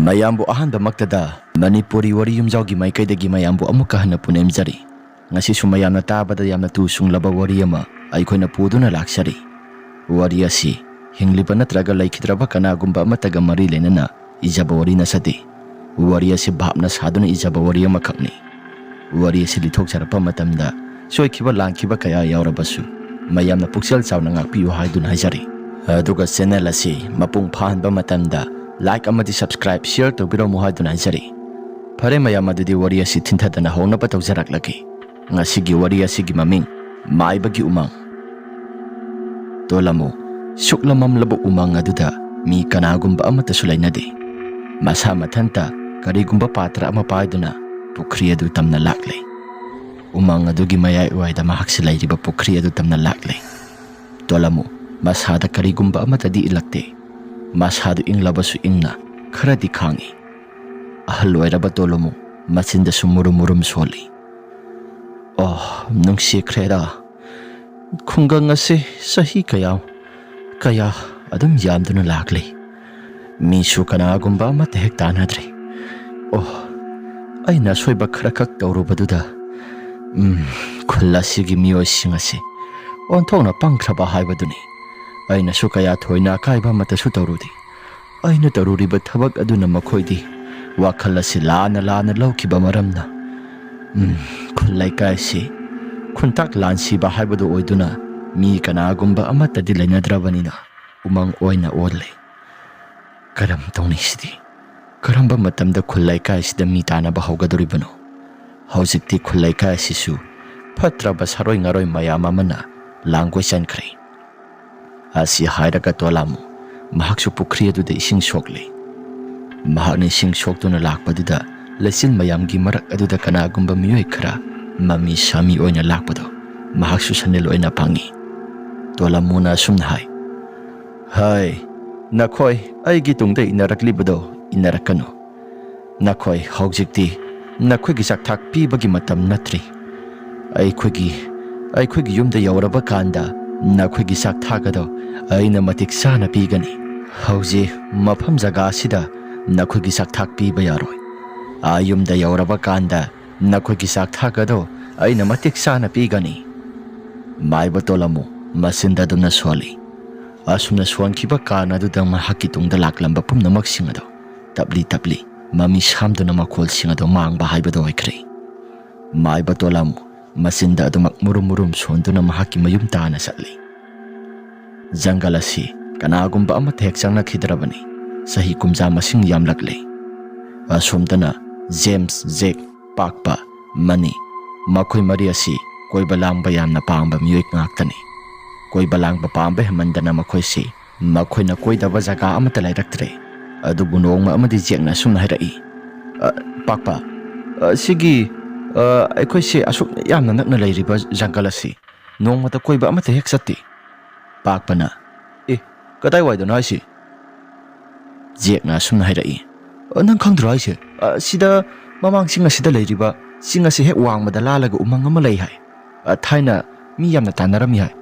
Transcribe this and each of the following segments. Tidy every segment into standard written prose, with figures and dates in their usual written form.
mayambu ahanba maktada Manipuri wari yumjaugi maikaidagi mayambu amuka hana punemjari ngasi sumayamna tabada yamna tu sunglaba wari ama aikoina puduna laksari wari asi hingliba natraga laikhidraba kanagumba amataga mari lenana ijaba wari nasade wari asi bhapna saduna ijaba wari ama khakni wari asi lithokcharapa matamda soikiba langkiba kaya yaurabasu mayamna puksel chawna ngakpiyu haiduna hajari aduga channel asi mapung phanba matamda like amadi subscribe share to biro muhaduna hajari Pare mayam adudi wari asi thintadana hona pa tawjaraklaki ngasigi wari asigi maming maibagi umang tolamu suklamam labu umang aduda mi kanagumba amata sulainade masa mathanta karigumba patra ama paiduna pukri adu tamna lakle umang adugi mayai waida mahaksi lairiba pukri adu tamna lakle tolamu masada karigumba amata di ilakte masadu inglabasu ingna kharadi khangi ahal oiraba tolomu machinda sumurum soli oh nungsikreda khungang ase sahi kaya adum yamduna lakle mi su kanagumba amata hek tanadre oh aina soiba kharakak tawrubaduda khulasigi miyoising ase onthongna pangkhraba haibaduni aina su kaya thoina kaiba mata su tawrudi aina taruriba thabak aduna makhoidi wakhala si lana laukiba maramna khulai kai si khuntak lansi ba haibadu oiduna mi kanagumba amata di lainadrabanina umang oina ole karam tawni sidi karamba matamda khulai kai sida mi tana ba haugaduribano haujikti khulai kai sisu phatraba saroi ngaroi mayama mana langoi chankre asi hairaga tolamu mahaksu pukri aduda ising sokle mahakni ising soktuna lakpaduda lesin mayamgi marak aduda kanagumba miyoi khara mami sami oina lakpado mahaksu sanel oina pangi tolamuna sumna hai nakhoi aigi tungda inaraklibado inarakano nakhoi haujikti nakhoi gi sakthak pibagi matam natri aikhoi yumda yauraba kanda nakhoi gi sakthagado aina matik sana pigani hauji mafam jaga sida nakhoi gi sakthak piba yaroi ayumda yauraba kanda nakhoi gi sakthagado aina matik sana pigani maiba tolamu masinda duna swali asumna swankiba kana dudang mahaki tungda laklamba pumnamak singado tabli mami samduna makhol singado mangba haibado oikre maiba tolamu masinda adumak murum sonduna mahaki mayum tana satli Jangal asi kanagumba amata hek changna khidrabani sahi kumja masing yamlakle asomdana James Jake Pakpa Mani makhoi mari asi koiba langba yamna pangba miyoi ngaktani koiba langba pangba hemandana makhoi si makhoi na koidaba jaga amata lairaktre adubu nongma amadi jekna sumna hairai Pakpa sigi aikoi si asuk yamna nakna lairiba jangal asi nongmata koiba amata hek satti Pakpana kadai waidona asi jekna sumna hairai nang khangdra aise sida mamang singa sida leiriba singa se hek wangmada lalaga umang ama lei hai thaina mi yamna tanarami hai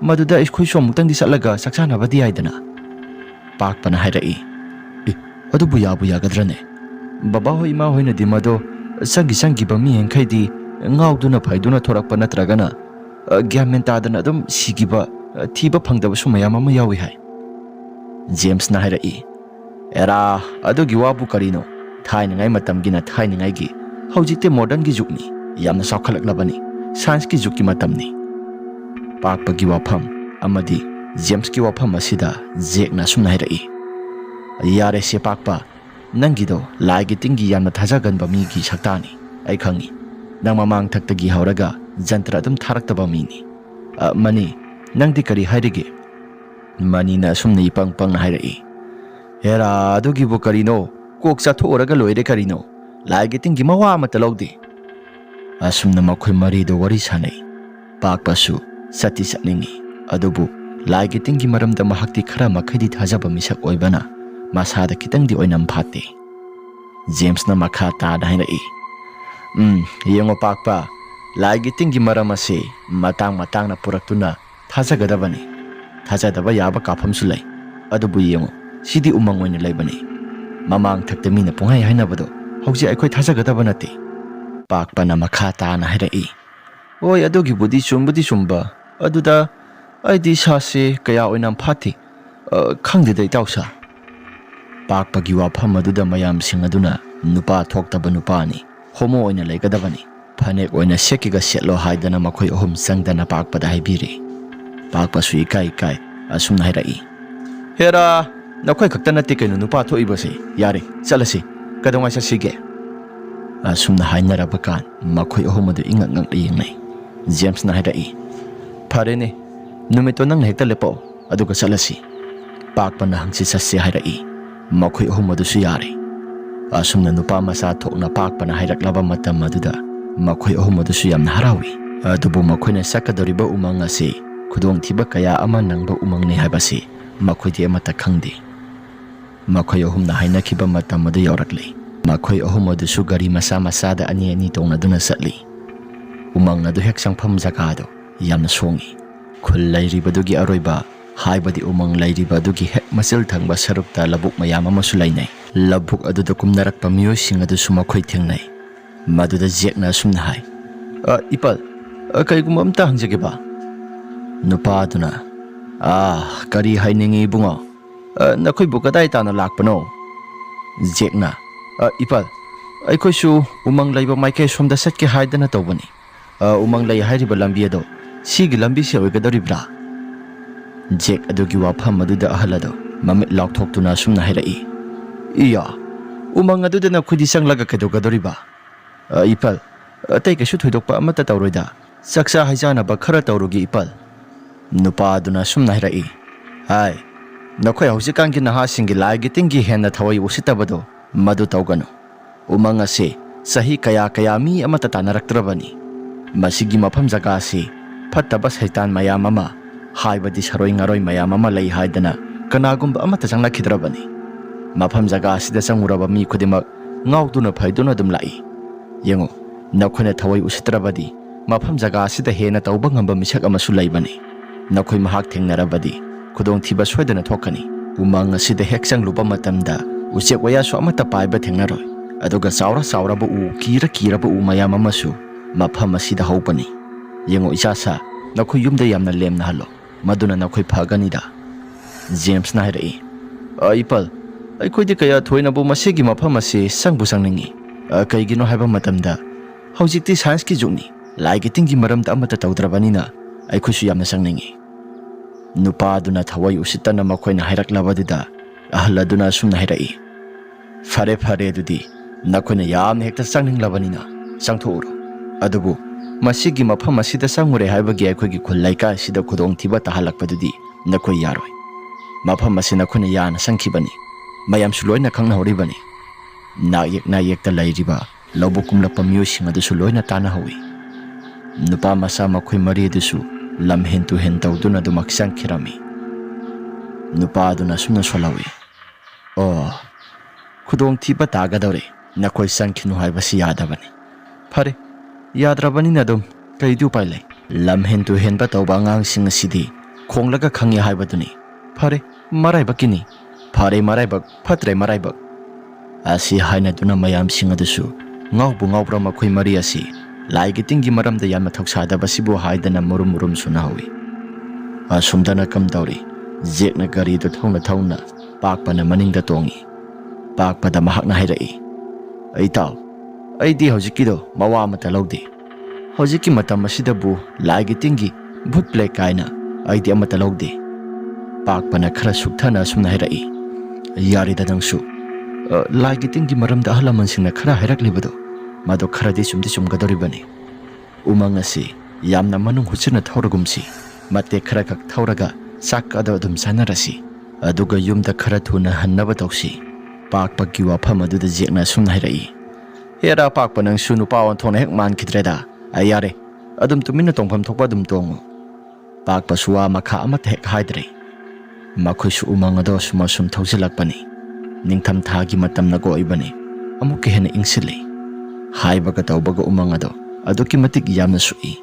maduda iskoi somutang di satlaga saksana badi aidana Pakpana hairai adubu yagadrane baba hoi ma hoina di mado sangi ba mi henkhaidi ngauduna phaiduna thorakpa natragana gyammen tadana adum sigiba thiba phangdaba sumayam ama yawi hai James na hairai era adugi wabu karino thainangai matamgina thainangai gi haujikte modern gi jukni yamna saukhlaklabani science gi jukki matamni Pakpa gi wafam amadi James gi wafam asida jekna sumna hairai yare se Pakpa nangido laigi tingi yamna thajaganba mi gi saktani ai khangi nang mamang thakta gi hauraga jantra dum tharaktaba mi ni mani nangdi kari hairige mani na sumna ipang hairai era adugi bu karino kok chatho oraga loire karino laigi tingi mawa amata lawde asumna makhoi mari do wari sanai Pakpa su sati satningi adubu laigi tingi maramda mahakti khara makhidi thajaba misak oibana masada kitangdi oinam phate James na makha ta hairai yengo Pakpa laigi tingi maramase matang na puraktuna thajagadabani thajadaba yaba kafam sulai adubu yengo sidi umang oina laibani ꯃꯃꯥꯡ ꯊꯛꯇ ꯃꯤꯅ ꯄꯨꯡꯍꯥꯏ ꯍꯥꯏꯅꯕꯗꯣ ꯍꯧꯖꯤꯛ ꯑꯩꯈꯣꯏ ꯊꯥꯖꯒꯗꯕ ꯅꯠꯇꯦ꯫ ꯄꯥꯛꯄꯅ ꯃꯈꯥ ꯇꯥꯅ ꯍꯥꯏꯔꯛꯏ꯫ ꯍꯣꯏ ꯑꯗꯨꯒꯤꯕꯨꯗꯤ ꯆꯨꯝꯕꯨꯗꯤ ꯆꯨꯝꯕ, ꯑꯗꯨꯗ ꯑꯩꯗꯤ ꯏꯁꯥꯁꯦ ꯀꯌꯥ ꯑꯣꯏꯅ ꯐꯥꯠꯇꯦ, ꯈꯪꯗꯦꯗ ꯏꯇꯥꯎꯁꯥ꯫ ꯄꯥꯛꯄꯒꯤ ꯋꯥꯐꯝ ꯑꯗꯨꯗ ꯃꯌꯥꯝꯁꯤꯡ ꯑꯗꯨꯅ ꯅꯨꯄꯥ ꯊꯣꯛꯇꯕ ꯅꯨꯄꯥꯅꯤ, ꯍꯣꯃꯣ ꯑꯣꯏꯅ ꯂꯩꯒꯗꯕꯅꯤ, ꯐꯅꯦꯛ ꯑꯣꯏꯅ ꯁꯦꯠꯀꯦꯒ ꯁꯦꯠꯂꯣ ꯍꯥꯏꯗꯅ ꯃꯈꯣꯏ ꯑꯍꯨꯝ ꯆꯪꯗꯅ ꯄꯥꯛꯄꯗ ꯍꯥꯏꯕꯤꯔꯤ꯫ ꯄꯥꯛꯄꯁꯨ ꯏꯀꯥꯏ ꯑꯁꯨꯝꯅ ꯍꯥꯏꯔꯛꯏ꯫ ꯍꯦꯔꯥ, ꯅꯈꯣꯏ ꯈꯛꯇ ꯅꯠꯇꯦ ꯀꯩꯅꯣ ꯅꯨꯄꯥ ꯊꯣꯛꯏꯕꯁꯦ, ꯌꯥꯔꯦ ꯆꯠꯂꯁꯤ, ꯀꯩꯗꯧꯉꯩ ꯆꯠꯁꯤꯒꯦ? ꯑꯁꯨꯝꯅ ꯍꯥꯏꯅꯔꯕ ꯀꯥꯟ ꯃꯈꯣꯏ ꯑꯍꯨꯝ ꯑꯗꯨ ꯏꯉꯛ ꯉꯛꯅ ꯌꯦꯡꯅꯩ꯫ ꯖꯦꯝꯁꯅ ꯍꯥꯏꯔꯛꯏ꯫ ꯐꯔꯦꯅꯦ, ꯅꯨꯃꯤꯠꯇꯣ ꯅꯪꯅ ꯍꯦꯛꯇ ꯂꯦꯞꯄꯛꯑꯣ, ꯑꯗꯨꯒ ꯆꯠꯂꯁꯤ꯫ ꯄꯥꯛꯄꯅ ꯍꯪꯆꯤꯠ ꯆꯠꯁꯤ ꯍꯥꯏꯔꯛꯏ꯫ ꯃꯈꯣꯏ ꯑꯍꯨꯝ ꯑꯗꯨꯁꯨ ꯌꯥꯔꯦ꯫ ꯑꯁꯨꯝꯅ ꯅꯨꯄꯥ ꯃꯆꯥ ꯊꯣꯛꯅ ꯄꯥꯛꯄꯅ ꯍꯥꯏꯔꯛꯂꯕ ꯃꯇꯝ ꯑꯗꯨꯗ ꯃꯈꯣꯏ ꯑꯍꯨꯝ ꯑꯗꯨꯁꯨ ꯌꯥꯝꯅ ꯍꯔꯥꯎꯏ꯫ ꯑꯗꯨꯕꯨ ꯃꯈꯣꯏꯅ ꯆꯠꯀꯗꯧꯔꯤꯕ ꯎꯃꯪ ꯑꯁꯤ ꯈꯨꯗꯣꯡꯊꯤꯕ ꯀꯌꯥ ꯑꯃ ꯅꯪꯕ ꯎꯃꯪꯅꯤ ꯍꯥꯏꯕꯁꯤ ꯃꯈꯣꯏꯗꯤ ꯑꯃꯠꯇ ꯈꯪꯗꯦ꯫ ꯃꯈꯣꯏ ꯑꯍꯨꯝꯅ ꯍꯥꯏꯅꯈꯤꯕ ꯃꯇꯝ ꯑꯗꯨ ꯌꯧꯔꯛꯂꯤ꯫ ꯃꯈꯣꯏ ꯑꯍꯨꯝ ꯑꯗꯨꯁꯨ ꯒꯥꯔꯤ ꯃꯆꯥ ꯃꯆꯥꯗ ꯑꯅꯤ ꯇꯣꯡꯅꯗꯨꯅ ꯆꯠꯂꯤ꯫ ꯎꯃꯪ ꯑꯗꯨ ꯍꯦꯛ ꯆꯪꯐꯝ ꯖꯒꯥꯗꯣ ꯌꯥꯝꯅ ꯁꯣꯡꯏ꯫ ꯈꯨꯜ ꯂꯩꯔꯤꯕꯗꯨꯒꯤ ꯑꯔꯣꯏꯕ, ꯍꯥꯏꯕꯗꯤ ꯎꯃꯪ ꯂꯩꯔꯤꯕ ꯑꯗꯨꯒꯤ ꯍꯦꯛ ꯃꯆꯤꯜ ꯊꯪꯕ ꯁꯔꯨꯛꯇ ꯂꯧꯕꯨꯛ ꯃꯌꯥꯝ ꯑꯃꯁꯨ ꯂꯩꯅꯩ꯫ ꯂꯧꯕꯨꯛ ꯑꯗꯨꯗ ꯀꯨꯝꯅꯔꯛꯄ ꯃꯤꯑꯣꯏꯁꯤꯡ ꯑꯗꯨꯁꯨ ꯃꯈꯣꯏ ꯊꯦꯡꯅꯩ꯫ ꯃꯗꯨꯗ ꯖꯦꯛꯅ ꯑꯁꯨꯝꯅ ꯍꯥꯏ꯫ ꯏꯄꯜ, ꯀꯔꯤꯒꯨꯝꯕ ꯑꯝꯇ ꯍꯪꯖꯒꯦꯕ? ꯅꯨꯄꯥ ꯑꯗꯨꯅ, ꯀꯔꯤ ꯍꯥꯏꯅꯤꯡꯉꯤ ꯏꯕꯨꯡꯉꯣ? ꯅꯈꯣꯏꯕꯨ ꯀꯗꯥꯏ ꯇꯥꯅ ꯂꯥꯛꯄꯅꯣ? ꯖꯦꯛꯅ, ꯏꯄꯜ, ꯑꯩꯈꯣꯏꯁꯨ ꯎꯃꯪ ꯂꯩꯕ ꯃꯥꯏꯀꯩ ꯁꯣꯝꯗ ꯆꯠꯀꯦ ꯍꯥꯏꯗꯅ ꯇꯧꯕꯅꯤ꯫ ꯎꯃꯪ ꯂꯩ ꯍꯥꯏꯔꯤꯕ ꯂꯝꯕꯤ ꯑꯗꯣ ꯁꯤꯒꯤ ꯂꯝꯕꯤꯁꯦ ꯑꯣꯏꯒꯗꯧꯔꯤꯕ꯭ꯔꯥ? ꯖꯦꯛ ꯑꯗꯨꯒꯤ ꯋꯥꯐꯝ ꯑꯗꯨꯗ ꯑꯍꯜ ꯑꯗꯣ ꯃꯃꯤꯠ ꯂꯥꯎꯊꯣꯛꯇꯨꯅ ꯑꯁꯨꯝꯅ ꯍꯥꯏꯔꯛꯏ꯫ ꯏꯌꯥ, ꯎꯃꯪ ꯑꯗꯨꯗ ꯅꯈꯣꯏꯗꯤ ꯆꯪꯂꯒ ꯀꯩꯗꯧꯒꯗꯧꯔꯤꯕ? ꯏꯄꯜ, ꯑꯇꯩ ꯀꯩꯁꯨ ꯊꯣꯏꯗꯣꯛꯄ ꯑꯃꯠꯇ ꯇꯧꯔꯣꯏꯗ, ꯆꯥꯛꯆꯥ ꯍꯩꯖꯥꯅꯕ ꯈꯔ ꯇꯧꯔꯨꯒꯦ ꯏꯄꯜ꯫ ꯅꯨꯄꯥ ꯑꯗꯨꯅ ꯑꯁꯨꯝꯅ ꯍꯥꯏꯔꯛꯏ꯫ ꯅꯈꯣꯏ ꯍꯧꯖꯤꯛꯀꯥꯟꯒꯤ ꯅꯍꯥꯁꯤꯡꯒꯤ ꯂꯥꯏꯒꯤ ꯇꯤꯟꯒꯤ ꯍꯦꯟꯅ ꯊꯋꯥꯏ ꯎꯁꯤꯠꯇꯕꯗꯣ ꯃꯗꯨ ꯇꯧꯒꯅꯨ꯫ ꯎꯃꯪ ꯑꯁꯤ ꯆꯍꯤ ꯀꯌꯥ ꯃꯤ ꯑꯃꯠꯇ ꯇꯥꯟꯅꯔꯛꯇ꯭ꯔꯕꯅꯤ꯫ ꯃꯁꯤꯒꯤ ꯃꯐꯝ ꯖꯒꯥ ꯑꯁꯤ ꯐꯠꯇꯕ ꯁꯩꯇꯥꯟ ꯃꯌꯥꯝ ꯑꯃ, ꯍꯥꯏꯕꯗꯤ ꯁꯔꯣꯏ ꯉꯥꯔꯣꯏ ꯃꯌꯥꯝ ꯑꯃ ꯂꯩ ꯍꯥꯏꯗꯅ ꯀꯅꯥꯒꯨꯝꯕ ꯑꯃꯠꯇ ꯆꯪꯂꯛꯈꯤꯗ꯭ꯔꯕꯅꯤ꯫ ꯃꯐꯝ ꯖꯒꯥ ꯑꯁꯤꯗ ꯆꯪꯉꯨꯔꯕ ꯃꯤ ꯈꯨꯗꯤꯡꯃꯛ ꯉꯥꯎꯗꯨꯅ ꯐꯩꯗꯨꯅ ꯑꯗꯨꯝ ꯂꯥꯛꯏ꯫ ꯌꯦꯡꯉꯨ, ꯅꯈꯣꯏꯅ ꯊꯋꯥꯏ ꯎꯁꯤꯠꯇ꯭ꯔꯕꯗꯤ ꯃꯐꯝ ꯖꯒꯥ ꯑꯁꯤꯗ ꯍꯦꯟꯅ ꯇꯧꯕ ꯉꯝꯕ ꯃꯤꯁꯛ ꯑꯃꯁꯨ ꯂꯩꯕꯅꯤ꯫ ꯅꯈꯣꯏ ꯃꯍꯥꯛ ꯊꯦꯡꯅꯔꯕꯗꯤ ꯈꯨꯗꯣꯡꯊꯤꯕ ꯁꯣꯏꯗꯅ ꯊꯣꯛꯀꯅꯤ꯫ ꯎꯃꯪ ꯑꯁꯤꯗ ꯍꯦꯛ ꯆꯪꯂꯨꯕ ꯃꯇꯝꯗ ꯎꯆꯦꯛ ꯋꯥꯌꯥꯁꯨ ꯑꯃꯠꯇ ꯄꯥꯏꯕ ꯊꯦꯡꯅꯔꯣꯏ꯫ ꯑꯗꯨꯒ ꯆꯥꯎꯔꯕ ꯎ, ꯀꯤꯔꯕ ꯎ ꯃꯌꯥꯝ ꯑꯃꯁꯨ ꯃꯐꯝ ꯑꯁꯤꯗ ꯍꯧꯕꯅꯤ꯫ ꯌꯦꯡꯉꯨ ꯏꯆꯥꯁꯥ, ꯅꯈꯣꯏ ꯌꯨꯝꯗ ꯌꯥꯝꯅ ꯂꯦꯝꯅ ꯍꯜꯂꯣ, ꯃꯗꯨꯅ ꯅꯈꯣꯏ ꯐꯒꯅꯤꯗ꯫ ꯖꯦꯝꯁꯅ ꯍꯥꯏꯔꯛꯏ꯫ ꯏꯄꯜ, ꯑꯩꯈꯣꯏꯗꯤ ꯀꯌꯥ ꯊꯣꯏꯅꯕꯨ ꯃꯁꯤꯒꯤ ꯃꯐꯝ ꯑꯁꯤ ꯆꯪꯅꯤꯡꯉꯤ꯫ ꯀꯩꯒꯤꯅꯣ ꯍꯥꯏꯕ ꯃꯇꯝꯗ ꯍꯧꯖꯤꯛꯇꯤ ꯁꯥꯏꯟꯁꯀꯤ ꯖꯨꯒꯅꯤ, ꯂꯥꯏꯒꯤ ꯇꯤꯟꯒꯤ ꯃꯔꯝꯗ ꯑꯃꯠꯇ ꯇꯧꯗ꯭ꯔꯕꯅꯤꯅ ꯑꯩꯈꯣꯏꯁꯨ ꯌꯥꯝꯅ ꯆꯪꯅꯤꯡꯉꯤ꯫ ꯅꯨꯄꯥ ꯑꯗꯨꯅ ꯊꯋꯥꯏ ꯎꯁꯤꯠꯇꯅ ꯃꯈꯣꯏꯅ ꯍꯥꯏꯔꯛꯂꯕꯗꯨꯗ ꯑꯍꯜ ꯑꯗꯨꯅ ꯑꯁꯨꯝꯅ ꯍꯥꯏꯔꯛꯏ꯫ ꯐꯔꯦ ꯑꯗꯨꯗꯤ ꯅꯈꯣꯏꯅ ꯌꯥꯝꯅ ꯍꯦꯛꯇ ꯆꯪꯅꯤꯡꯂꯕꯅꯤꯅ ꯆꯪꯊꯣꯛꯎꯔꯣ꯫ ꯑꯗꯨꯕꯨ ꯃꯁꯤꯒꯤ ꯃꯐꯝ ꯑꯁꯤꯗ ꯆꯪꯉꯨꯔꯦ ꯍꯥꯏꯕꯒꯤ ꯑꯩꯈꯣꯏꯒꯤ ꯈꯨꯜ ꯂꯩꯀꯥꯏꯁꯤꯗ ꯈꯨꯗꯣꯡꯊꯤꯕ ꯇꯥꯍꯜꯂꯛꯄꯗꯨꯗꯤ ꯅꯈꯣꯏ ꯌꯥꯔꯣꯏ꯫ ꯃꯐꯝ ꯑꯁꯤ ꯅꯈꯣꯏꯅ ꯌꯥꯅ ꯆꯪꯈꯤꯕꯅꯤ, ꯃꯌꯥꯝꯁꯨ ꯂꯣꯏꯅ ꯈꯪꯅꯍꯧꯔꯤꯕꯅꯤ꯫ ꯅꯥꯌꯦꯛꯇ ꯂꯩꯔꯤꯕ ꯂꯧꯕꯨꯛ ꯀꯨꯝꯂꯛꯄ ꯃꯤꯑꯣꯏꯁꯤꯡ ꯑꯗꯨꯁꯨ ꯂꯣꯏꯅ ꯇꯥꯟꯅꯍꯧꯏ꯫ ꯅꯨꯄꯥ ꯃꯆꯥ ꯃꯈꯣꯏ ꯃꯔꯤ ꯑꯗꯨꯁꯨ ꯂꯝꯍꯦꯟ ꯇꯨꯍꯦꯟ ꯇꯧꯗꯨꯅ ꯑꯗꯨꯃꯛ ꯆꯪꯈꯤꯔꯝꯃꯤ꯫ ꯅꯨꯄꯥ ꯑꯗꯨꯅ ꯑꯁꯨꯝꯅ ꯁꯣꯜꯍꯧꯏ꯫ ꯈꯨꯗꯣꯡꯊꯤꯕ ꯇꯥꯒꯗꯧꯔꯦ, ꯅꯈꯣꯏ ꯆꯪꯈꯤꯅꯨ ꯍꯥꯏꯕꯁꯤ ꯌꯥꯗꯕꯅꯤ꯫ ꯐꯔꯦ, ꯌꯥꯗ꯭ꯔꯕꯅꯤꯅ ꯑꯗꯨꯝ ꯀꯩꯗꯤ ꯎꯄꯥꯏ ꯂꯩ? ꯂꯝꯍꯦꯟ ꯇꯨꯍꯦꯟꯕ ꯇꯧꯕ ꯑꯉꯥꯡꯁꯤꯡ ꯑꯁꯤꯗꯤ ꯈꯣꯡꯂꯒ ꯈꯪꯉꯤ ꯍꯥꯏꯕꯗꯨꯅꯤ꯫ ꯐꯔꯦ, ꯃꯔꯥꯏꯕꯛꯀꯤꯅꯤ, ꯐꯔꯦ ꯃꯔꯥꯏꯕꯛ, ꯐꯠꯇ꯭ꯔꯦ ꯃꯔꯥꯏꯕꯛ꯫ ꯑꯁꯤ ꯍꯥꯏꯅꯗꯨꯅ ꯃꯌꯥꯝꯁꯤꯡ ꯑꯗꯨꯁꯨ ꯉꯥꯎꯕ꯭ꯔꯥ ꯃꯈꯣꯏ ꯃꯔꯤ ꯑꯁꯤ ꯂꯥꯏꯒꯤ ꯇꯤꯟꯒꯤ ꯃꯔꯝꯗ ꯌꯥꯝꯅ ꯊꯧꯁꯥꯗꯕꯁꯤꯕꯨ ꯍꯥꯏꯗꯅ ꯃꯨꯔꯨꯝ ꯁꯨꯅꯍꯧꯏ꯫ ꯑꯁꯨꯝꯗꯅ ꯀꯝꯗꯧꯔꯤ, ꯖꯦꯛꯅ ꯒꯥꯔꯤꯗꯨ ꯊꯧꯅ ꯄꯥꯛꯄꯅ ꯃꯅꯤꯡꯗ ꯇꯣꯡꯉꯤ꯫ ꯄꯥꯛꯄꯗ ꯃꯍꯥꯛꯅ ꯍꯥꯏꯔꯛꯏ꯫ ꯏꯇꯥꯎ, ꯑꯩꯗꯤ ꯍꯧꯖꯤꯛꯀꯤꯗꯣ ꯃꯋꯥ ꯑꯃꯠꯇ ꯂꯧꯗꯦ꯫ ꯍꯧꯖꯤꯛꯀꯤ ꯃꯇꯝ ꯑꯁꯤꯗꯕꯨ ꯂꯥꯏꯒꯤ ꯇꯤꯟꯒꯤ ꯚꯨꯠ ꯄ꯭ꯂꯦ ꯀꯥꯏꯅ ꯑꯩꯗꯤ ꯑꯃꯠꯇ ꯂꯧꯗꯦ꯫ ꯄꯥꯛꯄꯅ ꯈꯔ ꯁꯨꯛꯊꯅ ꯑꯁꯨꯝꯅ ꯍꯥꯏꯔꯛꯏ꯫ ꯌꯥꯔꯦꯗ ꯅꯪꯁꯨ, ꯂꯥꯏꯒꯤ ꯇꯤꯟꯒꯤ ꯃꯔꯝꯗ ꯑꯍꯜ ꯂꯃꯟꯁꯤꯡꯅ ꯈꯔ ꯍꯥꯏꯔꯛꯂꯤꯕꯗꯣ ꯃꯗꯨ ꯈꯔꯗꯤ ꯆꯨꯝꯒꯗꯧꯔꯤꯕꯅꯤ꯫ ꯎꯃꯪ ꯑꯁꯤ ꯌꯥꯝꯅ ꯃꯅꯨꯡ ꯍꯨꯠꯆꯤꯟꯅ ꯊꯧꯔꯒꯨꯝꯁꯤ, ꯃꯇꯦꯛ ꯈꯔꯈꯛ ꯊꯧꯔꯒ ꯆꯥꯛ ꯑꯗꯨ ꯑꯗꯨꯝ ꯆꯥꯅꯔꯁꯤ, ꯑꯗꯨꯒ ꯌꯨꯝꯗ ꯈꯔ ꯊꯨꯅ ꯍꯟꯅꯕ ꯇꯧꯁꯤ꯫ ꯄꯥꯛꯄꯒꯤ ꯋꯥꯐꯝ ꯑꯗꯨꯗ ꯖꯦꯛꯅ ꯑꯁꯨꯝꯅ ꯍꯥꯏꯔꯛꯏ꯫ ꯍꯦꯔꯥ ꯄꯥꯛꯄ, ꯅꯪꯁꯨ ꯅꯨꯄꯥ ꯑꯣꯟꯊꯣꯛꯅ ꯍꯦꯛ ꯃꯥꯟꯈꯤꯗ꯭ꯔꯦꯗ꯫ ꯌꯥꯔꯦ, ꯑꯗꯨꯝ ꯇꯨꯃꯤꯟꯅ ꯇꯣꯡꯐꯝ ꯊꯣꯛꯄ ꯑꯗꯨꯝ ꯇꯣꯡꯉꯨ꯫ ꯄꯥꯛꯄꯁꯨ ꯋꯥ ꯃꯈꯥ ꯑꯃꯠꯇ ꯍꯦꯛ ꯍꯥꯏꯗ꯭ꯔꯦ꯫ ꯃꯈꯣꯏꯁꯨ ꯎꯃꯪ ꯑꯗꯣ ꯑꯁꯨꯝ ꯊꯧꯖꯤꯜꯂꯛꯄꯅꯤ꯫ ꯅꯤꯡꯊꯝ ꯊꯥꯒꯤ ꯃꯇꯝꯅꯒ ꯑꯣꯏꯕꯅꯤ, ꯑꯃꯨꯛꯀ ꯍꯦꯟꯅ ꯏꯪꯁꯤꯜꯂꯤ꯫ ꯍꯥꯏꯕꯒ ꯇꯧꯕꯒ ꯎꯃꯪ ꯑꯗꯣ ꯑꯗꯨꯛꯀꯤ ꯃꯇꯤꯛ ꯌꯥꯝꯅ ꯁꯨꯛꯏ꯫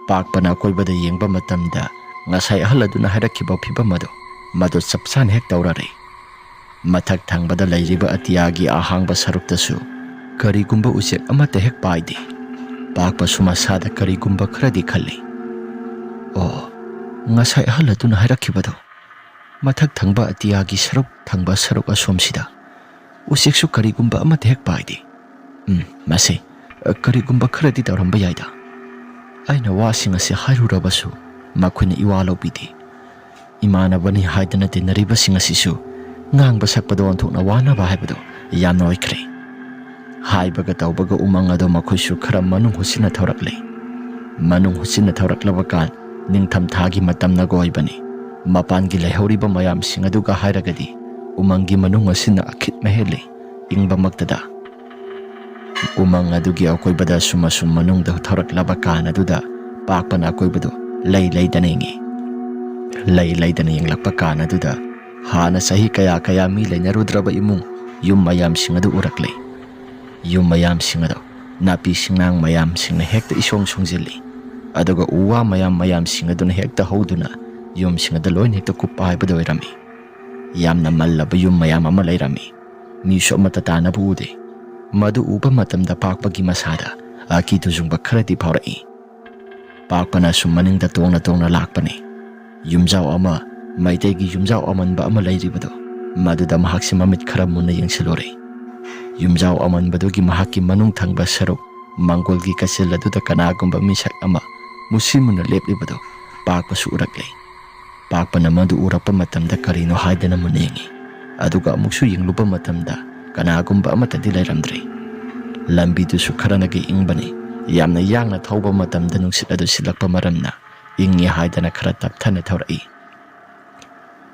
ꯄꯥꯛꯄꯅ ꯑꯀꯣꯏꯕꯗ ꯌꯦꯡꯕ ꯃꯇꯝꯗ ꯉꯁꯥꯏ ꯑꯍꯜ ꯑꯗꯨꯅ ꯍꯥꯏꯔꯛꯈꯤꯕ ꯐꯤꯕꯝ ꯑꯗꯣ ꯃꯗꯨ ꯆꯞ ꯆꯥꯅ ꯍꯦꯛ ꯇꯧꯔꯔꯦ꯫ Mathak thangbada lairiba atiyagi ahangba saruktasu karigumba usek amata hek paide. Pakpa sumasada karigumba khradi khalli. Oh, ngasai ahal aduna hairakibado. Mathak thangba atiyagi thangba saruk asomsida. Useksu karigumba amata hek paide. Mase karigumba khradi tawramba yaida. Aina wasing ase hairurabasu makhuna iwalo bidi. Imanabani haidana tinariba singasisu ngang basakpado onthokna wana ba haibado yamna oikre. Haibaga tawbaga umang ado makhoisu khara manung husina thawrakle. Manung husina thawraklaba kan ningtham thagi matamna goibani. Mapangi laihoriba mayam singaduga hairagadi umangi manung asina akhit mahele ingba maktada. Umang adugi akoibada sumasum manungda thawraklaba kan aduda pakpana akoibado lay danengi. Lay daneng lakpa kan aduda hana sahi kaya mi lainarudraba imung yum mayam singadu urakle. Yum mayam singado napi singnang mayam singna hekta isong songjili. Aduga uwa mayam singaduna hekta hoduna yum singada loin hekta kupa haibado irami. Yamna mallaba yum mayam ama lairami. Miso matatana buude. Madu uba matamda pakpagi masada akitu zungba khradi phaurai. Pakpana summaning da tongna lakpani. Yumjao ama maitegi yumjao amanba ama lairibado. Maduda mahaksi mamit khara munna yengsilore. Yumjao amanbadugi mahaki manung thangba saruk mangolgi kasil aduda kanagumba misak ama musimuna leplibado pakpasu urakle. Pakpana madu urapa matamda karino haidana munengi. Aduga amuksu yengluba matamda kanagumba amatadi lairamdre. Lambidusu kharanagi ingbani yamna yangna thawba matamda nungsit adu silakpa maramna ingi haidana khara tapthana thawrai.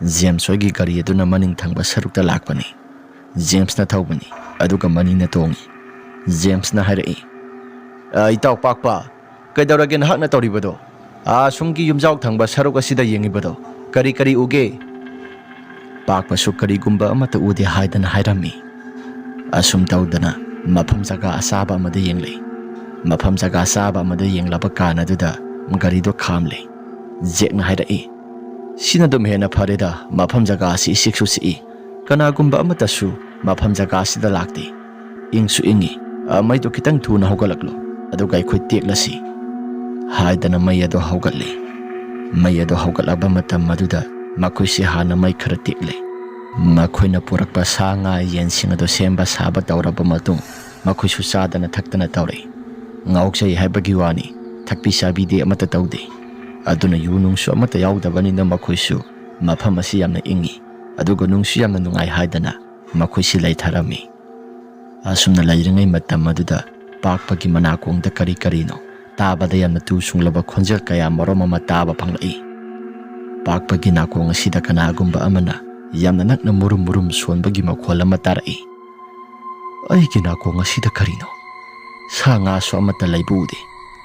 James hoigi gari aduna maning thangba sarukta lakpani. James na thawbani aduga mani na tongi. James na hairai. Itaw pakpa kaidawrage nahak na tawribado. Sumgi yumjaw thangba saruk asida yengibado. Kari uge. Pakpa su karigumba amata ude haidana hairami. Asum tawdana mafam jaga asaba amada yengle. Mafam jaga asaba amada yenglaba kan aduda garido khamle. Jek na hairai. Sinadum hena phareda mafam jaga asi isiksu si. Kanagumba amatasu mafam jaga asida lakti. Ingsu ingi maido kitang thuna hogalaklo. Aduga ikhoi teklasi. Haidana mayado hogalle. Mayado hogalaba matam maduda makoisi hana mai khara tekle. Makhoina purakpa sa nga yensing ado semba saba tawraba matung makhoisu sadana thaktana tawre. Ngaukjai haibagi wani thakpi sabide amata tawde. Aduna yunungsu amata yaudabani makhoisu mafam asi yamna ingi. Aduga nungsu yamna nungai haidana makhoisi laitharami. Asumna lairingai matam maduda pakpagi manakongda karino tabada yamna tu sunglaba khonjel kaya maroma mataba phanglai. Pakpagi nakong asida kanagumba amana yamna nakna murum suanbagi makhol ama tarai. Aigi nakong asida karino sa nga so amata laibude.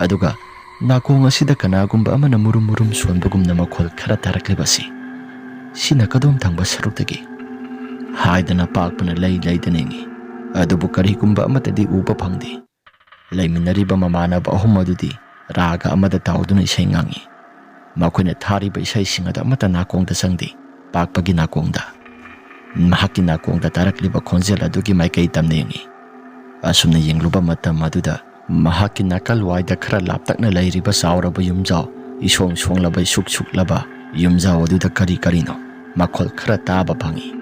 Aduga nakong asida kanagumba amana murum suanbagumna makhol khara taraklibasi. Sina kadom thangba saruktagi haidana pakpana lay danengi. Adubu karigumba amatadi uba phangde. Laiminariba mamanaba ahum adudi raga amada tawduna isai ngangi. Makhoina thariba isai singada amata nakongda sangde. Pakpagi nakongda. Mahaki nakongda tarakliba khonjel adugi maikai tamnengi. Asumna yengluba matam aduda mahaki nakalwaida khara laptakna lairiba sauraba yumjaw isong songlaba suklaba yumjaw aduda karino makhol khara taba phangi.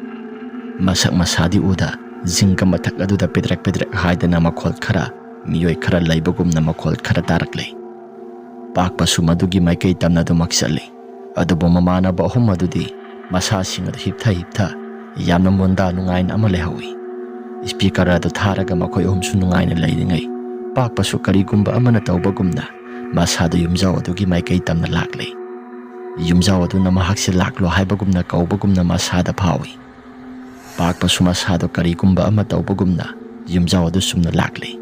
Masak masadi uda Zingka mathak aduda pedrak haidana makhol khara miyoi khara laibagumna makhol khara tarakle. Pakpa sumadugi maikai tamna do maksali. Adubo mamana ba ahum adudi masa sing adu hiptha yamna monda nungain ama lehawi. Speaker adu tharaga makhoi ahum su nungaina lairingai. Pakpa su karigumba amana tawbagumna masa do yumjaw adugi maikai tamna lakle. Yumjaw aduna mahakse laklo haibagumna kaubagumna masa da phawi. Pakpa sumasado karigumba ama tawbagumna yumjaw adu sumna lakle.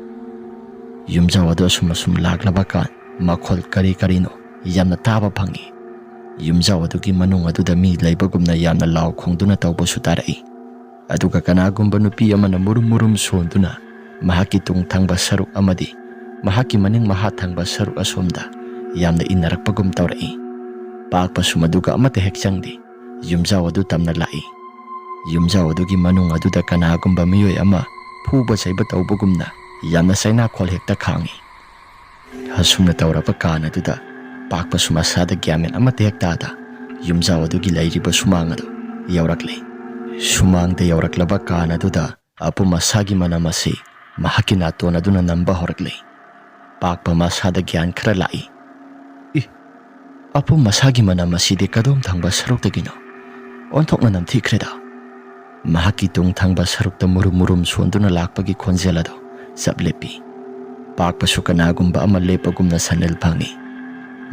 Yumjaw adu sum laklaba kan makhol karino yamna taba phangi. Yumjaw adugi manung aduda mi laibagumna yamna law khongduna tawba su tarai. Aduga kanagumba nupi amana murum sonduna mahaki tung thangba saruk amadi mahaki maning maha thangba saruk asomda yamna inarakpagum tawrai. Pakpa sumaduga amata hekchangdi yumjaw adu tamna lai. ꯌꯨꯝꯖꯥꯎ ꯑꯗꯨꯒꯤ ꯃꯅꯨꯡ ꯑꯗꯨꯗ ꯀꯅꯥꯒꯨꯝꯕ ꯃꯤꯑꯣꯏ ꯑꯃ ꯐꯨꯕ ꯆꯩꯕ ꯇꯧꯕꯒꯨꯝꯅ ꯌꯥꯝꯅ ꯆꯩꯅꯥꯈꯣꯜ ꯍꯦꯛꯇ ꯈꯥꯡꯉꯤ꯫ ꯑꯁꯨꯝꯅ ꯇꯧꯔꯕ ꯀꯥꯟ ꯑꯗꯨꯗ ꯄꯥꯛꯄꯁꯨ ꯃꯁꯥꯗ ꯒ꯭ꯌꯥꯟꯃꯦꯟ ꯑꯃꯠꯇ ꯍꯦꯛ ꯇꯥꯗ ꯌꯨꯝꯖꯥꯎ ꯑꯗꯨꯒꯤ ꯂꯩꯔꯤꯕ ꯁꯨꯃꯥꯡ ꯑꯗꯨ ꯌꯧꯔꯛꯂꯤ꯫ ꯁꯨꯃꯥꯡꯗ ꯌꯧꯔꯛꯂꯕ ꯀꯥꯟ ꯑꯗꯨꯗ ꯑꯄꯨꯝ ꯑꯁꯥꯒꯤ ꯃꯅꯝ ꯑꯁꯤ ꯃꯍꯥꯛꯀꯤ ꯅꯥꯇꯣꯟ ꯑꯗꯨꯅ ꯅꯝꯕ ꯍꯧꯔꯛꯂꯤ꯫ ꯄꯥꯛꯄ ꯃꯁꯥꯗ ꯒ꯭ꯌꯥꯟ ꯈꯔ ꯂꯥꯛꯏ꯫ ꯑꯄꯨꯝ ꯑꯁꯥꯒꯤ ꯃꯅꯝ ꯑꯁꯤꯗꯤ ꯀꯗꯣꯝ ꯊꯪꯕ ꯁꯔꯨꯛꯇꯒꯤꯅꯣ? ꯑꯣꯟꯊꯣꯛꯅ ꯅꯝꯊꯤꯈ꯭ꯔꯦꯗ꯫ ꯃꯍꯥꯛꯀꯤ ꯇꯨꯡ ꯊꯪꯕ ꯁꯔꯨꯛꯇ ꯃꯨꯔꯨꯝ ꯃꯨꯔꯨꯝ ꯁꯣꯟꯗꯨꯅ ꯂꯥꯛꯄꯒꯤ ꯈꯣꯟꯖꯦꯜ ꯑꯗꯨ ꯆꯞ ꯂꯦꯞꯄꯤ꯫ ꯄꯥꯛꯄꯁꯨ ꯀꯅꯥꯒꯨꯝꯕ ꯑꯃ ꯂꯦꯞꯄꯒꯨꯝꯅ ꯁꯟꯅꯤꯜ ꯐꯪꯏ꯫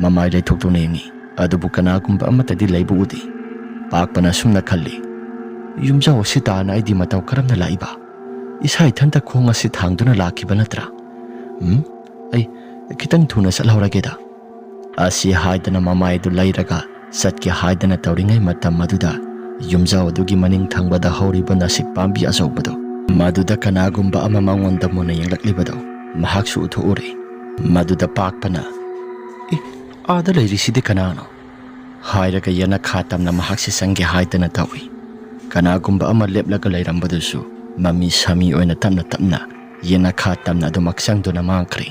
ꯃꯃꯥꯏ ꯂꯩꯊꯣꯛꯇꯨꯅ ꯌꯦꯡꯏ, ꯑꯗꯨꯕꯨ ꯀꯅꯥꯒꯨꯝꯕ ꯑꯃꯠꯇꯗꯤ ꯂꯩꯕ ꯎꯗꯦ꯫ ꯄꯥꯛꯄꯅ ꯑꯁꯨꯝꯅ ꯈꯜꯂꯤ, ꯌꯨꯝꯖꯥꯎ ꯑꯁꯤ ꯇꯥꯅ ꯑꯩꯗꯤ ꯃꯇꯧ ꯀꯔꯝꯅ ꯂꯥꯛꯏꯕ? ꯏꯁꯥ ꯏꯊꯟꯇ ꯈꯣꯡ ꯑꯁꯤ ꯊꯥꯡꯗꯨꯅ ꯂꯥꯛꯈꯤꯕ ꯅꯠꯇ꯭ꯔꯥ? ꯑꯩ ꯈꯤꯇꯪ ꯊꯨꯅ ꯆꯠꯍꯧꯔꯒꯦꯗ꯫ ꯑꯁꯤ ꯍꯥꯏꯗꯅ ꯃꯃꯥꯏ ꯑꯗꯨ ꯂꯩꯔꯒ ꯆꯠꯀꯦ ꯍꯥꯏꯗꯅ ꯇꯧꯔꯤꯉꯩ ꯃꯇꯝ ꯑꯗꯨꯗ ꯌꯨꯝꯖꯥꯎ ꯑꯗꯨꯒꯤ ꯃꯅꯤꯡ ꯊꯪꯕꯗ ꯍꯧꯔꯤꯕ ꯅꯥꯁꯤꯛ ꯄꯥꯝꯕꯤ ꯑꯆꯧꯕꯗꯨ ꯃꯗꯨꯗ ꯀꯅꯥꯒꯨꯝꯕ ꯑꯃ ꯃꯉꯣꯟꯗ ꯃꯨꯟꯅ ꯌꯦꯡꯂꯛꯂꯤꯕꯗꯨ ꯃꯍꯥꯛꯁꯨ ꯎꯊꯣꯛꯎꯔꯦ꯫ ꯃꯗꯨꯗ ꯄꯥꯛꯄꯅ ꯑꯥꯗ ꯂꯩꯔꯤꯁꯤꯗꯤ ꯀꯅꯥꯅꯣ ꯍꯥꯏꯔꯒ ꯌꯦꯅꯈꯥ ꯇꯝꯅ ꯃꯍꯥꯛꯁꯤ ꯆꯪꯒꯦ ꯍꯥꯏꯗꯅ ꯇꯧꯏ꯫ ꯀꯅꯥꯒꯨꯝꯕ ꯑꯃ ꯂꯦꯞꯂꯒ ꯂꯩꯔꯝꯕꯗꯨꯁꯨ ꯃꯃꯤ ꯁꯥꯃꯤ ꯑꯣꯏꯅ ꯇꯞꯅ ꯇꯞꯅ ꯌꯦꯅꯈꯥ ꯇꯝꯅ ꯑꯗꯨꯃꯛ ꯆꯪꯗꯨꯅ ꯃꯥꯡꯈ꯭ꯔꯦ꯫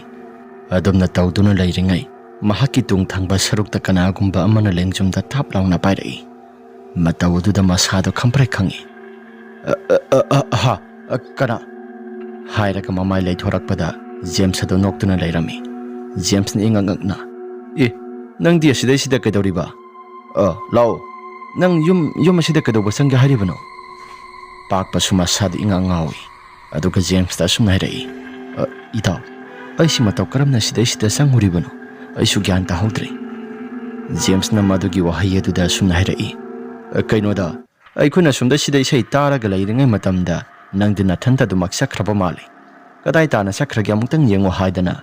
ꯑꯗꯨꯝꯅ ꯇꯧꯗꯨꯅ ꯂꯩꯔꯤꯉꯩ ꯃꯍꯥꯛꯀꯤ ꯇꯨꯡ ꯊꯪꯕ ꯁꯔꯨꯛꯇ ꯀꯅꯥꯒꯨꯝꯕ ꯑꯃꯅ ꯂꯦꯡꯖꯨꯝꯗ ꯊꯥꯞ ꯂꯥꯎꯅ ꯄꯥꯏꯔꯛꯏ꯫ ꯃꯇꯧ ꯑꯗꯨꯗ ꯃꯁꯥꯗꯣ ꯈꯪꯄ꯭ꯔꯦꯛ ꯈꯪꯏ꯫ ꯀꯅꯥ ꯍꯥꯏꯔꯒ ꯃꯃꯥꯏ ꯂꯩꯊꯣꯔꯛꯄꯗ ꯖꯦꯝꯁ ꯑꯗꯨ ꯅꯣꯛꯇꯨꯅ ꯂꯩꯔꯝꯃꯤ꯫ ꯖꯦꯝꯁꯅ ꯏꯉꯛ ꯉꯛꯅ ꯅꯪꯗꯤ ꯑꯁꯤꯗꯩꯁꯤꯗ ꯀꯩꯗꯧꯔꯤꯕ? ꯂꯥꯛꯑꯣ, ꯅꯪ ꯌꯨꯝ ꯑꯁꯤꯗ ꯀꯩꯗꯧꯕ ꯆꯪꯒꯦ ꯍꯥꯏꯔꯤꯕꯅꯣ? ꯄꯥꯛꯄꯁꯨ ꯃꯁꯥꯗ ꯏꯉꯛ ꯉꯥꯎꯏ꯫ ꯑꯗꯨꯒ ꯖꯦꯝꯁꯇ ꯑꯁꯨꯝꯅ ꯍꯥꯏꯔꯛꯏ, ꯏꯇꯥꯎ, ꯑꯩꯁꯤ ꯃꯇꯧ ꯀꯔꯝꯅ ꯁꯤꯗꯩꯁꯤꯗ ꯆꯪꯉꯨꯔꯤꯕꯅꯣ? ꯑꯩꯁꯨ ꯒ꯭ꯌꯥꯟ ꯇꯥꯍꯧꯗ꯭ꯔꯦ꯫ ꯖꯦꯝꯁꯅ ꯃꯗꯨꯒꯤ ꯋꯥꯍꯩ ꯑꯗꯨꯗ ꯑꯁꯨꯝꯅ ꯍꯥꯏꯔꯛꯏ, ꯀꯩꯅꯣꯗ ꯑꯩꯈꯣꯏꯅ ꯁꯤꯗ ꯏꯁꯩ ꯇꯥꯔꯒ ꯂꯩꯔꯤꯉꯩ ꯃꯇꯝꯗ ꯅꯪꯗꯤ ꯅꯊꯟꯇ ꯑꯗꯨꯃꯛ ꯆꯠꯈ꯭ꯔꯕ ꯃꯥꯜꯂꯤ꯫ ꯀꯗꯥꯏ ꯇꯥꯅ ꯆꯠꯈ꯭ꯔꯒꯦ ꯑꯃꯨꯛꯇꯪ ꯌꯦꯡꯉꯣ ꯍꯥꯏꯗꯅ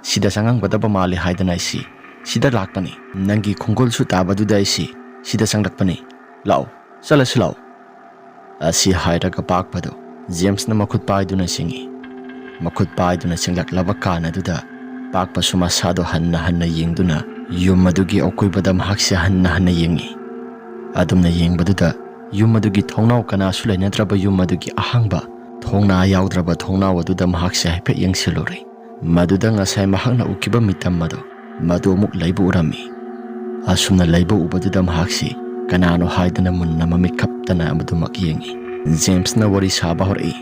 ꯁꯤꯗ ꯆꯪꯉꯝꯒꯗꯕ ꯃꯥꯜꯂꯤ ꯍꯥꯏꯗꯅ ꯑꯩꯁꯤ ꯁꯤꯗ ꯂꯥꯛꯄꯅꯤ꯫ ꯅꯪꯒꯤ ꯈꯣꯡꯒꯨꯜꯁꯨ ꯇꯥꯕꯗꯨꯗ ꯑꯩꯁꯤ ꯁꯤꯗ ꯆꯪꯂꯛꯄꯅꯤ꯫ ꯂꯥꯛꯑꯣ, ꯆꯠꯂꯁꯤ ꯂꯥꯛꯑꯣ꯫ ꯑꯁꯤ ꯍꯥꯏꯔꯒ ꯄꯥꯛꯄꯗꯨ ꯖꯦꯝꯁꯅ ꯃꯈꯨꯠ ꯄꯥꯏꯗꯨꯅ ꯆꯤꯡꯏ꯫ ꯃꯈꯨꯠ ꯄꯥꯏꯗꯨꯅ ꯆꯤꯡꯂꯛꯂꯕ ꯀꯥꯟ ꯑꯗꯨꯗ ꯄꯥꯛꯄꯁꯨ ꯃꯁꯥꯗꯣ ꯍꯟꯅ ꯍꯟꯅ ꯌꯦꯡꯗꯨꯅ ꯌꯨꯝ ꯑꯗꯨꯒꯤ ꯑꯀꯣꯏꯕꯗ ꯃꯍꯥꯛꯁꯦ ꯍꯟꯅ ꯍꯟꯅ ꯌꯦꯡꯏ꯫ ꯑꯗꯨꯝꯅ ꯌꯦꯡꯕꯗꯨꯗ ꯌꯨꯝ ꯑꯗꯨꯒꯤ ꯊꯣꯡꯅꯥꯎ ꯀꯅꯥꯁꯨ ꯂꯩꯅꯗ꯭ꯔꯕ ꯌꯨꯝ ꯑꯗꯨꯒꯤ ꯑꯍꯥꯡꯕ ꯊꯣꯡꯅꯥ ꯌꯥꯎꯗ꯭ꯔꯕ ꯊꯣꯡꯅꯥꯎ ꯑꯗꯨꯗ ꯃꯍꯥꯛꯁꯦ ꯍꯥꯏꯐꯦꯠ ꯌꯦꯡꯁꯤꯜꯂꯨꯔꯦ꯫ ꯃꯗꯨꯗ ꯉꯁꯥꯏ ꯃꯍꯥꯛꯅ ꯎꯈꯤꯕ ꯃꯤꯇꯝ ꯑꯗꯨ ꯃꯗꯨ ꯑꯃꯨꯛ ꯂꯩꯕ ꯎꯔꯝꯃꯤ꯫ ꯑꯁꯨꯝꯅ ꯂꯩꯕ ꯎꯕꯗꯨꯗ ꯃꯍꯥꯛꯁꯤ ꯀꯅꯥꯅꯣ ꯍꯥꯏꯗꯅ ꯃꯨꯟꯅ ꯃꯃꯤꯠ ꯈꯞꯇꯅ ꯑꯗꯨꯃꯛ ꯌꯦꯡꯏ꯫ ꯖꯦꯝꯁꯅ ꯋꯥꯔꯤ ꯁꯥꯕ ꯍꯧꯔꯛꯏ꯫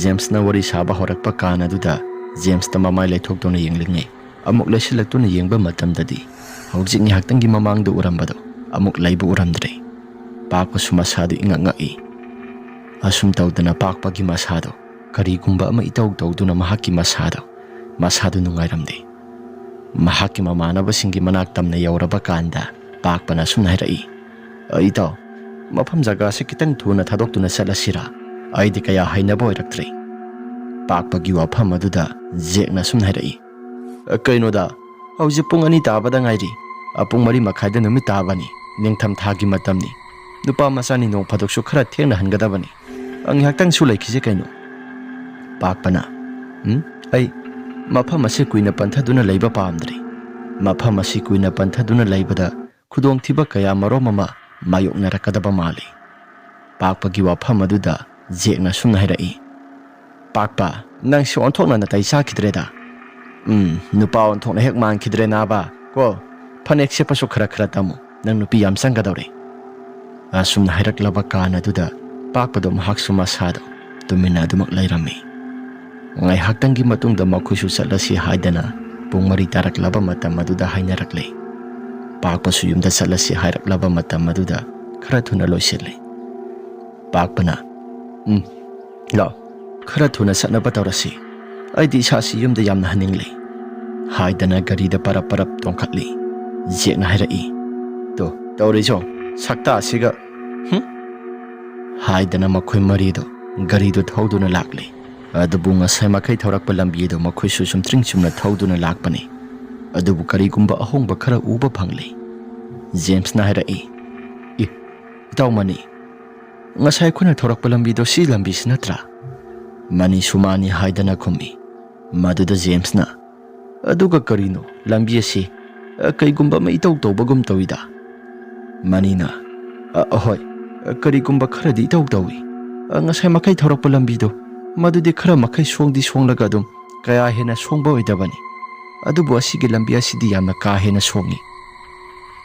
ꯖꯦꯝꯁꯅ ꯋꯥꯔꯤ ꯁꯥꯕ ꯍꯧꯔꯛꯄ ꯀꯥꯟ ꯑꯗꯨꯗ ꯖꯦꯝꯁꯇ ꯃꯃꯥꯏ ꯂꯩꯊꯣꯛꯇꯨꯅ ꯌꯦꯡꯂꯤꯉꯩ ꯑꯃꯨꯛ ꯂꯩꯁꯤꯜꯂꯛꯇꯨꯅ ꯌꯦꯡꯕ ꯃꯇꯝꯗꯗꯤ ꯍꯧꯖꯤꯛ ꯉꯥꯏꯍꯥꯛꯇꯪꯒꯤ ꯃꯃꯥꯡꯗ ꯎꯔꯝꯕꯗꯣ ꯑꯃꯨꯛ ꯂꯩꯕ ꯎꯔꯝꯗ꯭ꯔꯦ꯫ ꯄꯥꯛꯄꯁꯨ ꯃꯁꯥꯗꯨ ꯏꯉꯛ ꯉꯛꯏ꯫ ꯑꯁꯨꯝ ꯇꯧꯗꯅ ꯄꯥꯛꯄꯒꯤ ꯃꯁꯥꯗꯣ ꯀꯔꯤꯒꯨꯝꯕ ꯑꯃ ꯏꯇꯧ ꯇꯧꯗꯨꯅ ꯃꯍꯥꯛꯀꯤ ꯃꯁꯥꯗꯨ ꯅꯨꯡꯉꯥꯏꯔꯝꯗꯦ꯫ ꯃꯍꯥꯛꯀꯤ ꯃꯃꯥꯟꯅꯕꯁꯤꯡꯒꯤ ꯃꯅꯥꯛ ꯇꯝꯅ ꯌꯧꯔꯕ ꯀꯥꯟꯗ ꯄꯥꯛꯄꯅ ꯑꯁꯨꯝꯅ ꯍꯥꯏꯔꯛꯏ, ꯏꯇꯥꯎ, ꯃꯐꯝ ꯖꯒꯥꯁꯤ ꯈꯤꯇꯪ ꯊꯨꯅ ꯊꯥꯗꯣꯛꯇꯨꯅ ꯆꯠꯂꯁꯤꯔꯥ? ꯑꯩꯗꯤ ꯀꯌꯥ ꯍꯩꯅꯕ ꯑꯣꯏꯔꯛꯇ꯭ꯔꯦ꯫ ꯄꯥꯛꯄꯒꯤ ꯋꯥꯐꯝ ꯑꯗꯨꯗ ꯖꯦꯛꯅ ꯑꯁꯨꯝꯅ ꯍꯥꯏꯔꯛꯏ, ꯀꯩꯅꯣꯗ ꯍꯧꯖꯤꯛ ꯄꯨꯡ 2 ꯇꯥꯕꯗ ꯉꯥꯏꯔꯤ꯫ ꯄꯨꯡ 4:30ꯗ ꯅꯨꯃꯤꯠ ꯇꯥꯕꯅꯤ꯫ ꯅꯤꯡꯊꯝ ꯊꯥꯒꯤ ꯃꯇꯝꯅꯤ꯫ ꯅꯨꯄꯥ ꯃꯆꯥꯅꯤ, ꯅꯣꯡ ꯐꯥꯗꯣꯛꯁꯨ ꯈꯔ ꯊꯦꯡꯅ ꯍꯟꯒꯗꯕꯅꯤ꯫ ꯉꯥꯏꯍꯥꯛꯇꯪꯁꯨ ꯂꯩꯈꯤꯁꯦ ꯀꯩꯅꯣ? ꯄꯥꯛꯄꯅ ꯑꯩ ꯃꯐꯝ ꯑꯁꯤ ꯀꯨꯏꯅ ꯄꯟꯊꯗꯨꯅ ꯂꯩꯕ ꯄꯥꯝꯗ꯭ꯔꯦ꯫ ꯃꯐꯝ ꯑꯁꯤ ꯀꯨꯏꯅ ꯄꯟꯊꯗꯨꯅ ꯂꯩꯕꯗ ꯈꯨꯗꯣꯡꯊꯤꯕ ꯀꯌꯥ ꯃꯔꯣꯝ ꯑꯃ ꯃꯥꯌꯣꯛꯅꯔꯛꯀꯗꯕ ꯃꯥꯜꯂꯤ꯫ ꯄꯥꯛꯄꯒꯤ ꯋꯥꯐꯝ ꯑꯗꯨꯗ ꯖꯦꯛꯅ ꯑꯁꯨꯝꯅ ꯍꯥꯏꯔꯛꯏ, ꯄꯥꯛꯄ, ꯅꯪꯁꯤ ꯑꯣꯟꯊꯣꯛꯅ ꯅꯥꯇꯩ ꯆꯥꯈꯤꯗ꯭ꯔꯦꯗ꯫ ꯅꯨꯄꯥ ꯑꯣꯟꯊꯣꯛꯅ ꯍꯦꯛ ꯃꯥꯟꯈꯤꯗ꯭ꯔꯦ ꯅꯥꯕ ꯀꯣ꯫ ꯐꯅꯦꯛ ꯁꯦꯠꯄꯁꯨ ꯈꯔ ꯈꯔ ꯇꯝꯃꯨ, ꯅꯪ ꯅꯨꯄꯤ ꯌꯥꯝ ꯆꯪꯒꯗꯧꯔꯦ꯫ ꯑꯁꯨꯝꯅ ꯍꯥꯏꯔꯛꯂꯕ ꯀꯥꯟ ꯑꯗꯨꯗ ꯄꯥꯛꯄꯗꯣ ꯃꯍꯥꯛꯁꯨ ꯃꯁꯥꯗꯣ ꯇꯨꯃꯤꯟꯅ ꯑꯗꯨꯃꯛ ꯂꯩꯔꯝꯃꯤ꯫ ꯉꯥꯏꯍꯥꯛꯇꯪꯒꯤ ꯃꯇꯨꯡꯗ ꯃꯈꯣꯏꯁꯨ ꯆꯠꯂꯁꯤ ꯍꯥꯏꯗꯅ ꯄꯨꯡ 4 ꯇꯥꯔꯛꯂꯕ ꯃꯇꯝ ꯑꯗꯨꯗ ꯍꯥꯏꯅꯔꯛꯂꯦ꯫ ꯄꯥꯛꯄꯁꯨ ꯌꯨꯝꯗ ꯆꯠꯂꯁꯤ ꯍꯥꯏꯔꯛꯂꯕ ꯃꯇꯝ ꯑꯗꯨꯗ ꯈꯔ ꯊꯨꯅ ꯂꯣꯏꯁꯤꯜꯂꯦ꯫ ꯄꯥꯛꯄꯅ ꯂꯥꯛꯑꯣ, ꯈꯔ ꯊꯨꯅ ꯆꯠꯅꯕ ꯇꯧꯔꯁꯤ꯫ ꯑꯩꯗꯤ ꯏꯁꯥꯁꯤ ꯌꯨꯝꯗ ꯌꯥꯝꯅ ꯍꯟꯅꯤꯡꯂꯦ ꯍꯥꯏꯗꯅ ꯒꯥꯔꯤꯗ ꯄꯔꯞ ꯄꯔꯞ ꯇꯣꯡꯈꯠꯂꯤ꯫ ꯖꯦꯛꯅ ꯍꯥꯏꯔꯛꯏ, ꯇꯧꯔꯤꯁꯣ ꯁꯛꯇꯥ ꯑꯁꯤꯒ ꯍꯥꯏꯗꯅ ꯃꯈꯣꯏ ꯃꯔꯤꯗꯣ ꯒꯥꯔꯤꯗꯨ ꯊꯧꯗꯨꯅ ꯂꯥꯛꯂꯤ꯫ ꯑꯗꯨꯕꯨ ꯉꯁꯥꯏ ꯃꯈꯩ ꯊꯧꯔꯛꯄ ꯂꯝꯕꯤꯗꯣ ꯃꯈꯣꯏꯁꯨ ꯆꯨꯝꯇ꯭ꯔꯤꯡ ꯆꯨꯝꯅ ꯊꯧꯗꯨꯅ ꯂꯥꯛꯄꯅꯤ꯫ ꯑꯗꯨꯕꯨ ꯀꯔꯤꯒꯨꯝꯕ ꯑꯍꯣꯡꯕ ꯈꯔ ꯎꯕ ꯐꯪꯂꯤ꯫ ꯖꯦꯝꯁꯅ ꯍꯥꯏꯔꯛꯏ, ꯏꯇꯥꯎ ꯃꯅꯤ, ꯉꯁꯥꯏ ꯑꯩꯈꯣꯏꯅ ꯊꯧꯔꯛꯄ ꯂꯝꯕꯤꯗꯣ ꯁꯤ ꯂꯝꯕꯤꯁꯤ ꯅꯠꯇ꯭ꯔꯥ? ꯃꯅꯤꯁꯨ ꯃꯥꯅꯤ ꯍꯥꯏꯗꯅ ꯈꯨꯝꯃꯤ꯫ ꯃꯗꯨꯗ ꯖꯦꯝꯁꯅ, ꯑꯗꯨꯒ ꯀꯔꯤꯅꯣ ꯂꯝꯕꯤ ꯑꯁꯤ ꯀꯩꯒꯨꯝꯕ ꯑꯃ ꯏꯇꯧ ꯇꯧꯕꯒꯨꯝ ꯇꯧꯏꯗ꯫ ꯃꯅꯤꯅ, ꯍꯣꯏ, ꯀꯔꯤꯒꯨꯝꯕ ꯈꯔꯗꯤ ꯏꯇꯧ ꯇꯧꯏ꯫ ꯉꯁꯥꯏ ꯃꯈꯩ ꯊꯧꯔꯛꯄ ꯂꯝꯕꯤꯗꯣ ꯃꯗꯨꯗꯤ ꯈꯔ ꯃꯈꯩ ꯁꯣꯡꯗꯤ ꯁꯣꯡꯂꯒ ꯑꯗꯨꯝ ꯀꯌꯥ ꯍꯦꯟꯅ ꯁꯣꯡꯕ ꯑꯣꯏꯗꯕꯅꯤ꯫ ꯑꯗꯨꯕꯨ ꯑꯁꯤꯒꯤ ꯂꯝꯕꯤ ꯑꯁꯤꯗꯤ ꯌꯥꯝꯅ ꯀꯥ ꯍꯦꯟꯅ ꯁꯣꯡꯏ꯫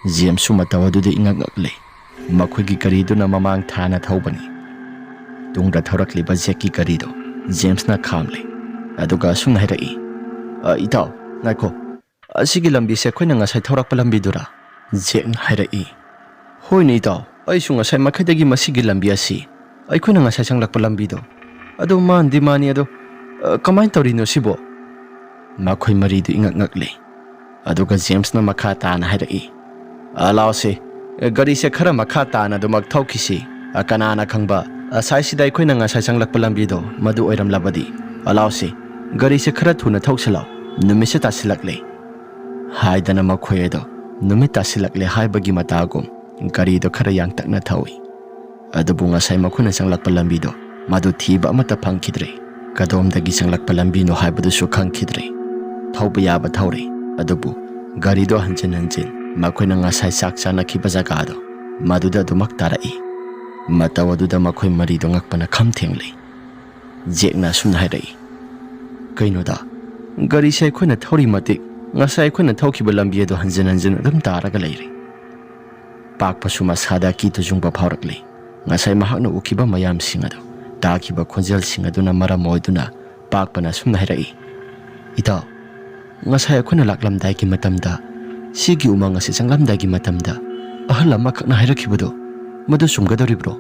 ꯖꯦꯝꯁꯁꯨ ꯃꯇꯧ ꯑꯗꯨꯗ ꯏꯉꯛ ꯉꯛꯂꯦ꯫ ꯃꯈꯣꯏꯒꯤ ꯒꯥꯔꯤꯗꯨꯅ ꯃꯃꯥꯡ ꯊꯥꯅ ꯊꯧꯕꯅꯤ꯫ ꯇꯨꯡꯗ ꯊꯧꯔꯛꯂꯤꯕ ꯖꯦꯛꯀꯤ ꯒꯥꯔꯤꯗꯣ ꯖꯦꯝꯁꯅ ꯈꯥꯝꯂꯦ ꯑꯗꯨꯒ ꯑꯁꯨꯝꯅ ꯍꯥꯏꯔꯛꯏ, ꯏꯇꯥꯎ ꯉꯥꯏꯈꯣ, ꯑꯁꯤꯒꯤ ꯂꯝꯕꯤꯁꯦ ꯑꯩꯈꯣꯏꯅ ꯉꯁꯥꯏ ꯊꯧꯔꯛꯄ ꯂꯝꯕꯤꯗꯨꯔꯥ? ꯖꯦꯛꯅ ꯍꯥꯏꯔꯛꯏ, ꯍꯣꯏꯅꯦ ꯏꯇꯥꯎ, ꯑꯩꯁꯨ ꯉꯁꯥꯏ ꯃꯈꯩꯗꯒꯤ ꯃꯁꯤꯒꯤ ꯂꯝꯕꯤ ꯑꯁꯤ ꯑꯩꯈꯣꯏꯅ ꯉꯁꯥꯏ ꯆꯪꯂꯛꯄ ꯂꯝꯕꯤꯗꯣ ꯑꯗꯣ ꯃꯥꯟꯗꯤ ꯃꯥꯅꯤ, ꯑꯗꯣ ꯀꯃꯥꯏꯅ ꯇꯧꯔꯤꯅꯣ ꯁꯤꯕꯣ? ꯃꯈꯣꯏ ꯃꯔꯤꯗꯨ ꯏꯉꯛ ꯉꯛꯂꯦ ꯑꯗꯨꯒ ꯖꯦꯝꯁꯅ ꯃꯈꯥ ꯇꯥꯅ ꯍꯥꯏꯔꯛꯏ, ꯂꯥꯎꯁꯦ, ꯒꯥꯔꯤꯁꯦ ꯈꯔ ꯃꯈꯥ ꯇꯥꯅ ꯑꯗꯨꯃꯛ ꯊꯧꯈꯤꯁꯤ꯫ ꯀꯅꯥꯅ ꯈꯪꯕ ꯑꯁꯥꯏꯁꯤꯗ ꯑꯩꯈꯣꯏꯅ ꯉꯁꯥꯏ ꯆꯪꯂꯛꯄ ꯂꯝꯕꯤꯗꯣ ꯃꯗꯨ ꯑꯣꯏꯔꯝꯂꯕꯗꯤ? ꯂꯥꯎꯁꯦ, ꯒꯥꯔꯤꯁꯦ ꯈꯔ ꯊꯨꯅ ꯊꯧꯁꯤꯜꯂꯣ, ꯅꯨꯃꯤꯠꯁꯦ ꯇꯥꯁꯤꯜꯂꯛꯂꯦ꯫ ꯍꯥꯏꯗꯅ ꯃꯈꯣꯏ ꯑꯗꯣ ꯅꯨꯃꯤꯠ ꯇꯥꯁꯤꯜꯂꯛꯂꯦ ꯍꯥꯏꯕꯒꯤ ꯃꯇꯥꯒꯨꯝ ꯒꯥꯔꯤꯗꯣ ꯈꯔ ꯌꯥꯡꯇꯛꯅ ꯊꯧꯏ꯫ ꯑꯗꯨꯕꯨ ꯉꯁꯥꯏ ꯃꯈꯣꯏꯅ ꯆꯪꯂꯛꯄ ꯂꯝꯕꯤꯗꯣ ꯃꯗꯨ ꯊꯤꯕ ꯑꯃꯠꯇ ꯐꯪꯈꯤꯗ꯭ꯔꯦ꯫ ꯀꯗꯣꯝꯗꯒꯤ ꯆꯪꯂꯛꯄ ꯂꯝꯕꯤꯅꯣ ꯍꯥꯏꯕꯗꯨꯁꯨ ꯈꯪꯈꯤꯗ꯭ꯔꯦ꯫ ꯊꯧꯕ ꯌꯥꯕ ꯊꯧꯔꯦ, ꯑꯗꯨꯕꯨ ꯒꯥꯔꯤꯗꯣ ꯍꯟꯖꯤꯟ ꯍꯟꯖꯤꯟ ꯃꯈꯣꯏꯅ ꯉꯁꯥꯏ ꯆꯥꯛ ꯆꯥꯅꯈꯤꯕ ꯖꯒꯥꯗꯣ ꯃꯗꯨꯗ ꯑꯗꯨꯃꯛ ꯇꯥꯔꯛꯏ꯫ ꯃꯇꯧ ꯑꯗꯨꯗ ꯃꯈꯣꯏ ꯃꯔꯤꯗꯣ ꯉꯛꯄꯅ ꯈꯝ ꯊꯦꯡꯂꯦ꯫ ꯖꯦꯛꯅ ꯑꯁꯨꯝꯅ ꯍꯥꯏꯔꯛꯏ, ꯀꯩꯅꯣꯗ, ꯒꯥꯔꯤꯁꯦ ꯑꯩꯈꯣꯏꯅ ꯊꯧꯔꯤ ꯃꯇꯤꯛ ꯉꯁꯥꯏ ꯑꯩꯈꯣꯏꯅ ꯊꯧꯈꯤꯕ ꯂꯝꯕꯤ ꯑꯗꯣ ꯍꯟꯖꯤꯟ ꯍꯟꯖꯤꯟ ꯑꯗꯨꯝ ꯇꯥꯔꯒ ꯂꯩꯔꯦ꯫ ꯄꯥꯛꯄꯁꯨ ꯃꯁꯥꯗ ꯑꯀꯤ ꯇꯨꯖꯨꯡꯕ ꯐꯥꯎꯔꯛꯂꯦ꯫ ꯉꯁꯥꯏ ꯃꯍꯥꯛꯅ ꯎꯈꯤꯕ ꯃꯌꯥꯝꯁꯤꯡ ꯑꯗꯣ, ꯇꯥꯈꯤꯕ ꯈꯣꯟꯖꯦꯜꯁꯤꯡ ꯑꯗꯨꯅ ꯃꯔꯝ ꯑꯣꯏꯗꯨꯅ ꯄꯥꯛꯄꯅ ꯑꯁꯨꯝꯅ ꯍꯥꯏꯔꯛꯏ, ꯏꯇꯥꯎ, ꯉꯁꯥꯏ ꯑꯩꯈꯣꯏꯅ ꯂꯥꯛꯂꯝꯗꯥꯏꯒꯤ ꯃꯇꯝꯗ, ꯁꯤꯒꯤ ꯎꯃꯪ ꯑꯁꯤ ꯆꯪꯂꯝꯗꯥꯏꯒꯤ ꯃꯇꯝꯗ ꯑꯍꯜ ꯑꯃꯈꯛꯅ ꯍꯥꯏꯔꯛꯈꯤꯕꯗꯣ ꯃꯗꯨ ꯆꯨꯝꯒꯗꯧꯔꯤꯕ꯭ꯔꯣ?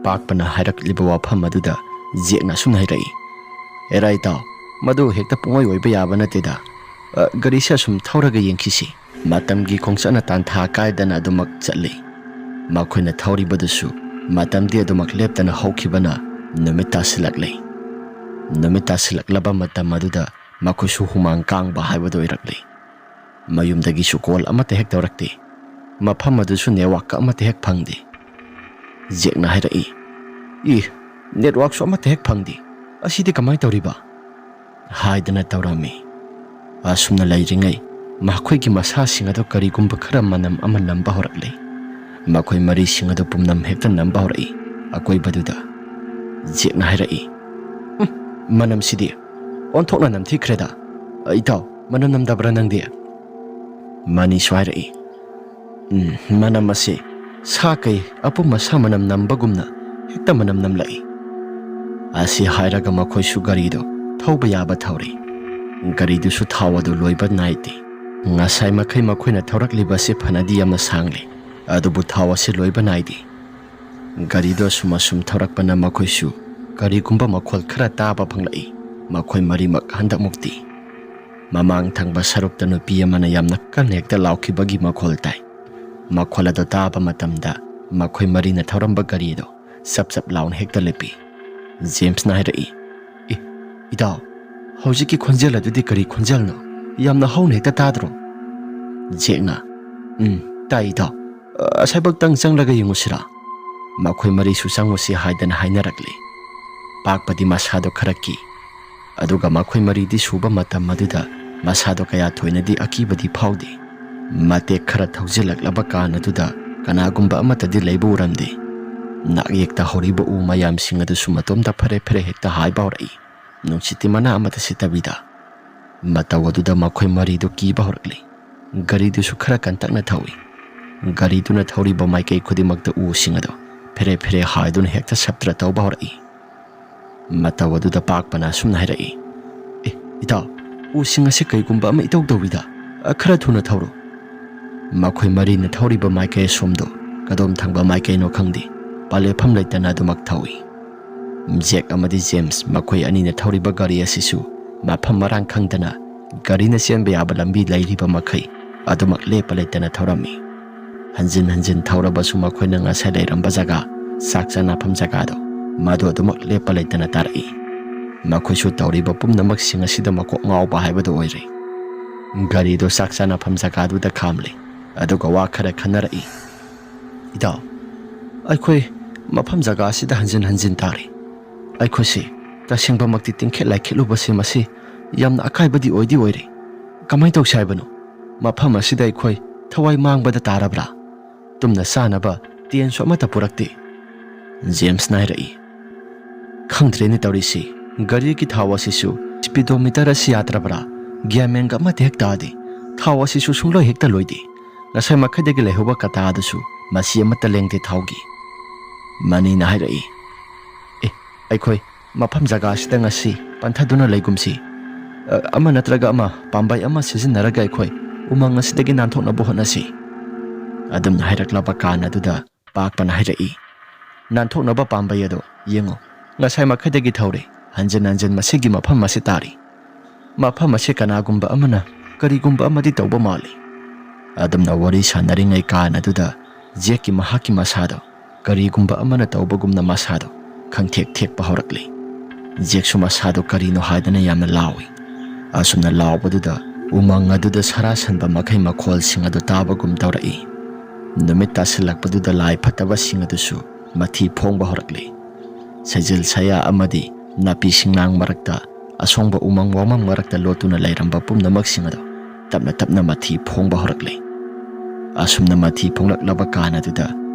ꯄꯥꯛꯄꯅ ꯍꯥꯏꯔꯛꯂꯤꯕ ꯋꯥꯐꯝ ꯑꯗꯨꯗ ꯖꯦꯛꯅ ꯑꯁꯨꯝꯅ ꯍꯥꯏꯔꯛꯏ, ꯑꯦꯔꯥ ꯏꯇꯥꯎ, ꯃꯗꯨ ꯍꯦꯛꯇ ꯄꯨꯡꯑꯣꯏ ꯑꯣꯏꯕ ꯌꯥꯕ ꯅꯠꯇꯦꯗ꯫ ꯒꯥꯔꯤꯁꯦ ꯑꯁꯨꯝ ꯊꯧꯔꯒ ꯌꯦꯡꯈꯤꯁꯤ꯫ ꯃꯇꯝꯒꯤ ꯈꯣꯡꯆꯠꯅ ꯇꯥꯟꯊꯥ ꯀꯥꯏꯗꯅ ꯑꯗꯨꯃꯛ ꯆꯠꯂꯤ꯫ ꯃꯈꯣꯏꯅ ꯊꯧꯔꯤꯕꯗꯨꯁꯨ ꯃꯇꯝꯗꯤ ꯑꯗꯨꯃꯛ ꯂꯦꯞꯇꯅ ꯍꯧꯈꯤꯕꯅ ꯅꯨꯃꯤꯠ ꯇꯥꯁꯤꯜꯂꯛꯂꯦ꯫ ꯅꯨꯃꯤꯠ ꯇꯥꯁꯤꯜꯂꯛꯂꯕ ꯃꯇꯝ ꯑꯗꯨꯗ ꯃꯈꯣꯏꯁꯨ ꯍꯨꯃꯥꯡ ꯀꯥꯡꯕ ꯍꯥꯏꯕꯗꯨ ꯑꯣꯏꯔꯛꯂꯦ꯫ ꯃꯌꯨꯝꯗꯒꯤꯁꯨ ꯀꯣꯜ ꯑꯃꯠꯇ ꯍꯦꯛ ꯇꯧꯔꯛꯇꯦ꯫ ꯃꯐꯝ ꯑꯗꯨꯁꯨ ꯅꯦꯠꯋꯥꯛꯀ ꯑꯃꯠꯇ ꯍꯦꯛ ꯐꯪꯗꯦ꯫ ꯖꯦꯛꯅ ꯍꯥꯏꯔꯛꯏ, ꯅꯦꯠꯋꯥꯛꯁꯨ ꯑꯃꯠꯇ ꯍꯦꯛ ꯐꯪꯗꯦ, ꯑꯁꯤꯗꯤ ꯀꯃꯥꯏꯅ ꯇꯧꯔꯤꯕ? ꯍꯥꯏꯗꯅ ꯇꯧꯔꯝꯃꯤ꯫ ꯑꯁꯨꯝꯅ ꯂꯩꯔꯤꯉꯩ ꯃꯈꯣꯏꯒꯤ ꯃꯁꯥꯁꯤꯡ ꯑꯗꯨ ꯀꯔꯤꯒꯨꯝꯕ ꯈꯔ ꯃꯅꯝ ꯑꯃ ꯅꯝꯕ ꯍꯧꯔꯛꯂꯦ꯫ ꯃꯈꯣꯏ ꯃꯔꯤꯁꯤꯡ ꯑꯗꯨ ꯄꯨꯝꯅꯝ ꯍꯦꯛꯇ ꯅꯝꯕ ꯍꯧꯔꯛꯏ ꯑꯀꯣꯏꯕꯗꯨꯗ꯫ ꯖꯦꯛꯅ ꯍꯥꯏꯔꯛꯏ, ꯃꯅꯝꯁꯤꯗꯤ ꯑꯣꯟꯊꯣꯛꯅ ꯅꯝꯊꯤꯈ꯭ꯔꯦꯗ꯫ ꯏꯇꯥꯎ, ꯃꯅꯝ ꯅꯝꯗꯕ꯭ꯔꯥ ꯅꯪꯗꯤ? ꯃꯅꯤꯁꯨ ꯍꯥꯏꯔꯛꯏ, ꯃꯅꯝ ꯑꯁꯤ ꯁꯥ ꯀꯩ ꯑꯄꯨꯝꯕ ꯁꯥ ꯃꯅꯝ ꯅꯝꯕꯒꯨꯝꯅ ꯍꯦꯛꯇ ꯃꯅꯝ ꯅꯝꯂꯛꯏ꯫ ꯑꯁꯤ ꯍꯥꯏꯔꯒ ꯃꯈꯣꯏꯁꯨ ꯒꯥꯔꯤꯗꯣ ꯊꯧꯕ ꯌꯥꯕ ꯊꯧꯔꯦ꯫ ꯒꯥꯔꯤꯗꯨꯁꯨ ꯊꯥꯎ ꯑꯗꯨ ꯂꯣꯏꯕ ꯅꯥꯏꯗꯦ꯫ ꯉꯁꯥꯏ ꯃꯈꯩ ꯃꯈꯣꯏꯅ ꯊꯧꯔꯛꯂꯤꯕ ꯑꯁꯤ ꯐꯅꯗꯤ ꯌꯥꯝꯅ ꯁꯥꯡꯂꯦ, ꯑꯗꯨꯕꯨ ꯊꯥꯎ ꯑꯁꯤ ꯂꯣꯏꯕ ꯅꯥꯏꯗꯦ꯫ ꯒꯥꯔꯤꯗꯣ ꯑꯁꯨꯝ ꯊꯧꯔꯛꯄꯅ ꯃꯈꯣꯏꯁꯨ ꯀꯔꯤꯒꯨꯝꯕ ꯃꯈꯣꯜ ꯈꯔ ꯇꯥꯕ ꯐꯪꯂꯛꯏ꯫ ꯃꯈꯣꯏ ꯃꯔꯤꯃꯛ ꯍꯟꯗꯛꯃꯨꯛꯇꯤ ꯃꯃꯥꯡ ꯊꯪꯕ ꯁꯔꯨꯛꯇ ꯅꯨꯄꯤ ꯑꯃꯅ ꯌꯥꯝꯅ ꯀꯟꯅ ꯍꯦꯛꯇ ꯂꯥꯎꯈꯤꯕꯒꯤ ꯃꯈꯣꯜ ꯇꯥꯏ꯫ ꯃꯈꯣꯜ ꯑꯗꯨ ꯇꯥꯕ ꯃꯇꯝꯗ ꯃꯈꯣꯏ ꯃꯔꯤꯅ ꯊꯧꯔꯝꯕ ꯒꯥꯔꯤꯗꯣ ꯆꯞ ꯆꯞ ꯂꯥꯎꯅ ꯍꯦꯛꯇ ꯂꯦꯞꯄꯤ꯫ ꯖꯦꯝꯁꯅ ꯍꯥꯏꯔꯛꯏ, ꯏꯇꯥꯎ, ꯍꯧꯖꯤꯛꯀꯤ ꯈꯣꯟꯖꯦꯜ ꯑꯗꯨꯗꯤ ꯀꯔꯤ ꯈꯣꯟꯖꯦꯜꯅꯣ? ꯌꯥꯝꯅ ꯍꯧꯅ ꯍꯦꯛꯇ ꯇꯥꯗ꯭ꯔꯣ? ꯖꯦꯛꯅ, ꯇꯥꯏ ꯏꯇꯥꯎ, ꯑꯁꯥꯏꯕꯛꯇꯪ ꯆꯪꯂꯒ ꯌꯦꯡꯉꯨꯁꯤꯔꯥ? ꯃꯈꯣꯏ ꯃꯔꯤꯁꯨ ꯆꯪꯉꯨꯁꯤ ꯍꯥꯏꯗꯅ ꯍꯥꯏꯅꯔꯛꯂꯦ꯫ ꯄꯥꯛꯄꯗꯤ ꯃꯁꯥꯗꯣ ꯈꯔ ꯀꯤ, ꯑꯗꯨꯒ ꯃꯈꯣꯏ ꯃꯔꯤꯗꯤ ꯁꯨꯕ ꯃꯇꯝ ꯑꯗꯨꯗ ꯃꯁꯥꯗꯣ ꯀꯌꯥ ꯊꯣꯏꯅꯗꯤ ꯑꯀꯤꯕꯗꯤ ꯐꯥꯎꯗꯦ꯫ ꯃꯇꯦꯛ ꯈꯔ ꯊꯧꯖꯤꯜꯂꯛꯂꯕ ꯀꯥꯟ ꯑꯗꯨꯗ ꯀꯅꯥꯒꯨꯝꯕ ꯑꯃꯠꯇꯗꯤ ꯂꯩꯕ ꯎꯔꯝꯗꯦ꯫ ꯅꯥꯛꯌꯦꯛꯇ ꯍꯧꯔꯤꯕ ꯎ ꯃꯌꯥꯝꯁꯤꯡ ꯑꯗꯨꯁꯨ ꯃꯇꯣꯝꯇ ꯐꯔꯦ ꯐꯔꯦ ꯍꯦꯛꯇ ꯍꯥꯏꯕ ꯍꯧꯔꯛꯏ, ꯅꯨꯡꯁꯤꯠꯇꯤ ꯃꯅꯥ ꯑꯃꯠꯇ ꯁꯤꯠꯇꯕꯤꯗ꯫ ꯃꯇꯧ ꯑꯗꯨꯗ ꯃꯈꯣꯏ ꯃꯔꯤꯗꯨ ꯀꯤꯕ ꯍꯧꯔꯛꯂꯦ꯫ ꯒꯥꯔꯤꯗꯨꯁꯨ ꯈꯔ ꯀꯟꯇꯛꯅ ꯊꯧꯏ꯫ ꯒꯥꯔꯤꯗꯨꯅ ꯊꯧꯔꯤꯕ ꯃꯥꯏꯀꯩ ꯈꯨꯗꯤꯡꯃꯛꯇ ꯎꯁꯤꯡ ꯑꯗꯣ ꯐꯦꯔꯦ ꯐꯦꯔꯦ ꯍꯥꯏꯗꯨꯅ ꯍꯦꯛꯇ ꯁꯞꯇ꯭ꯔ ꯇꯧꯕ ꯍꯧꯔꯛꯏ꯫ ꯃꯇꯧ ꯑꯗꯨꯗ ꯄꯥꯛꯄꯅ ꯑꯁꯨꯝꯅ ꯍꯥꯏꯔꯛꯏ, ꯏꯇꯥꯎ, ꯎꯁꯤꯡ ꯑꯁꯤ ꯀꯩꯒꯨꯝꯕ ꯑꯃ ꯏꯇꯧ ꯇꯧꯏꯗ, ꯈꯔ ꯊꯨꯅ ꯊꯧꯔꯣ꯫ ꯃꯈꯣꯏ ꯃꯔꯤꯅ ꯊꯧꯔꯤꯕ ꯃꯥꯏꯀꯩ ꯑꯁꯣꯝꯗꯣ ꯀꯗꯣꯝ ꯊꯪꯕ ꯃꯥꯏꯀꯩꯅꯣ ꯈꯪꯗꯦ, ꯄꯥꯂꯦꯞꯐꯝ ꯂꯩꯇꯅ ꯑꯗꯨꯃꯛ ꯊꯧꯏ꯫ ꯖꯦꯛ ꯑꯃꯗꯤ ꯖꯦꯝꯁ ꯃꯈꯣꯏ ꯑꯅꯤꯅ ꯊꯧꯔꯤꯕ ꯒꯥꯔꯤ ꯑꯁꯤꯁꯨ ꯃꯐꯝ ꯃꯔꯥꯡ ꯈꯪꯗꯅ ꯒꯥꯔꯤꯅ ꯆꯦꯟꯕ ꯌꯥꯕ ꯂꯝꯕꯤ ꯂꯩꯔꯤꯕ ꯃꯈꯩ ꯑꯗꯨꯃꯛ ꯂꯦꯞꯄ ꯂꯩꯇꯅ ꯊꯧꯔꯝꯃꯤ꯫ ꯍꯟꯖꯤꯟ ꯍꯟꯖꯤन ꯊꯧꯔꯕꯁꯨ ꯃꯈꯣꯏꯅ ꯉꯁꯥꯏ ꯂꯩꯔꯝꯕ ꯖꯒꯥ, ꯆꯥꯛ ꯆꯥꯅꯐꯝ ꯖꯒꯥꯗꯣ ꯃꯗꯨ ꯑꯗꯨꯃꯛ ꯂꯦꯞꯄ ꯂꯩꯇꯅ ꯇꯥꯔꯛꯏ꯫ ꯃꯈꯣꯏꯁꯨ ꯇꯧꯔꯤꯕ ꯄꯨꯝꯅꯃꯛꯁꯤꯡ ꯑꯁꯤꯗ ꯃꯀꯣꯛ ꯉꯥꯎꯕ ꯍꯥꯏꯕꯗꯨ ꯑꯣꯏꯔꯦ꯫ ꯒꯥꯔꯤꯗꯣ ꯆꯥꯛ ꯆꯥꯅꯐꯝ ꯖꯒꯥꯗꯨꯗ ꯈꯥꯝꯂꯦ, ꯑꯗꯨꯒ ꯋꯥ ꯈꯔ ꯈꯟꯅꯔꯛꯏ꯫ ꯏꯇꯥꯎ, ꯑꯩꯈꯣꯏ ꯃꯐꯝ ꯖꯒꯥ ꯑꯁꯤꯗ ꯍꯟꯖꯤꯟ ꯍꯟꯖꯤꯟ ꯇꯥꯔꯤ꯫ ꯑꯩꯈꯣꯏꯁꯤ ꯇꯁꯦꯡꯕꯃꯛꯇꯤ ꯇꯤꯡꯈꯦꯠ ꯂꯥꯏꯈꯦꯠꯂꯨꯕꯁꯤ ꯃꯁꯤ ꯌꯥꯝꯅ ꯑꯀꯥꯏꯕꯗꯤ ꯑꯣꯏꯗꯤ ꯑꯣꯏꯔꯦ꯫ ꯀꯃꯥꯏꯅ ꯇꯧꯁꯤ ꯍꯥꯏꯕꯅꯣ? ꯃꯐꯝ ꯑꯁꯤꯗ ꯑꯩꯈꯣꯏ ꯊꯋꯥꯏ ꯃꯥꯡꯕꯗ ꯇꯥꯔꯕ꯭ꯔꯥ? ꯇꯨꯝꯅ ꯆꯥꯅꯕ ꯇꯦꯟꯁꯨ ꯑꯃꯠꯇ ꯄꯨꯔꯛꯇꯦ꯫ ꯖꯦꯝꯁꯅ ꯍꯥꯏꯔꯛꯏ꯫ ꯈꯪꯗ꯭ꯔꯦꯅꯦ ꯇꯧꯔꯤꯁꯤ, ꯒꯥꯔꯤꯒꯤ ꯊꯥꯎ ꯑꯁꯤꯁꯨ ꯁ꯭ꯄꯤꯗꯣꯃꯤꯇꯔ ꯑꯁꯤ ꯌꯥꯗ꯭ꯔꯕ꯭ꯔꯥ ꯒ꯭ꯌꯥꯟ ꯃꯦꯟꯒ ꯑꯃꯠꯇ ꯍꯦꯛ ꯇꯥꯗꯦ꯫ ꯊꯥꯎ ꯑꯁꯤꯁꯨ ꯁꯨꯡꯂꯣꯏ ꯍꯦꯛꯇ ꯂꯣꯏꯗꯦ꯫ ꯉꯁꯥꯏ ꯃꯈꯩꯗꯒꯤ ꯂꯩꯍꯧꯕ ꯀꯇꯥ ꯑꯗꯨꯁꯨ ꯃꯁꯤ ꯑꯃꯠꯇ ꯂꯦꯡꯗꯦ ꯊꯥꯎꯒꯤ꯫ ꯃꯅꯤꯅ ꯍꯥꯏꯔꯛꯏ꯫ ꯑꯩꯈꯣꯏ ꯃꯐꯝ ꯖꯒꯥꯁꯤꯗ ꯉꯁꯤ ꯄꯟꯊꯗꯨꯅ ꯂꯩꯒꯨꯝꯁꯤ꯫ ꯑꯃ ꯅꯠꯇ꯭ꯔꯒ ꯑꯃ ꯄꯥꯝꯕꯩ ꯑꯃ ꯁꯤꯖꯤꯟꯅꯔꯒ ꯑꯩꯈꯣꯏ ꯎꯃꯪ ꯑꯁꯤꯗꯒꯤ ꯅꯥꯟꯊꯣꯛꯅꯕ ꯍꯣꯠꯅꯁꯤ꯫ ꯑꯗꯨꯝꯅ ꯍꯥꯏꯔꯛꯂꯕ ꯀꯥꯟ ꯑꯗꯨꯗ ꯄꯥꯛꯄꯅ ꯍꯥꯏꯔꯛꯏ꯫ ꯅꯥꯟꯊꯣꯛꯅꯕ ꯄꯥꯝꯕꯩ ꯑꯗꯣ ꯌꯦꯡꯉꯨ, ꯉꯁꯥꯏ ꯃꯈꯩꯗꯒꯤ ꯊꯧꯔꯦ, ꯍꯟꯖꯤꯟ ꯍꯟꯖꯤꯟ ꯃꯁꯤꯒꯤ ꯃꯐꯝ ꯑꯁꯤ ꯇꯥꯔꯤ꯫ ꯃꯐꯝ ꯑꯁꯤ ꯀꯅꯥꯒꯨꯝꯕ ꯑꯃꯅ ꯀꯔꯤꯒꯨꯝꯕ ꯑꯃꯗꯤ ꯇꯧꯕ ꯃꯥꯜꯂꯤ꯫ ꯑꯗꯨꯝꯅ ꯋꯥꯔꯤ ꯁꯥꯟꯅꯔꯤꯉꯩ ꯀꯥꯟ ꯑꯗꯨꯗ ꯖꯦꯛꯀꯤ ꯃꯍꯥꯛꯀꯤ ꯃꯁꯥꯗꯣ ꯀꯔꯤꯒꯨꯝꯕ ꯑꯃꯅ ꯇꯧꯕꯒꯨꯝꯅ ꯃꯁꯥꯗꯣ ꯈꯪꯊꯦꯛ ꯊꯦꯛꯄ ꯍꯧꯔꯛꯂꯤ꯫ ꯖꯦꯛꯁꯨ ꯃꯁꯥꯗꯣ ꯀꯔꯤꯅꯣ ꯍꯥꯏꯗꯅ ꯌꯥꯝꯅ ꯂꯥꯎꯏ꯫ ꯑꯁꯨꯝꯅ ꯂꯥꯎꯕꯗꯨꯗ ꯎꯃꯪ ꯑꯗꯨꯗ ꯁꯔꯥꯁꯟꯕ ꯃꯈꯩ ꯃꯈꯣꯜꯁꯤꯡ ꯑꯗꯨ ꯇꯥꯕꯒꯨꯝ ꯇꯧꯔꯛꯏ꯫ ꯅꯨꯃꯤꯠ ꯇꯥꯁꯤꯜꯂꯛꯄꯗꯨꯗ ꯂꯥꯏ ꯐꯠꯇꯕꯁꯤꯡ ꯑꯗꯨꯁꯨ ꯃꯊꯤ ꯐꯣꯡꯕ ꯍꯧꯔꯛꯂꯤ꯫ ꯁꯩꯖꯤꯜ ꯁꯌꯥ ꯑꯃꯗꯤ ꯅꯥꯄꯤ ꯁꯤꯡꯅꯥꯡ ꯃꯔꯛꯇ ꯑꯁꯣꯡꯕ ꯎꯃꯪ ꯋꯥꯃꯪ ꯃꯔꯛꯇ ꯂꯣꯠꯇꯨꯅ ꯂꯩꯔꯝꯕ ꯄꯨꯝꯅꯃꯛꯁꯤꯡ ꯑꯗꯨ ꯇꯞꯅ ꯇꯞꯅ ꯃꯊꯤ ꯐꯣꯡꯕ ꯍꯧꯔꯛꯂꯤ꯫ ꯑꯁꯨꯝꯅ ꯃꯊꯤ ꯐꯣꯡꯂꯛꯂꯕ ꯀꯥꯟ ꯑꯗꯨꯗ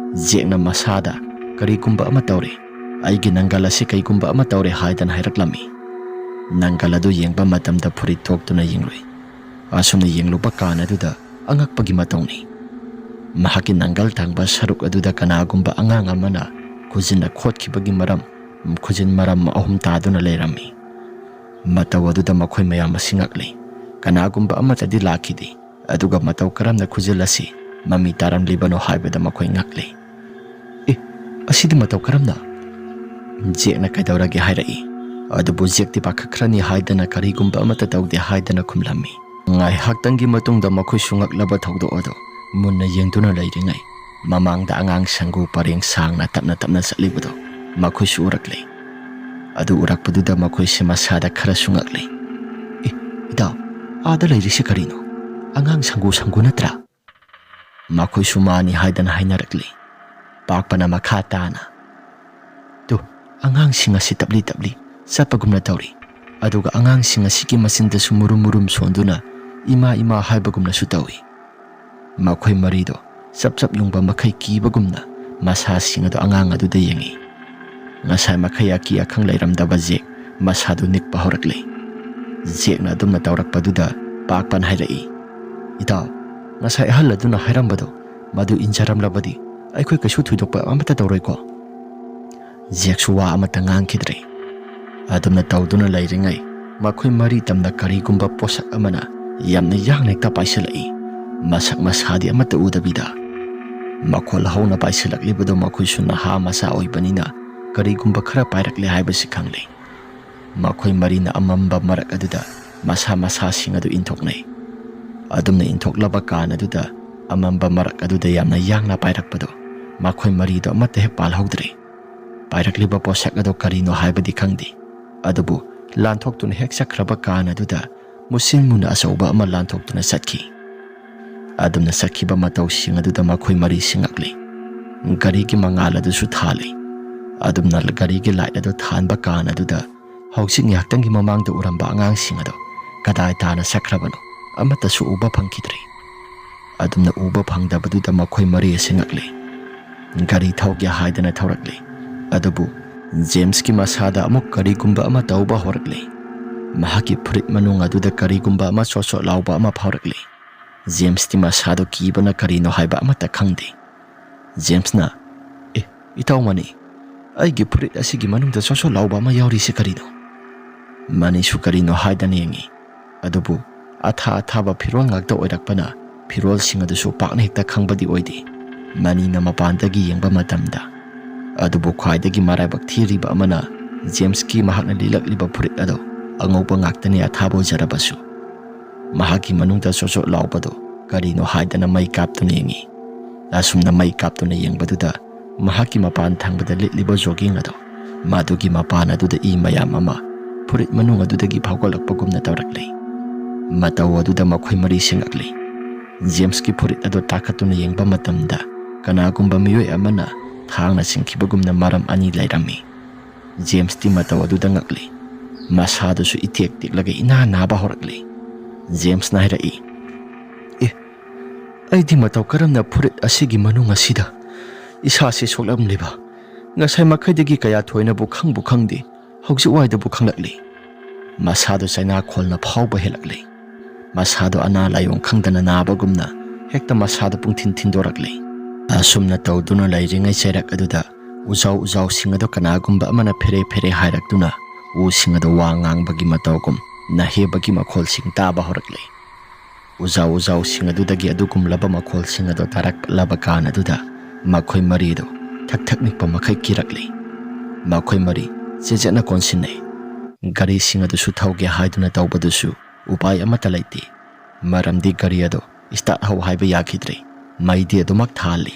ꯖꯦꯛꯅ ꯃꯁꯥꯗ ꯀꯔꯤꯒꯨꯝꯕ ꯑꯃ ꯇꯧꯔꯦ, ꯑꯩꯒꯤ ꯅꯪꯒꯜ ꯑꯁꯤ ꯀꯩꯒꯨꯝꯕ ꯑꯃ ꯇꯧꯔꯦ ꯍꯥꯏꯗꯅ ꯍꯥꯏꯔꯛꯂꯝꯃꯤ꯫ ꯅꯪꯒꯜ ꯑꯗꯨ ꯌꯦꯡꯕ ꯃꯇꯝꯗ ꯐꯨꯔꯤꯠ ꯊꯣꯛꯇꯨꯅ ꯌꯦꯡꯂꯨꯏ꯫ ꯑꯁꯨꯝꯅ ꯌꯦꯡꯂꯨꯕ ꯀꯥꯟ ꯑꯗꯨꯗ ꯑꯉꯛꯄꯒꯤ ꯃꯇꯧꯅꯤ꯫ ꯃꯍꯥꯛꯀꯤ ꯅꯪꯒꯜ ꯊꯪꯕ ꯁꯔꯨꯛ ꯑꯗꯨꯗ ꯀꯅꯥꯒꯨꯝꯕ ꯑꯉꯥꯡ ꯑꯃꯅ ꯈꯨꯖꯤꯟꯅ ꯈꯣꯠꯈꯤꯕꯒꯤ ꯈꯨꯖꯤꯟ ꯃꯔꯝ 3 ꯇꯥꯗꯨꯅ ꯂꯩꯔꯝꯃꯤ꯫ ꯃꯇꯧ ꯑꯗꯨꯗ ꯃꯈꯣꯏ ꯃꯌꯥꯝ ꯑꯁꯤ ꯉꯛꯂꯤ꯫ ꯀꯅꯥꯒꯨꯝꯕ ꯑꯃꯠꯇꯗꯤ ꯂꯥꯛꯈꯤꯗꯦ꯫ ꯑꯗꯨꯒ ꯃꯇꯧ ꯀꯔꯝꯅ ꯈꯨꯖꯤꯜ ꯑꯁꯤ ꯃꯃꯤ ꯇꯥꯔꯝꯂꯤꯕꯅꯣ ꯍꯥꯏꯕꯗ ꯃꯈꯣꯏ ꯉꯛꯂꯤ꯫ ꯑꯁꯤꯗꯤ ꯃꯇꯧ ꯀꯔꯝꯅ? ꯖꯦꯛꯅ ꯀꯩꯗꯧꯔꯒꯦ ꯍꯥꯏꯔꯛꯏ꯫ ꯑꯗꯨꯕꯨ ꯖꯦꯛꯇꯤ ꯄꯥꯈꯠꯈ꯭ꯔꯅꯤ ꯍꯥꯏꯗꯅ ꯀꯔꯤꯒꯨꯝꯕ ꯑꯃꯠꯇ ꯇꯧꯗꯦ ꯍꯥꯏꯗꯅ ꯈꯨꯝꯂꯝꯃꯤ꯫ ꯉꯥꯏꯍꯥꯛꯇꯪꯒꯤ ꯃꯇꯨꯡꯗ ꯃꯈꯣꯏꯁꯨ ꯉꯛꯂꯕ ꯊꯧꯗꯣꯛ ꯑꯗꯨ ꯃꯨꯟꯅ ꯌꯦꯡꯗꯨꯅ ꯂꯩꯔꯤꯉꯩ ꯃꯃꯥꯡꯗ ꯑꯉꯥꯡ ꯁꯪꯒꯨ ꯄꯔꯦꯡ ꯁꯥꯡꯅ ꯇꯞꯅ ꯇꯞꯅ ꯆꯠꯂꯤꯕꯗꯨ ꯃꯈꯣꯏꯁꯨ ꯎꯔꯛꯂꯤ꯫ ꯑꯗꯨ ꯎꯔꯛꯄꯗꯨꯗ ꯃꯈꯣꯏꯁꯦ ꯃꯁꯥꯗ ꯈꯔꯁꯨ ꯉꯛꯂꯤ꯫ ꯏꯇꯥꯎ, ꯑꯥꯗ ꯂꯩꯔꯤꯁꯤ ꯀꯔꯤꯅꯣ? ꯑꯉꯥꯡ ꯁꯪꯒꯨ ꯅꯠꯇ꯭ꯔꯥ? ꯃꯈꯣꯏꯁꯨ ꯃꯥꯅꯤ ꯍꯥꯏꯗꯅ ꯍꯥꯏꯅꯔꯛꯂꯤ꯫ ꯄꯥꯛꯄꯅ ꯃꯈꯥ ꯇꯥꯅ, ꯇꯨ ꯑꯉꯥꯡꯁꯤꯡ ꯑꯁꯤ ꯇꯞꯂꯤ ꯇꯞꯂꯤ ꯆꯠꯄꯒꯨꯝꯅ ꯇꯧꯔꯤ꯫ ꯑꯗꯨꯒ ꯑꯉꯥꯡꯁꯤꯡ ꯑꯁꯤꯒꯤ ꯃꯆꯤꯟꯗꯁꯨ ꯃꯨꯔꯨꯝ ꯃꯨꯔꯨꯝ ꯁꯣꯟꯗꯨꯅ ꯏꯃꯥ ꯏꯃꯥ ꯍꯥꯏꯕꯒꯨꯝꯅꯁꯨ ꯇꯧꯏ꯫ ꯃꯈꯣꯏ ꯃꯔꯤꯗꯣ ꯆꯞ ꯆꯞ ꯌꯨꯡꯕ ꯃꯈꯩ ꯀꯤꯕꯒꯨꯝꯅ ꯃꯁꯥꯁꯤꯡ ꯑꯗꯨ ꯑꯉꯥꯡ ꯑꯗꯨꯗ ꯌꯦꯡꯉꯤ꯫ ꯉꯁꯥꯏ ꯃꯈꯩ ꯑꯀꯤ ꯑꯈꯪ ꯂꯩꯔꯝꯗꯕ ꯖꯦꯛ ꯃꯁꯥꯗꯨ ꯅꯤꯛꯄ ꯍꯧꯔꯛꯂꯤ꯫ ꯖꯦꯛꯅ ꯑꯗꯨꯝꯅ ꯇꯧꯔꯛꯄꯗꯨꯗ ꯄꯥꯛꯄꯅ ꯍꯥꯏꯔꯛꯏ꯫ ꯏꯇꯥꯎ, ꯉꯁꯥꯏ ꯑꯍꯜ ꯑꯗꯨꯅ ꯍꯥꯏꯔꯝꯕꯗꯣ ꯃꯗꯨ ꯏꯟꯖꯔꯝꯂꯕꯗꯤ ꯑꯩꯈꯣꯏ ꯀꯩꯁꯨ ꯊꯣꯏꯗꯣꯛꯄ ꯑꯃꯠꯇ ꯇꯧꯔꯣꯏꯀꯣ? ꯖꯦꯛꯁꯨ ꯋꯥ ꯑꯃꯠꯇ ꯉꯥꯡꯈꯤꯗ꯭ꯔꯦ꯫ ꯑꯗꯨꯝꯅ ꯇꯧꯗꯨꯅ ꯂꯩꯔꯤꯉꯩ ꯃꯈꯣꯏ ꯃꯔꯤ ꯇꯝꯅ ꯀꯔꯤꯒꯨꯝꯕ ꯄꯣꯠꯁꯛ ꯑꯃꯅ ꯌꯥꯝꯅ ꯌꯥꯡꯅ ꯍꯦꯛꯇ ꯄꯥꯏꯁꯤꯜꯂꯛꯏ꯫ ꯃꯁꯛ ꯃꯁꯥꯗꯤ ꯑꯃꯠꯇ ꯎꯗꯕꯤꯗ꯫ ꯃꯈꯣꯜ ꯍꯧꯅ ꯄꯥꯏꯁꯤꯜꯂꯛꯂꯤꯕꯗꯣ ꯃꯈꯣꯏꯁꯨ ꯅꯍꯥ ꯃꯆꯥ ꯑꯣꯏꯕꯅꯤꯅ ꯀꯔꯤꯒꯨꯝꯕ ꯈꯔ ꯄꯥꯏꯔꯛꯂꯦ ꯍꯥꯏꯕꯁꯤ ꯈꯪꯂꯤ꯫ ꯃꯈꯣꯏ ꯃꯔꯤꯅ ꯑꯃꯝꯕ ꯃꯔꯛ ꯑꯗꯨꯗ ꯃꯁꯥ ꯃꯁꯥꯁꯤꯡ ꯑꯗꯨ ꯏꯟꯊꯣꯛꯅꯩ꯫ ꯑꯗꯨꯝꯅ ꯏꯟꯊꯣꯛꯂꯕ ꯀꯥꯟ ꯑꯗꯨꯗ ꯑꯃꯝꯕ ꯃꯔꯛ ꯑꯗꯨꯗ ꯌꯥꯝꯅ ꯌꯥꯡꯅ ꯄꯥꯏꯔꯛꯄꯗꯣ ꯃꯈꯣꯏ ꯃꯔꯤꯗꯣ ꯑꯃꯠꯇ ꯍꯦꯛ ꯄꯥꯜꯍꯧꯗ꯭ꯔꯦ꯫ ꯄꯥꯏꯔꯛꯂꯤꯕ ꯄꯣꯠꯁꯛ ꯑꯗꯨ ꯀꯔꯤꯅꯣ ꯍꯥꯏꯕꯗꯤ ꯈꯪꯗꯦ꯫ ꯑꯗꯨꯕꯨ ꯂꯥꯟꯊꯣꯛꯇꯨꯅ ꯍꯦꯛ ꯆꯠꯈ꯭ꯔꯕ ꯀꯥꯟ ꯑꯗꯨꯗ ꯃꯨꯁꯤꯟ ꯃꯨꯅ ꯑꯆꯧꯕ ꯑꯃ ꯂꯥꯟꯊꯣꯛꯇꯨꯅ ꯆꯠꯈꯤ꯫ ꯑꯗꯨꯝꯅ ꯆꯠꯈꯤꯕ ꯃꯇꯧꯁꯤꯡ ꯑꯗꯨꯗ ꯃꯈꯣꯏ ꯃꯔꯤꯁꯤ ꯉꯛꯂꯤ꯫ ꯒꯥꯔꯤꯒꯤ ꯃꯉꯥꯜ ꯑꯗꯨꯁꯨ ꯊꯥꯜꯂꯤ꯫ ꯑꯗꯨꯝꯅ ꯒꯥꯔꯤꯒꯤ ꯂꯥꯏꯠ ꯑꯗꯨ ꯊꯥꯟꯕ ꯀꯥꯟ ꯑꯗꯨꯗ ꯍꯧꯖꯤꯛ ꯉꯥꯏꯍꯥꯛꯇꯪꯒꯤ ꯃꯃꯥꯡꯗ ꯎꯔꯝꯕ ꯑꯉꯥꯡꯁꯤꯡ ꯑꯗꯨ ꯀꯗꯥꯏ ꯇꯥꯅ ꯆꯠꯈ꯭ꯔꯕꯅꯣ ꯑꯃꯠꯇꯁꯨ ꯎꯕ ꯐꯪꯈꯤꯗ꯭ꯔꯦ꯫ ꯑꯗꯨꯝꯅ ꯎꯕ ꯐꯪꯗꯕꯗꯨꯗ ꯃꯈꯣꯏ ꯃꯔꯤ ꯑꯁꯤ ꯉꯛꯂꯤ꯫ ꯒꯥꯔꯤ ꯊꯧꯒꯦ ꯍꯥꯏꯗꯅ ꯊꯧꯔꯛꯂꯤ꯫ ꯑꯗꯨꯕꯨ ꯖꯦꯝꯁꯀꯤ ꯃꯁꯥꯗ ꯑꯃꯨꯛ ꯀꯔꯤꯒꯨꯝꯕ ꯑꯃ ꯇꯧꯕ ꯍꯧꯔꯛꯂꯤ꯫ ꯃꯍꯥꯛꯀꯤ ꯐꯨꯔꯤꯠ ꯃꯅꯨꯡ ꯑꯗꯨꯗ ꯀꯔꯤꯒꯨꯝꯕ ꯑꯃ ꯆꯣꯠ ꯆꯣꯠ ꯂꯥꯎꯕ ꯑꯃ ꯐꯥꯎꯔꯛꯂꯤ꯫ ꯖꯦꯝꯁꯇꯤ ꯃꯁꯥꯗꯣ ꯀꯤꯕꯅ ꯀꯔꯤꯅꯣ ꯍꯥꯏꯕ ꯑꯃꯠꯇ ꯈꯪꯗꯦ꯫ ꯖꯦꯝꯁꯅ, ꯏꯇꯥꯎ ꯃꯅꯤ, ꯑꯩꯒꯤ ꯐꯨꯔꯤꯠ ꯑꯁꯤꯒꯤ ꯃꯅꯨꯡꯗ ꯆꯣꯠ ꯆꯣꯠ ꯂꯥꯎꯕ ꯑꯃ ꯌꯥꯎꯔꯤꯁꯤ ꯀꯔꯤꯅꯣ? ꯃꯅꯤꯁꯨ ꯀꯔꯤꯅꯣ ꯍꯥꯏꯗꯅ ꯌꯦꯡꯉꯤ꯫ ꯑꯗꯨꯕꯨ ꯑꯊꯥꯕ ꯐꯤꯔꯣꯜ ꯉꯥꯛꯇ ꯑꯣꯏꯔꯛꯄꯅ ꯐꯤꯔꯣꯜꯁꯤꯡ ꯑꯗꯨꯁꯨ ꯄꯥꯛꯅ ꯍꯦꯛꯇ ꯈꯪꯕꯗꯤ ꯑꯣꯏꯗꯦ ꯃꯅꯤꯅ ꯃꯄꯥꯟꯗꯒꯤ ꯌꯦꯡꯕ ꯃꯇꯝꯗ꯫ ꯑꯗꯨꯕꯨ ꯈ꯭ꯋꯥꯏꯗꯒꯤ ꯃꯔꯥꯏꯕꯛ ꯊꯤꯔꯤꯕ ꯑꯃꯅ ꯖꯦꯝꯁꯀꯤ ꯃꯍꯥꯛꯅ ꯂꯤꯠꯂꯛꯂꯤꯕ ꯐꯨꯔꯤꯠ ꯑꯗꯣ ꯑꯉꯧꯕ ꯉꯥꯛꯇꯅꯤ ꯑꯊꯥꯕ ꯑꯣꯏꯖꯔꯕꯁꯨ꯫ ꯃꯍꯥꯛꯀꯤ ꯃꯅꯨꯡꯗ ꯆꯣꯠ ꯆꯣꯠ ꯂꯥꯎꯕꯗꯣ ꯀꯔꯤꯅꯣ ꯍꯥꯏꯗꯅ ꯃꯩ ꯀꯥꯞꯇꯨꯅ ꯌꯦꯡꯉꯤ꯫ ꯑꯁꯨꯝꯅ ꯃꯩ ꯀꯥꯞꯇꯨꯅ ꯌꯦꯡꯕꯗꯨꯗ ꯃꯍꯥꯛꯀꯤ ꯃꯄꯥꯟ ꯊꯪꯕꯗ ꯂꯤꯠꯂꯤꯕ ꯖꯣꯒꯤꯡ ꯑꯗꯣ ꯃꯗꯨꯒꯤ ꯃꯄꯥꯟ ꯑꯗꯨꯗ ꯏ ꯃꯌꯥꯝ ꯑꯃ ꯐꯨꯔꯤꯠ ꯃꯅꯨꯡ ꯑꯗꯨꯗꯒꯤ ꯐꯥꯎꯒꯠꯂꯛꯄꯒꯨꯝꯅ ꯇꯧꯔꯛꯂꯤ꯫ ꯃꯇꯧ ꯑꯗꯨꯗ ꯃꯈꯣꯏ ꯃꯔꯤ ꯉꯛꯂꯤ꯫ ꯖꯦꯝꯁꯀꯤ ꯐꯨꯔꯤꯠ ꯑꯗꯨ ꯇꯥꯈꯠꯇꯨꯅ ꯌꯦꯡꯕ ꯃꯇꯝꯗ ꯀꯅꯥꯒꯨꯝꯕ ꯃꯤꯑꯣꯏ ꯑꯃꯅ ꯊꯥꯡꯅ ꯆꯤꯡꯈꯤꯕꯒꯨꯝꯅ ꯃꯔꯝ 2 ꯂꯩꯔꯝꯃꯤ꯫ ꯖꯦꯝꯁꯇꯤ ꯃꯇꯧ ꯑꯗꯨꯗ ꯉꯛꯂꯤ꯫ ꯃꯁꯥꯗꯨꯁꯨ ꯏꯇꯦꯛ ꯇꯦꯛꯂꯒ ꯏꯅꯥ ꯅꯥꯕ ꯍꯧꯔꯛꯂꯤ꯫ ꯖꯦꯝꯁꯅ ꯍꯥꯏꯔꯛꯏ, ꯑꯩꯗꯤ ꯃꯇꯧ ꯀꯔꯝꯅ ꯐꯨꯔꯤꯠ ꯑꯁꯤꯒꯤ ꯃꯅꯨꯡ ꯑꯁꯤꯗ ꯏꯁꯥꯁꯤ ꯁꯣꯛꯂꯝꯂꯤꯕ ꯉꯁꯥꯏ ꯃꯈꯩꯗꯒꯤ ꯀꯌꯥ ꯊꯣꯏꯅꯕꯨ ꯈꯪꯕꯨ ꯈꯪꯗꯦ ꯍꯧꯖꯤꯛ ꯋꯥꯏꯗꯕꯨ ꯈꯪꯂꯛꯂꯤ ꯃꯁꯥꯗꯨ ꯆꯩꯅꯥꯈꯣꯜꯅ ꯐꯥꯎꯕ ꯍꯦꯜꯂꯛꯂꯤ ꯃꯁꯥꯗꯨ ꯑꯅꯥ ꯂꯥꯏꯑꯣꯡ ꯈꯪꯗꯅ ꯅꯥꯕꯒꯨꯝꯅ ꯍꯦꯛꯇ ꯃꯁꯥꯗꯨ ꯄꯨꯡꯊꯤꯟ ꯊꯤꯟꯗꯣꯔꯛꯂꯤ ꯑꯁꯨꯝꯅ ꯇꯧꯗꯨꯅ ꯂꯩꯔꯤꯉꯩ ꯆꯩꯔꯛ ꯑꯗꯨꯗ ꯎꯖꯥꯎꯁꯤꯡ ꯑꯗꯨ ꯀꯅꯥꯒꯨꯝꯕ ꯑꯃꯅ ꯐꯦꯔꯦ ꯐꯦꯔꯦ ꯍꯥꯏꯔꯛꯇꯨꯅ ꯎꯁꯤꯡ ꯑꯗꯨ ꯋꯥ ꯉꯥꯡꯕꯒꯤ ꯃꯇꯧꯒꯨꯝ ꯅꯥꯍꯦꯕꯒꯤ ꯃꯈꯣꯜꯁꯤꯡ ꯇꯥꯕ ꯍꯧꯔꯛꯂꯤ ꯎꯖꯥꯎꯁꯤꯡ ꯑꯗꯨꯗꯒꯤ ꯑꯗꯨꯒꯨꯝꯂꯕ ꯃꯈꯣꯜꯁꯤꯡ ꯑꯗꯨ ꯇꯥꯔꯛꯂꯕ ꯀꯥꯟ ꯑꯗꯨꯗ ꯃꯈꯣꯏ ꯃꯔꯤꯗꯨ ꯊꯛ ꯅꯤꯛꯄ ꯃꯈꯩ ꯀꯤꯔꯛꯂꯤ ꯃꯈꯣꯏ ꯃꯔꯤ ꯆꯦꯠꯅ ꯀꯣꯟꯁꯤꯟꯅꯩ ꯒꯥꯔꯤꯁꯤꯡ ꯑꯗꯨꯁꯨ ꯊꯧꯒꯦ ꯍꯥꯏꯗꯨꯅ ꯇꯧꯕꯗꯨꯁꯨ ꯎꯄꯥꯏ ꯑꯃꯠꯇ ꯂꯩꯇꯦ ꯃꯔꯝꯗꯤ ꯒꯥꯔꯤ ꯑꯗꯨ ꯏꯁꯇꯥꯔꯠ ꯍꯧ ꯍꯥꯏꯕ ꯌꯥꯈꯤꯗ꯭ꯔꯦ ꯃꯩꯗꯤ ꯑꯗꯨꯃꯛ ꯊꯥꯜꯂꯤ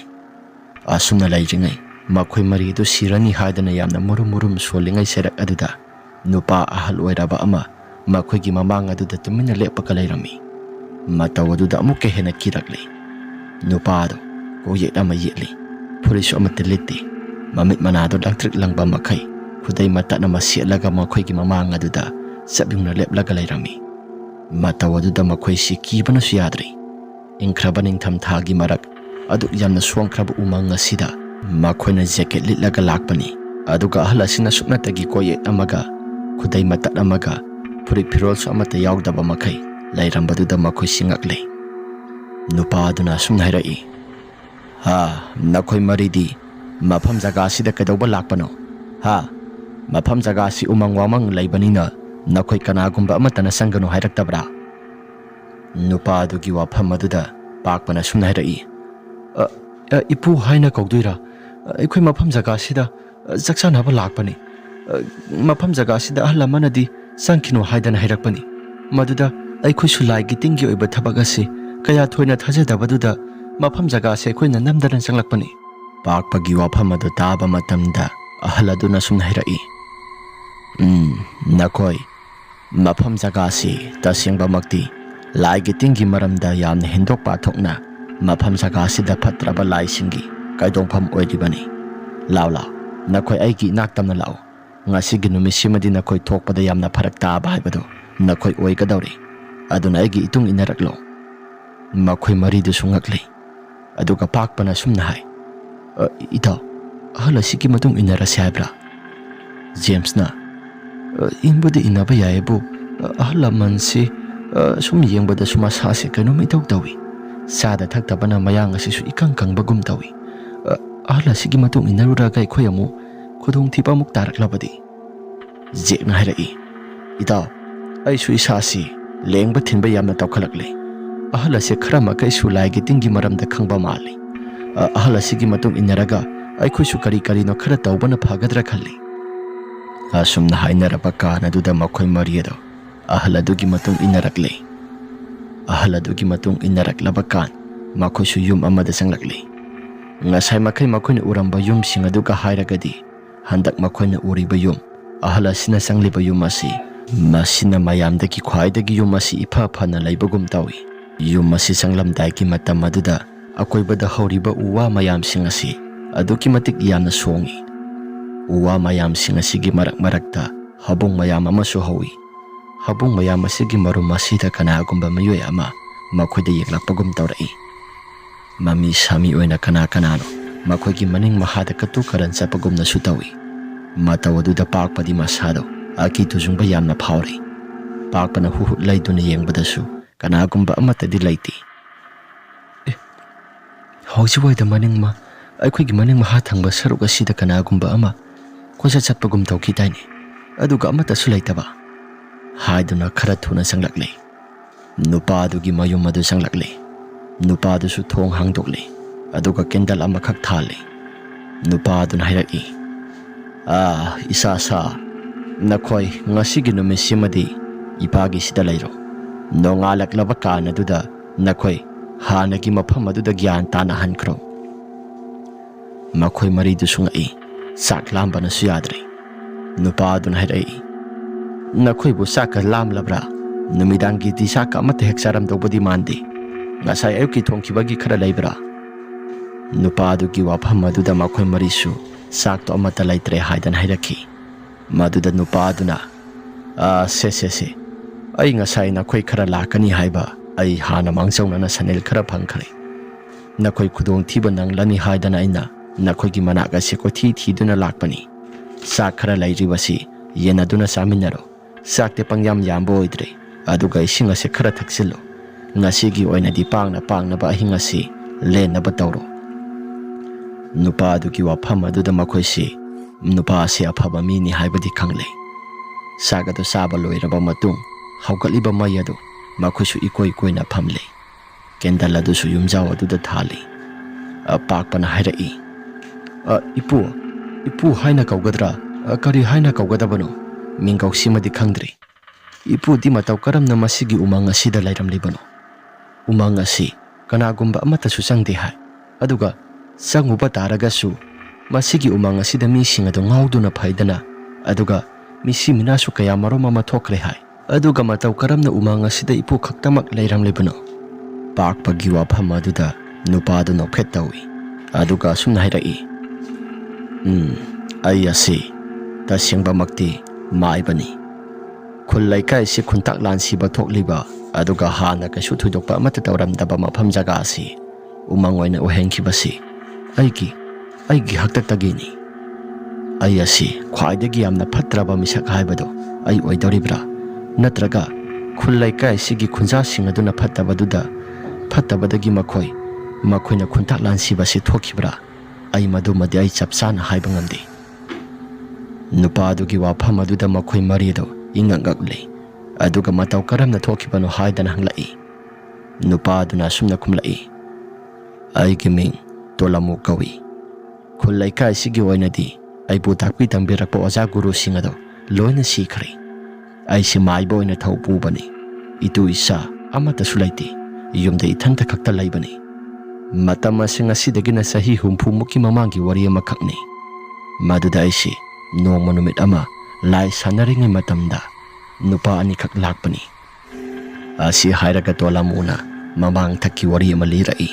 ꯑꯁꯨꯝꯅ ꯂꯩꯔꯤꯉꯩ ꯃꯈꯣꯏ ꯃꯔꯤ ꯑꯗꯨ ꯁꯤꯔꯅꯤ ꯍꯥꯏꯗꯅ ꯌꯥꯝꯅ ꯃꯨꯔꯨꯝ ꯁꯣꯜꯂꯤꯉꯩ ꯆꯩꯔꯛ ꯑꯗꯨꯗ ꯅꯨꯄꯥ ꯑꯍꯜ ꯑꯣꯏꯔꯕ ꯑꯃ ꯃꯈꯣꯏꯒꯤ ꯃꯃꯥꯡ ꯑꯗꯨꯗ ꯇꯨꯃꯤꯟꯅ ꯂꯦꯞꯄꯒ ꯂꯩꯔꯝꯃꯤ ꯃꯇꯧ ꯑꯗꯨꯗ ꯑꯃꯨꯛꯀ ꯍꯦꯟꯅ ꯀꯤꯔꯛꯂꯤ ꯅꯨꯄꯥ ꯑꯗꯨ ꯀꯣꯛꯌꯦꯠ ꯑꯃ ꯌꯦꯠꯂꯤ ꯐꯨꯔꯤꯠꯁꯨ ꯑꯃꯠꯇ ꯂꯤꯠꯇꯦ ꯃꯃꯤꯠ ꯃꯅꯥꯗꯨ ꯂꯪꯇ꯭ꯔꯤꯛ ꯂꯪꯕ ꯃꯈꯩ ꯈꯨꯗꯩ ꯃꯇꯠ ꯑꯃ ꯁꯦꯠꯂꯒ ꯃꯈꯣꯏꯒꯤ ꯃꯃꯥꯡ ꯑꯗꯨꯗ ꯆꯞꯌꯨꯡꯅ ꯂꯦꯞꯂꯒ ꯂꯩꯔꯝꯃꯤ ꯃꯇꯧ ꯑꯗꯨꯗ ꯃꯈꯣꯏꯁꯤ ꯀꯤꯕꯅꯁꯨ ꯌꯥꯗ꯭ꯔꯤ ꯏꯪꯈ꯭ꯔꯕ ꯅꯤꯡꯊꯝꯊꯥꯒꯤ ꯃꯔꯛ ꯑꯗꯨꯛ ꯌꯥꯝꯅ ꯁꯣꯡꯈ꯭ꯔꯕ ꯎꯃꯪ ꯑꯁꯤꯗ ꯃꯈꯣꯏꯅ ꯖꯦꯀꯦꯠ ꯂꯤꯠꯂꯒ ꯂꯥꯛꯄꯅꯤ ꯑꯗꯨꯒ ꯑꯍꯜ ꯑꯁꯤꯅ ꯁꯨꯞꯅꯇꯒꯤ ꯀꯣꯛꯌꯦꯠ ꯑꯃꯒ ꯈꯨꯗꯩ ꯃꯇꯠ ꯑꯃꯒ ꯐꯨꯔꯤꯠ ꯐꯤꯔꯣꯜꯁꯨ ꯑꯃꯠꯇ ꯌꯥꯎꯗꯕ ꯃꯈꯩ ꯂꯩꯔꯝꯕꯗꯨꯗ ꯃꯈꯣꯏꯁꯤ ꯉꯛꯂꯤ ꯅꯨꯄꯥ ꯑꯗꯨꯅ ꯑꯁꯨꯝꯅ ꯍꯥꯏꯔꯛꯏ ꯅꯈꯣꯏ ꯃꯔꯤꯗꯤ ꯃꯐꯝ ꯖꯒꯥꯁꯤꯗ ꯀꯩꯗꯧꯕ ꯂꯥꯛꯄꯅꯣ ꯃꯐꯝ ꯖꯒꯥꯁꯤ ꯎꯃꯪ ꯋꯥꯃꯪ ꯂꯩꯕꯅꯤꯅ ꯅꯈꯣꯏ ꯀꯅꯥꯒꯨꯝꯕ ꯑꯃꯠꯇꯅ ꯆꯪꯒꯅꯨ ꯍꯥꯏꯔꯛꯇꯕ꯭ꯔꯥ ꯅꯨꯄꯥ ꯑꯗꯨꯒꯤ ꯋꯥꯐꯝ ꯑꯗꯨꯗ ꯄꯥꯛꯄꯅ ꯑꯁꯨꯝꯅ ꯍꯥꯏꯔꯛꯏ ꯏꯄꯨ ꯍꯥꯏꯅ ꯀꯧꯗꯣꯏꯔꯥ ꯑꯩꯈꯣꯏ ꯃꯐꯝ ꯖꯒꯥꯁꯤꯗ ꯆꯥꯛꯆꯥꯅꯕ ꯂꯥꯛꯄꯅꯤ ꯃꯐꯝ ꯖꯒꯥꯁꯤꯗ ꯑꯍꯜ ꯑꯃꯅꯗꯤ ꯆꯪꯈꯤꯅꯨ ꯍꯥꯏꯗꯅ ꯍꯥꯏꯔꯛꯄꯅꯤ ꯃꯗꯨꯗ ꯑꯩꯈꯣꯏꯁꯨ ꯂꯥꯏꯒꯤ ꯇꯤꯟꯒꯤ ꯑꯣꯏꯕ ꯊꯕꯛ ꯑꯁꯤ ꯀꯌꯥ ꯊꯣꯏꯅ ꯊꯥꯖꯗꯕꯗꯨꯗ ꯃꯐꯝ ꯖꯒꯥꯁꯤ ꯑꯩꯈꯣꯏꯅ ꯅꯝꯗꯅ ꯆꯪꯂꯛꯄꯅꯤ ꯄꯥꯛꯄꯒꯤ ꯋꯥꯐꯝ ꯑꯗꯨ ꯇꯥꯕ ꯃꯇꯝꯗ ꯑꯍꯜ ꯑꯗꯨꯅ ꯑꯁꯨꯝꯅ ꯍꯥꯏꯔꯛꯏ ꯅꯈꯣꯏ ꯃꯐꯝ ꯖꯒꯥꯁꯤ ꯇꯁꯦꯡꯕꯃꯛꯇꯤ ꯂꯥꯏꯒꯤ ꯇꯤꯟꯒꯤ ꯃꯔꯝꯗ ꯌꯥꯝꯅ ꯍꯦꯟꯗꯣꯛ ꯄꯥꯊꯣꯛꯅ ꯃꯐꯝ ꯖꯒꯥꯁꯤꯗ ꯐꯠꯇ꯭ꯔꯕ ꯂꯥꯏꯁꯤꯡꯒꯤ ꯀꯩꯗꯣꯡꯐꯝ ꯑꯣꯏꯔꯤꯕꯅꯤ ꯂꯥꯎ ꯅꯈꯣꯏ ꯑꯩꯒꯤ ꯏꯅꯥꯛ ꯇꯝꯅ ꯂꯥꯛꯎ ꯉꯁꯤꯒꯤ ꯅꯨꯃꯤꯠꯁꯤꯃꯗꯤ ꯅꯈꯣꯏ ꯊꯣꯛꯄꯗ ꯌꯥꯝꯅ ꯐꯔꯛ ꯇꯥꯕ ꯍꯥꯏꯕꯗꯨ ꯅꯈꯣꯏ ꯑꯣꯏꯒꯗꯧꯔꯤ ꯑꯗꯨꯅ ꯑꯩꯒꯤ ꯏꯇꯨꯡ ꯏꯟꯅꯔꯛꯂꯣ ꯃꯈꯣꯏ ꯃꯔꯤꯗꯨꯁꯨ ꯉꯛꯂꯤ ꯑꯗꯨꯒ ꯄꯥꯛꯄꯅ ꯑꯁꯨꯝꯅ ꯍꯥꯏ ꯏꯇꯥꯎ ꯑꯍꯜ ꯑꯁꯤꯒꯤ ꯃꯇꯨꯡ ꯏꯟꯅꯔꯁꯤ ꯍꯥꯏꯕ꯭ꯔꯥ ꯖꯦꯝꯁꯅ ꯏꯟꯕꯨꯗꯤ ꯏꯟꯅꯕ ꯌꯥꯏꯕꯨ ꯑꯍꯜ ꯂꯃꯟꯁꯤ ꯁꯨꯝ ꯌꯦꯡꯕꯗꯁꯨ ꯃꯁꯥꯁꯦ ꯀꯩꯅꯣꯝ ꯏꯇꯧ ꯇꯧꯏ ꯆꯥꯗ ꯊꯛꯇꯕꯅ ꯃꯌꯥꯡ ꯑꯁꯤꯁꯨ ꯏꯀꯪ ꯀꯪꯕꯒꯨꯝ ꯇꯧꯏ ꯑꯍꯜ ꯑꯁꯤꯒꯤ ꯃꯇꯨꯡ ꯏꯟꯅꯔꯨꯔꯒ ꯑꯩꯈꯣꯏ ꯑꯃꯨꯛ ꯈꯨꯗꯣꯡꯊꯤꯕ ꯑꯃꯨꯛ ꯇꯥꯔꯛꯂꯕꯗꯤ ꯖꯦꯛꯅ ꯍꯥꯏꯔꯛꯏ ꯏꯇꯥꯎ ꯑꯩꯁꯨ ꯏꯁꯥꯁꯤ ꯂꯦꯡꯕ ꯊꯤꯟꯕ ꯌꯥꯝꯅ ꯇꯧꯈꯠꯂꯛꯂꯤ ꯑꯍꯜ ꯑꯁꯤ ꯈꯔ ꯃꯈꯩꯁꯨ ꯂꯥꯏꯒꯤ ꯇꯤꯟꯒꯤ ꯃꯔꯝꯗ ꯈꯪꯕ ꯃꯥꯜꯂꯤ ꯑꯍꯜ ꯑꯁꯤꯒꯤ ꯃꯇꯨꯡ ꯏꯟꯅꯔꯒ ꯑꯩꯈꯣꯏꯁꯨ ꯀꯔꯤꯅꯣ ꯈꯔ ꯇꯧꯕꯅ ꯐꯒꯗ꯭ꯔꯥ ꯈꯜꯂꯤ ꯑꯁꯨꯝꯅ ꯍꯥꯏꯅꯔꯕ ꯀꯥꯟ ꯑꯗꯨꯗ ꯃꯈꯣꯏ ꯃꯔꯤ ꯑꯗꯨ ꯑꯍꯜ ꯑꯗꯨꯒꯤ ꯃꯇꯨꯡ ꯏꯟꯅꯔꯛꯂꯤ ꯑꯍꯜ ꯑꯗꯨꯒꯤ ꯃꯇꯨꯡ ꯏꯟꯅꯔꯛꯂꯕ ꯀꯥꯟ ꯃꯈꯣꯏꯁꯨ ꯌꯨꯝ ꯑꯃꯗ ꯆꯪꯂꯛꯂꯤ ꯉꯁꯥꯏ ꯃꯈꯩ ꯃꯈꯣꯏꯅ ꯎꯔꯝꯕ ꯌꯨꯝꯁꯤꯡ ꯑꯗꯨꯒ ꯍꯥꯏꯔꯒꯗꯤ ꯍꯟꯗꯛ ꯃꯈꯣꯏꯅ ꯎꯔꯤꯕ ꯌꯨꯝ ꯑꯍꯜ ꯑꯁꯤꯅ ꯆꯪꯂꯤꯕ ꯌꯨꯝ ꯑꯁꯤ ꯃꯁꯤꯅ ꯃꯌꯥꯝꯗꯒꯤ ꯈ꯭ꯋꯥꯏꯗꯒꯤ ꯌꯨꯝ ꯑꯁꯤ ꯏꯐ ꯐꯅ ꯂꯩꯕꯒꯨꯝ ꯇꯧꯏ ꯌꯨꯝ ꯑꯁꯤ ꯆꯪꯂꯝꯗꯥꯏꯒꯤ ꯃꯇꯝ ꯑꯗꯨꯗ ꯑꯀꯣꯏꯕꯗ ꯍꯧꯔꯤꯕ ꯎ ꯋꯥ ꯃꯌꯥꯝꯁꯤꯡ ꯑꯁꯤ ꯑꯗꯨꯛꯀꯤ ꯃꯇꯤꯛ ꯌꯥꯝꯅ ꯁꯣꯡꯏ ꯎ ꯋꯥ ꯃꯌꯥꯝꯁꯤꯡ ꯑꯁꯤꯒꯤ ꯃꯔꯛꯇ ꯍꯕꯨꯡ ꯃꯌꯥꯝ ꯑꯃꯁꯨ ꯍꯧꯏ ꯍꯕꯨꯡ ꯃꯌꯥꯝ ꯑꯁꯤꯒꯤ ꯃꯔꯨꯝ ꯑꯁꯤꯗ ꯀꯅꯥꯒꯨꯝꯕ ꯃꯤꯑꯣꯏ ꯑꯃ ꯃꯈꯣꯏꯗ ꯌꯦꯛꯂꯛꯄꯒꯨꯝ ꯇꯧꯔꯛꯏ ꯃꯃꯤ ꯁꯥꯃꯤ ꯑꯣꯏꯅ ꯀꯅꯥꯅꯣ ꯃꯈꯣꯏꯒꯤ ꯃꯅꯤꯡ ꯃꯈꯥꯗ ꯀꯇꯨ ꯀꯔꯟ ꯆꯠꯄꯒꯨꯝꯅꯁꯨ ꯇꯧꯏ ꯃꯇꯧ ꯑꯗꯨꯗ ꯄꯥꯛꯄꯗꯤ ꯃꯁꯥꯗꯣ ꯑꯀꯤ ꯇꯨꯖꯨꯡꯕ ꯌꯥꯝꯅ ꯐꯥꯎꯔꯤ ꯄꯥꯛꯄꯅ ꯍꯨꯍꯨꯠ ꯂꯩꯗꯨꯅ ꯌꯦꯡꯕꯗꯁꯨ ꯀꯅꯥꯒꯨꯝꯕ ꯑꯃꯠꯇꯗꯤ ꯂꯩꯇꯦ ꯍꯧꯖꯤꯛꯋꯥꯏꯗ ꯑꯩꯈꯣꯏꯒꯤ ꯃꯅꯤꯡ ꯃꯈꯥ ꯊꯪꯕ ꯁꯔꯨꯛ ꯑꯁꯤꯗ ꯀꯅꯥꯒꯨꯝꯕ ꯑꯃ ꯀꯣꯏꯆꯠ ꯆꯠꯄꯒꯨꯝ ꯇꯧꯈꯤꯗꯥꯏꯅꯦ ꯑꯗꯨꯒ ꯑꯃꯠꯇꯁꯨ ꯂꯩꯇꯕ ꯍꯥꯏꯗꯨꯅ ꯈꯔ ꯊꯨꯅ ꯆꯪꯂꯛꯂꯤ ꯅꯨꯄꯥ ꯑꯗꯨꯒꯤ ꯃꯌꯨꯝ ꯑꯗꯨ ꯆꯪꯂꯛꯂꯤ ꯅꯨꯄꯥꯗꯨꯁꯨ ꯊꯣꯡ ꯍꯥꯡꯗꯣꯛꯂꯤ ꯑꯗꯨꯒ ꯀꯦꯟꯗꯜ ꯑꯃꯈꯛ ꯊꯥꯜꯂꯤ ꯅꯨꯄꯥ ꯑꯗꯨꯅ ꯍꯥꯏꯔꯛꯏ ꯏꯁꯥ ꯅꯈꯣꯏ ꯉꯁꯤꯒꯤ ꯅꯨꯃꯤꯠꯁꯤꯃꯗꯤ ꯏꯄꯥꯒꯤ ꯁꯤꯗ ꯂꯩꯔꯣ ꯅꯣꯡꯉꯥꯜꯂꯛꯂꯕ ꯀꯥꯟ ꯑꯗꯨꯗ ꯅꯈꯣꯏ ꯍꯥꯟꯅꯒꯤ ꯃꯐꯝ ꯑꯗꯨꯗ ꯒ꯭ꯌꯥꯟ ꯇꯥꯅ ꯍꯟꯈ꯭ꯔꯣ ꯃꯈꯣꯏ ꯃꯔꯤꯗꯨꯁꯨ ꯉꯛꯏ ꯆꯥꯛ ꯂꯥꯝꯕꯅꯁꯨ ꯌꯥꯗ꯭ꯔꯦ ꯅꯨꯄꯥ ꯑꯗꯨꯅ ꯍꯥꯏꯔꯛꯏ ꯅꯈꯣꯏꯕꯨ ꯆꯥꯛꯀ ꯂꯥꯝꯂꯕ꯭ꯔꯥ ꯅꯨꯃꯤꯗꯥꯡꯒꯤꯗꯤ ꯆꯥꯛꯀ ꯑꯃꯠꯇ ꯍꯦꯛ ꯆꯥꯔꯝꯗꯧꯕꯗꯤ ꯃꯥꯟꯗꯦ ꯉꯁꯥꯏ ꯑꯌꯨꯛꯀꯤ ꯊꯣꯡꯈꯤꯕꯒꯤ ꯈꯔ ꯂꯩꯕ꯭ꯔꯥ ꯅꯨꯄꯥ ꯑꯗꯨꯒꯤ ꯋꯥꯐꯝ ꯑꯗꯨꯗ ꯃꯈꯣꯏ ꯃꯔꯤꯁꯨ ꯆꯥꯛꯇꯣ ꯑꯃꯠꯇ ꯂꯩꯇ꯭ꯔꯦ ꯍꯥꯏꯗꯅ ꯍꯥꯏꯔꯛꯈꯤ ꯃꯗꯨꯗ ꯅꯨꯄꯥ ꯑꯗꯨꯅ ꯁꯦ ꯑꯩ ꯉꯁꯥꯏ ꯅꯈꯣꯏ ꯈꯔ ꯂꯥꯛꯀꯅꯤ ꯍꯥꯏꯕ ꯑꯩ ꯍꯥꯟꯅ ꯃꯥꯡꯖꯧꯅꯅ ꯁꯅꯦꯜ ꯈꯔ ꯐꯪꯈ꯭ꯔꯦ ꯅꯈꯣꯏ ꯈꯨꯗꯣꯡꯊꯤꯕ ꯅꯪꯂꯅꯤ ꯍꯥꯏꯗꯅ ꯑꯩꯅ nakhoi manak asi kothi thiduna lakpani sak khara lairibasi yenaduna saminaro sakte pangyam yambo oidre aduga ising ase khara thaksillo ngasigi oinadi pangna ba ahinga si lenna ba tawro nupa adugi wafam aduda makhoi si nupa ase afaba mini haibadi khangle sagado saba loiraba matung haugatliba mai adu makhoisu ikoi koina phamle kendal adusu yumjaw aduda thali pakpana hairai ipu haina kaugadra kari haina kaugadabano mingau simadi khangdri ipu di matau karamna masigi umang asida lairam libano umang asi kanagumba amata su sangde hai aduga sanguba taragasu masigi umang asida mi singado ngauduna phaidana aduga misi minasu kaya maroma ma thokre hai aduga matau karamna umang asida ipu khaktamak lairam libano pakpagi wafam aduda nupadu nokhet tawi aduga sumna hairai ai asi tasingba makti maibani khulai kai si khuntak lansi ba thokliba aduga hana ka su thudokpa amata tawram daba mafam jaga asi umang oina ohenki basi aigi hakta tagini ai asi khwaidagi amna phatraba misak haibado ai oidoribra natraga khulai kai sigi khunja singaduna phatabadudha phatabadagi makhoi na khuntak lansi basi thokibra ai madu madi ai chapsana haiba ngamde nupa adugi wafam aduda makhoi marido ingangakle aduga matau karamna thokibano haidana hanglai nupa aduna sumna khumlai ai giming tolamu kawi khulai kai sigi oinadi ai bu takpi tambirakpo oja guru singado loina sikhre ai si maibo oina thaupu bani itu isa amata sulaiti yumda ithanta khakta laibani matama singa sidagina sahi humpu muki mamangi wari amakhakni maduda aisi nongma numit ama lai sanaringi matamda nupa ani khak lakpani asi hairaga tolamuna mamang thakki wari ama lirai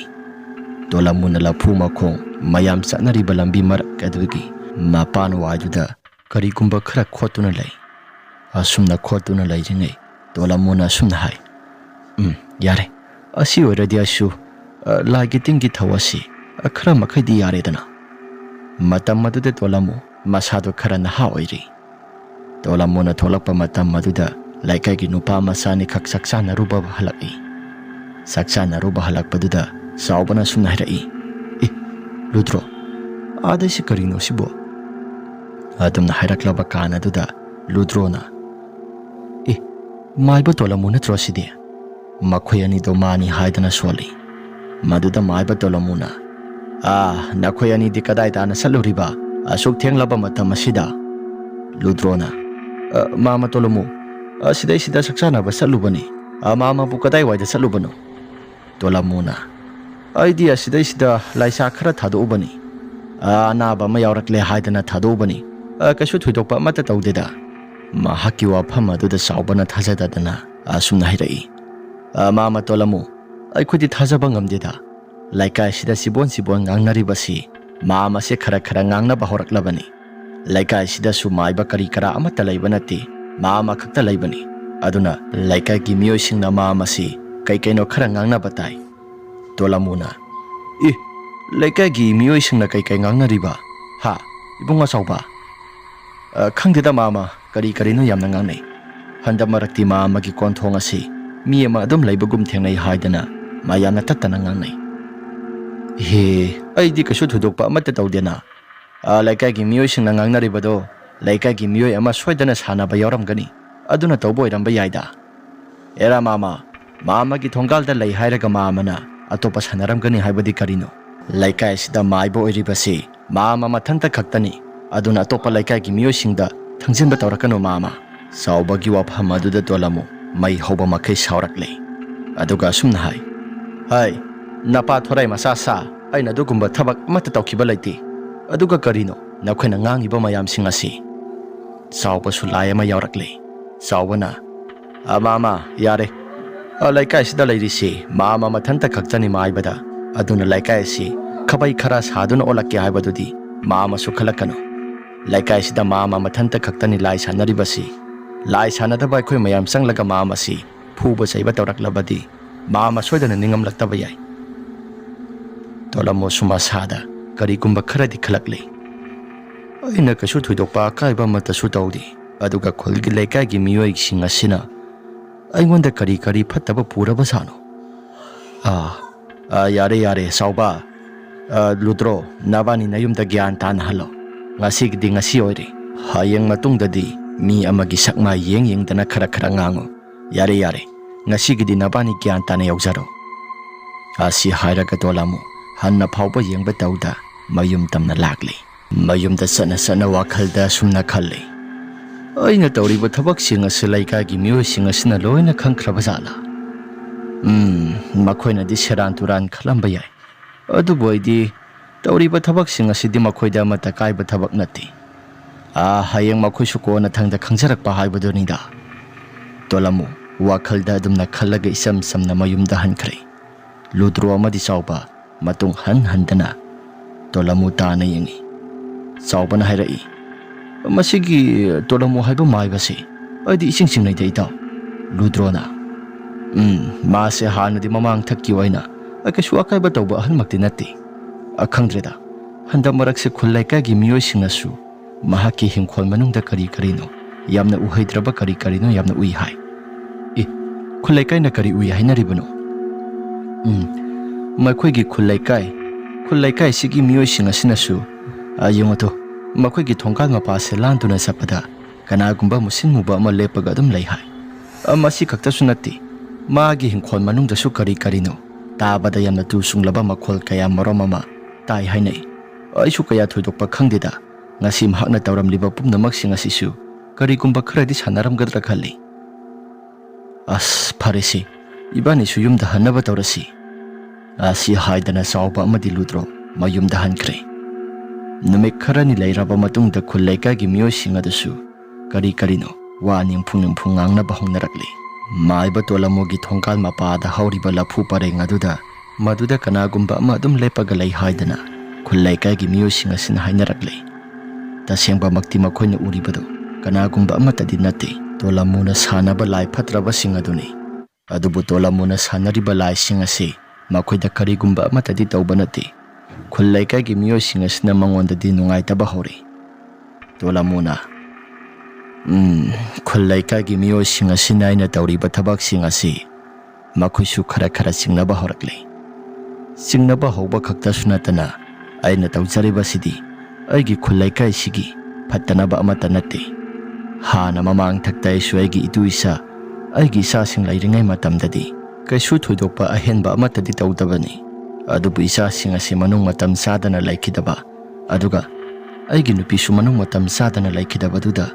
tolamuna lapu makhong mayam sanari balambi marak adugi mapan wajuda karigumba khara khotuna lai asumna khotuna lai ringai tolamuna sumna hai yare asi oiradi asu lagi tinggi thawasi khara makhaidi yare dana matam maduda tolamu masado khara naha oiri tolamuna tholakpa matam maduda laikai gi nupa masani khak saksana ruba halaki saksana ruba halakpaduda saubana sumna hairai ludro adasi karino sibo adumna hairaklaba kana duda ludrona maiba tolamuna trosidi makhoi ani do mani haidana soli maduda maiba tolamuna nakhoi ani di kadai dana saluriba asuk thenglaba matam asida ludrona mama tolamu sidai sida saksana ba salubani mama bu kadai waida salubano tolamuna idea sidai sida laisa khara thado ubani anaba ma yaurakle haidana thado ubani kasu thudokpa mata tawdeda ma hakki wafam aduda saubana thajadadana asumna hairai mama tolamu ai khudi thajaba ngamdeda laikai sida sibon ngangnari basi mama se khara ngangna ba horaklabani laikai sida su maiba kari kara amata laibanati mama khakta laibani aduna laikai gi miyoi singna mama si kai kaino khara ngangna batai tolamuna laikai gi miyoi singna kai ngangnari ba ha ibunga sauba khangdeda mama kari no yamna ngangnai handa marakti mama gi konthong asi mi ama adum laibagum thengnai haidana mayamna tattana ngangnai he aidi kasu thudokpa amata tawdena laikai gi miyoi singna ngangnari bado laikai gi miyoi ama soidana sanaba yauramgani aduna tawbo iramba yaida era mama gi thongalda lai hairaga mamana atopa sanaramgani haibadi karino laikai sida maibo iribasi mama mathanta khaktani aduna atopa laikai gi miyoi singda thangsinba tawrakano mama saubagi wafam aduda tolamu mai hoba makai saurakle aduga sumna hai napa thorai masa sa aina dugumba thabak amata tawkiba laiti aduga karino nakhoina ngangiba mayam singasi sauba sulai ama yaurakle saubana mama yare laikai sida lairisi mama mathanta khaktani maibada aduna laikai si khabai khara saduna olakke haibadudi mama su khalakano laikai sida mama mathanta khaktani lai sanaribasi lai sanadaba akhoi mayam sanglaga mama si phuba saiba tawraklabadi mama soidana ningam laktaba yai tolamo suma sada ꯀꯔꯤꯒꯨꯝꯕ ꯈꯔꯗꯤ ꯈꯜꯂꯛꯂꯤ꯫ ꯑꯩꯅ ꯀꯩꯁꯨ ꯊꯣꯏꯗꯣꯛꯄ ꯑꯀꯥꯏꯕ ꯑꯃꯠꯇꯁꯨ ꯇꯧꯗꯦ, ꯑꯗꯨꯒ ꯈꯨꯜꯒꯤ ꯂꯩꯀꯥꯏꯒꯤ ꯃꯤꯑꯣꯏꯁꯤꯡ ꯑꯁꯤꯅ ꯑꯩꯉꯣꯟꯗ ꯀꯔꯤ ꯐꯠꯇꯕ ꯄꯨꯔꯕꯖꯥꯠꯅꯣ? ꯌꯥꯔꯦ ꯆꯥꯎꯕ, ꯂꯨꯗ꯭ꯔꯣ, ꯅꯕꯥꯅꯤ ꯅꯌꯨꯝꯗ ꯒ꯭ꯌꯥꯟ ꯇꯥꯅꯍꯜꯂꯣ꯫ ꯉꯁꯤꯒꯤꯗꯤ ꯉꯁꯤ ꯑꯣꯏꯔꯦ, ꯍꯌꯦꯡ ꯃꯇꯨꯡꯗꯗꯤ ꯃꯤ ꯑꯃꯒꯤ ꯁꯛꯃꯥꯏ ꯌꯦꯡꯗꯅ ꯈꯔ ꯉꯥꯡꯉꯨ꯫ ꯌꯥꯔꯦ, ꯉꯁꯤꯒꯤꯗꯤ ꯅꯕꯥꯅꯤ ꯒ꯭ꯌꯥꯟ ꯇꯥꯅ ꯌꯧꯖꯔꯣ꯫ ꯑꯁꯤ ꯍꯥꯏꯔꯒ ꯇꯣꯂꯥꯃꯨ ꯍꯟꯅ ꯐꯥꯎꯕ ꯌꯦꯡꯕ ꯇꯧꯗ ꯃꯌꯨꯝ ꯇꯝꯅ ꯂꯥꯛꯂꯤ꯫ ꯃꯌꯨꯝꯗ ꯆꯠꯅ ꯋꯥꯈꯜꯗ ꯁꯨꯝꯅ ꯈꯜꯂꯤ, ꯑꯩꯅ ꯇꯧꯔꯤꯕ ꯊꯕꯛꯁꯤꯡ ꯑꯁꯤ ꯂꯩꯀꯥꯏꯒꯤ ꯃꯤꯑꯣꯏꯁꯤꯡ ꯑꯁꯤꯅ ꯂꯣꯏꯅ ꯈꯪꯈ꯭ꯔꯕ ꯖꯥꯠꯂꯥ? ꯃꯈꯣꯏꯅꯗꯤ ꯁꯦꯔꯥꯟ ꯇꯨꯔꯥꯟ ꯈꯜꯂꯝꯕ ꯌꯥꯏ, ꯑꯗꯨꯕꯨ ꯑꯩꯗꯤ ꯇꯧꯔꯤꯕ ꯊꯕꯛꯁꯤꯡ ꯑꯁꯤꯗꯤ ꯃꯈꯣꯏꯗ ꯑꯃꯠꯇ ꯀꯥꯏꯕ ꯊꯕꯛ ꯅꯠꯇꯦ꯫ ꯍꯌꯦꯡ ꯃꯈꯣꯏꯁꯨ ꯀꯣꯟꯅꯊꯪꯗ ꯈꯪꯖꯔꯛꯄ ꯍꯥꯏꯕꯗꯨꯅꯤꯗ꯫ ꯇꯣꯂꯥꯃꯨ ꯋꯥꯈꯜꯗ ꯑꯗꯨꯝꯅ ꯈꯜꯂꯒ ꯏꯆꯝ ꯆꯝꯅ ꯃꯌꯨꯝꯗ ꯍꯟꯈ꯭ꯔꯦ꯫ ꯂꯨꯗ꯭ꯔꯣ ꯑꯃꯗꯤ ꯆꯥꯎꯕ ꯃꯇꯨꯡ ꯍꯟꯗꯅ ꯇꯣꯂꯥꯃꯨ ꯇꯥꯅ ꯌꯦꯡꯉꯤ꯫ ꯆꯥꯎꯕꯅ ꯍꯥꯏꯔꯛꯏ, ꯃꯁꯤꯒꯤ ꯇꯣꯂꯥꯃꯨ ꯍꯥꯏꯕ ꯃꯥꯏꯕꯁꯤ ꯑꯩꯗꯤ ꯏꯁꯤꯡ ꯆꯤꯡꯅꯩꯗ ꯏꯇꯥꯎ꯫ ꯂꯨꯗ꯭ꯔꯣꯅ, ꯃꯥꯁꯦ ꯍꯥꯟꯅꯗꯤ ꯃꯃꯥꯡ ꯊꯛꯀꯤ ꯑꯣꯏꯅ ꯀꯩꯁꯨ ꯑꯀꯥꯏꯕ ꯇꯧꯕ ꯑꯍꯜꯃꯛꯇꯤ ꯅꯠꯇꯦ꯫ ꯈꯪꯗ꯭ꯔꯦꯗ, ꯍꯟꯗꯛ ꯃꯔꯛꯁꯦ ꯈꯨꯜ ꯂꯩꯀꯥꯏꯒꯤ ꯃꯤꯑꯣꯏꯁꯤꯡꯅꯁꯨ ꯃꯍꯥꯛꯀꯤ ꯍꯤꯡꯈꯣꯜ ꯃꯅꯨꯡꯗ ꯀꯔꯤꯅꯣ ꯌꯥꯝꯅ ꯎꯍꯩꯗ꯭ꯔꯕ ꯀꯔꯤꯅꯣ ꯌꯥꯝꯅ ꯎꯏ ꯍꯥꯏ꯫ ꯈꯨꯜ ꯂꯩꯀꯥꯏꯅ ꯀꯔꯤ ꯎꯏ ꯍꯥꯏꯅꯔꯤꯕꯅꯣ? ꯃꯈꯣꯏꯒꯤ ꯈꯨꯜ ꯂꯩꯀꯥꯏꯁꯤꯒꯤ ꯃꯤꯑꯣꯏꯁꯤꯡ ꯑꯁꯤꯅꯁꯨ ꯌꯦꯡꯉꯨꯇꯣ, ꯃꯈꯣꯏꯒꯤ ꯊꯣꯡꯒꯥꯜ ꯃꯄꯥꯁꯦ ꯂꯥꯟꯗꯨꯅ ꯆꯠꯄꯗ ꯀꯅꯥꯒꯨꯝꯕ ꯃꯨꯁꯤꯟ ꯃꯨꯕ ꯑꯃ ꯂꯦꯞꯄꯒ ꯑꯗꯨꯝ ꯂꯩ ꯍꯥꯏ꯫ ꯃꯁꯤ ꯈꯛꯇꯁꯨ ꯅꯠꯇꯦ, ꯃꯥꯒꯤ ꯍꯤꯡꯈꯣꯜ ꯃꯅꯨꯡꯗꯁꯨ ꯀꯔꯤꯅꯣ ꯇꯥꯕꯗ ꯌꯥꯝꯅ ꯇꯨ ꯁꯨꯡꯂꯕ ꯃꯈꯣꯜ ꯀꯌꯥ ꯃꯔꯣꯝ ꯑꯃ ꯇꯥꯏ ꯍꯥꯏꯅꯩ꯫ ꯑꯩꯁꯨ ꯀꯌꯥ ꯊꯣꯏꯗꯣꯛꯄ ꯈꯪꯗꯦꯗ꯫ ꯉꯁꯤ ꯃꯍꯥꯛꯅ ꯇꯧꯔꯝꯂꯤꯕ ꯄꯨꯝꯅꯃꯛꯁꯤꯡ ꯑꯁꯤꯁꯨ ꯀꯔꯤꯒꯨꯝꯕ ꯈꯔꯗꯤ ꯁꯥꯟꯅꯔꯝꯒꯗ꯭ꯔꯥ ꯈꯜꯂꯤ꯫ ꯐꯔꯦꯁꯦ, ꯏꯕꯥꯅꯤꯁꯨ ꯌꯨꯝꯗ ꯍꯟꯅꯕ ꯇꯧꯔꯁꯤ꯫ ꯑꯁꯤ ꯍꯥꯏꯗꯅ ꯆꯥꯎꯕ ꯑꯃꯗꯤ ꯂꯨꯗ꯭ꯔꯣ ꯃꯌꯨꯝꯗ ꯍꯟꯈ꯭ꯔꯦ꯫ ꯅꯨꯃꯤꯠ ꯈꯔꯅꯤ ꯂꯩꯔꯕ ꯃꯇꯨꯡꯗ ꯈꯨꯜ ꯂꯩꯀꯥꯏꯒꯤ ꯃꯤꯑꯣꯏꯁꯤꯡ ꯑꯗꯨꯁꯨ ꯀꯔꯤꯅꯣ ꯋꯥ ꯅꯤꯡꯐꯨ ꯉꯥꯡꯅꯕ ꯍꯧꯅꯔꯛꯂꯤ꯫ ꯃꯥꯏꯕ ꯇꯣꯂꯥꯃꯨꯒꯤ ꯊꯣꯡꯒꯥꯜ ꯃꯄꯥꯗ ꯍꯧꯔꯤꯕ ꯂꯐꯨ ꯄꯔꯦꯡ ꯃꯗꯨꯗ ꯀꯅꯥꯒꯨꯝꯕ ꯑꯃ ꯑꯗꯨꯝ ꯂꯦꯞꯄꯒ ꯂꯩ ꯍꯥꯏꯗꯅ ꯈꯨꯜ ꯂꯩꯀꯥꯏꯒꯤ ꯃꯤꯑꯣꯏꯁꯤꯡ ꯑꯁꯤꯅ ꯍꯥꯏꯅꯔꯛꯂꯤ꯫ ꯇꯁꯦꯡꯕꯃꯛꯇꯤ ꯃꯈꯣꯏꯅ ꯎꯔꯤꯕꯗꯨ ꯀꯅꯥꯒꯨꯝꯕ ꯑꯃꯠꯇꯗꯤ ꯅꯠꯇꯦ, ꯇꯣꯂꯥꯃꯨꯅ ꯁꯥꯟꯅꯕ ꯂꯥꯏ ꯐꯠꯇ꯭ꯔꯕꯁꯤꯡ ꯑꯗꯨꯅꯤ꯫ ꯑꯗꯨꯕꯨ ꯇꯣꯂꯥꯃꯨꯅ ꯁꯥꯟꯅꯔꯤꯕ ꯂꯥꯏꯁꯤꯡ ꯑꯁꯤ ꯃꯈꯣꯏꯗ ꯀꯔꯤꯒꯨꯝꯕ ꯑꯃꯠꯇꯗꯤ ꯇꯧꯕ ꯅꯠꯇꯦ꯫ ꯈꯨꯜ ꯂꯩꯀꯥꯏꯒꯤ ꯃꯤꯑꯣꯏꯁꯤꯡ ꯑꯁꯤꯅ ꯃꯉꯣꯟꯗꯗꯤ ꯅꯨꯡꯉꯥꯏꯇꯕ ꯍꯧꯔꯤ꯫ ꯇꯣꯂꯥꯃꯨꯅ, ꯈꯨꯜ ꯂꯩꯀꯥꯏꯒꯤ ꯃꯤꯑꯣꯏꯁꯤꯡ ꯑꯁꯤꯅ ꯑꯩꯅ ꯇꯧꯔꯤꯕ ꯊꯕꯛꯁꯤꯡ ꯑꯁꯤ ꯃꯈꯣꯏꯁꯨ ꯈꯔ ꯆꯤꯡꯅꯕ ꯍꯧꯔꯛꯂꯤ꯫ ꯆꯤꯡꯅꯕ ꯍꯧꯕ ꯈꯛꯇꯁꯨ ꯅꯠꯇꯅ ꯑꯩꯅ ꯇꯧꯖꯔꯤꯕꯁꯤꯗꯤ ꯑꯩꯒꯤ ꯈꯨꯜ ꯂꯩꯀꯥꯏꯁꯤꯒꯤ ꯐꯠꯇꯅꯕ ꯑꯃꯠꯇ ꯅꯠꯇꯦ꯫ ꯍꯥꯟꯅ ꯃꯃꯥꯡ ꯊꯛꯇ ꯑꯩꯁꯨ ꯑꯩꯒꯤ ꯏꯆꯥꯁꯤꯡ ꯂꯩꯔꯤꯉꯩ ꯃꯇꯝꯗꯗꯤ ꯀꯩꯁꯨ ꯊꯣꯏꯗꯣꯛꯄ ꯑꯍꯦꯟꯕ ꯑꯃꯠꯇꯗꯤ ꯇꯧꯗꯕꯅꯤ꯫ ꯑꯗꯨꯕꯨ ꯏꯆꯥꯁꯤꯡ ꯑꯁꯤ ꯃꯅꯨꯡ ꯃꯇꯝ ꯆꯥꯗꯅ ꯂꯩꯈꯤꯗꯕ, ꯑꯗꯨꯒ ꯑꯩꯒꯤ ꯅꯨꯄꯤꯁꯨ ꯃꯅꯨꯡ ꯃꯇꯝ ꯆꯥꯗꯅ ꯂꯩꯈꯤꯗꯕꯗꯨꯗ